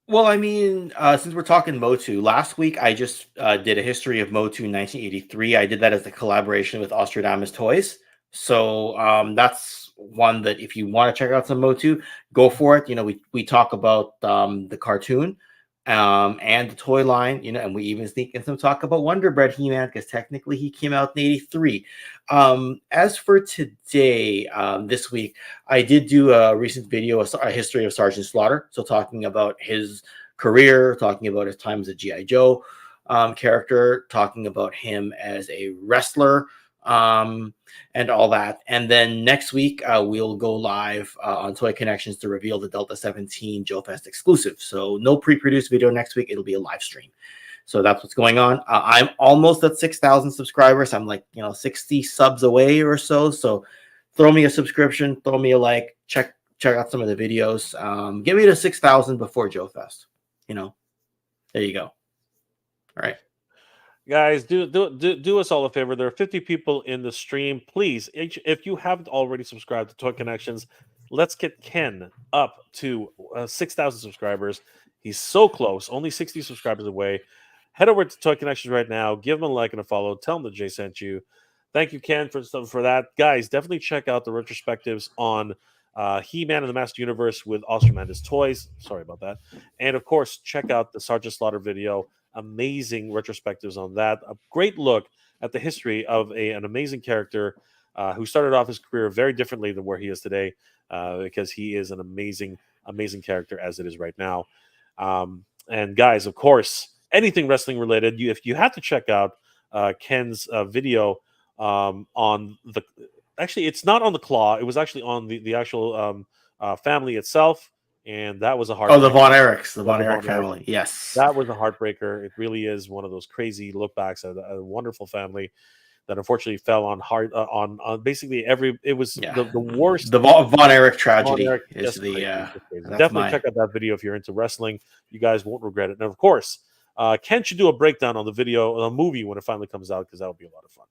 Well, I mean, since we're talking Motu, last week I just did a history of Motu in 1983. I did that as a collaboration with Ostradamus Toys. So that's one that if you want to check out some Motu, go for it. You know, we talk about the cartoon and the toy line, you know, and we even sneak in some talk about Wonder Bread He-Man because technically he came out in 83. As for today, this week, I did do a recent video, a history of Sergeant Slaughter. So talking about his career, talking about his time as a G.I. Joe character, talking about him as a wrestler, and all that. And then next week, we'll go live on Toy Connections to reveal the Delta 17 Joe Fest exclusive. So no pre-produced video next week. It'll be a live stream. So that's what's going on. I'm almost at 6,000 subscribers. I'm like, 60 subs away or so. So throw me a subscription, throw me a like, check out some of the videos. Get me to 6,000 before Joe Fest. There you go. All right. Guys, do us all a favor. There are 50 people in the stream. Please, if you haven't already subscribed to Toy Connections, let's get Ken up to 6,000 subscribers. He's so close, only 60 subscribers away. Head over to Toy Connections right now. Give him a like and a follow. Tell him that Jay sent you. Thank you, Ken, for that. Guys, definitely check out the retrospectives on He-Man and the Master Universe with Ostromandus Toys. Sorry about that. And, of course, check out the Sergeant Slaughter video. Amazing retrospectives on that. A great look at the history of an amazing character who started off his career very differently than where he is today, because he is an amazing character as it is right now. And guys, of course, anything wrestling related, if you have to check out Ken's video on the. Actually, it's not on the Claw. It was actually on the actual family itself. And that was a heartbreaker. Oh, the Von Erichs, the Von Erich family. Yes. That was a heartbreaker. It really is one of those crazy look backs at a wonderful family that unfortunately fell on basically it was the worst. The Von Erich tragedy Von Erich, is the definitely check out that video if you're into wrestling. You guys won't regret it. And of course, Ken should do a breakdown on the movie when it finally comes out, because that would be a lot of fun.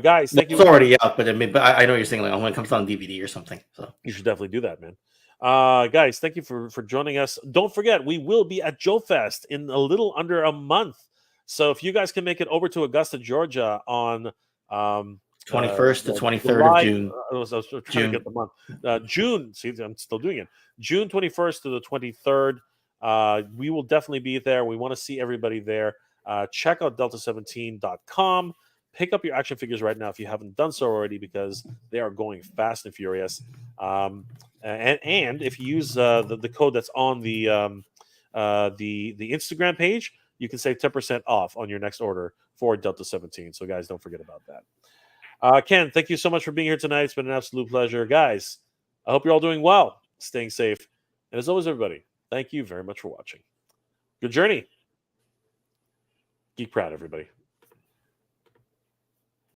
Guys, thank you. It's already out, but I know you're saying like when it comes out on DVD or something. So you should definitely do that, man. Guys, thank you for joining us. Don't forget, we will be at Joe Fest in a little under a month. So if you guys can make it over to Augusta, Georgia on 21st to 23rd of June. I was trying to get the month. June. See, I'm still doing it. June 21st to the 23rd. We will definitely be there. We want to see everybody there. Check out delta17.com. Pick up your action figures right now if you haven't done so already, because they are going fast and furious. And if you use the code that's on the Instagram page, you can save 10% off on your next order for Delta 17. So, guys, don't forget about that. Ken, thank you so much for being here tonight. It's been an absolute pleasure. Guys, I hope you're all doing well, staying safe. And as always, everybody, thank you very much for watching. Good journey. Geek proud, everybody.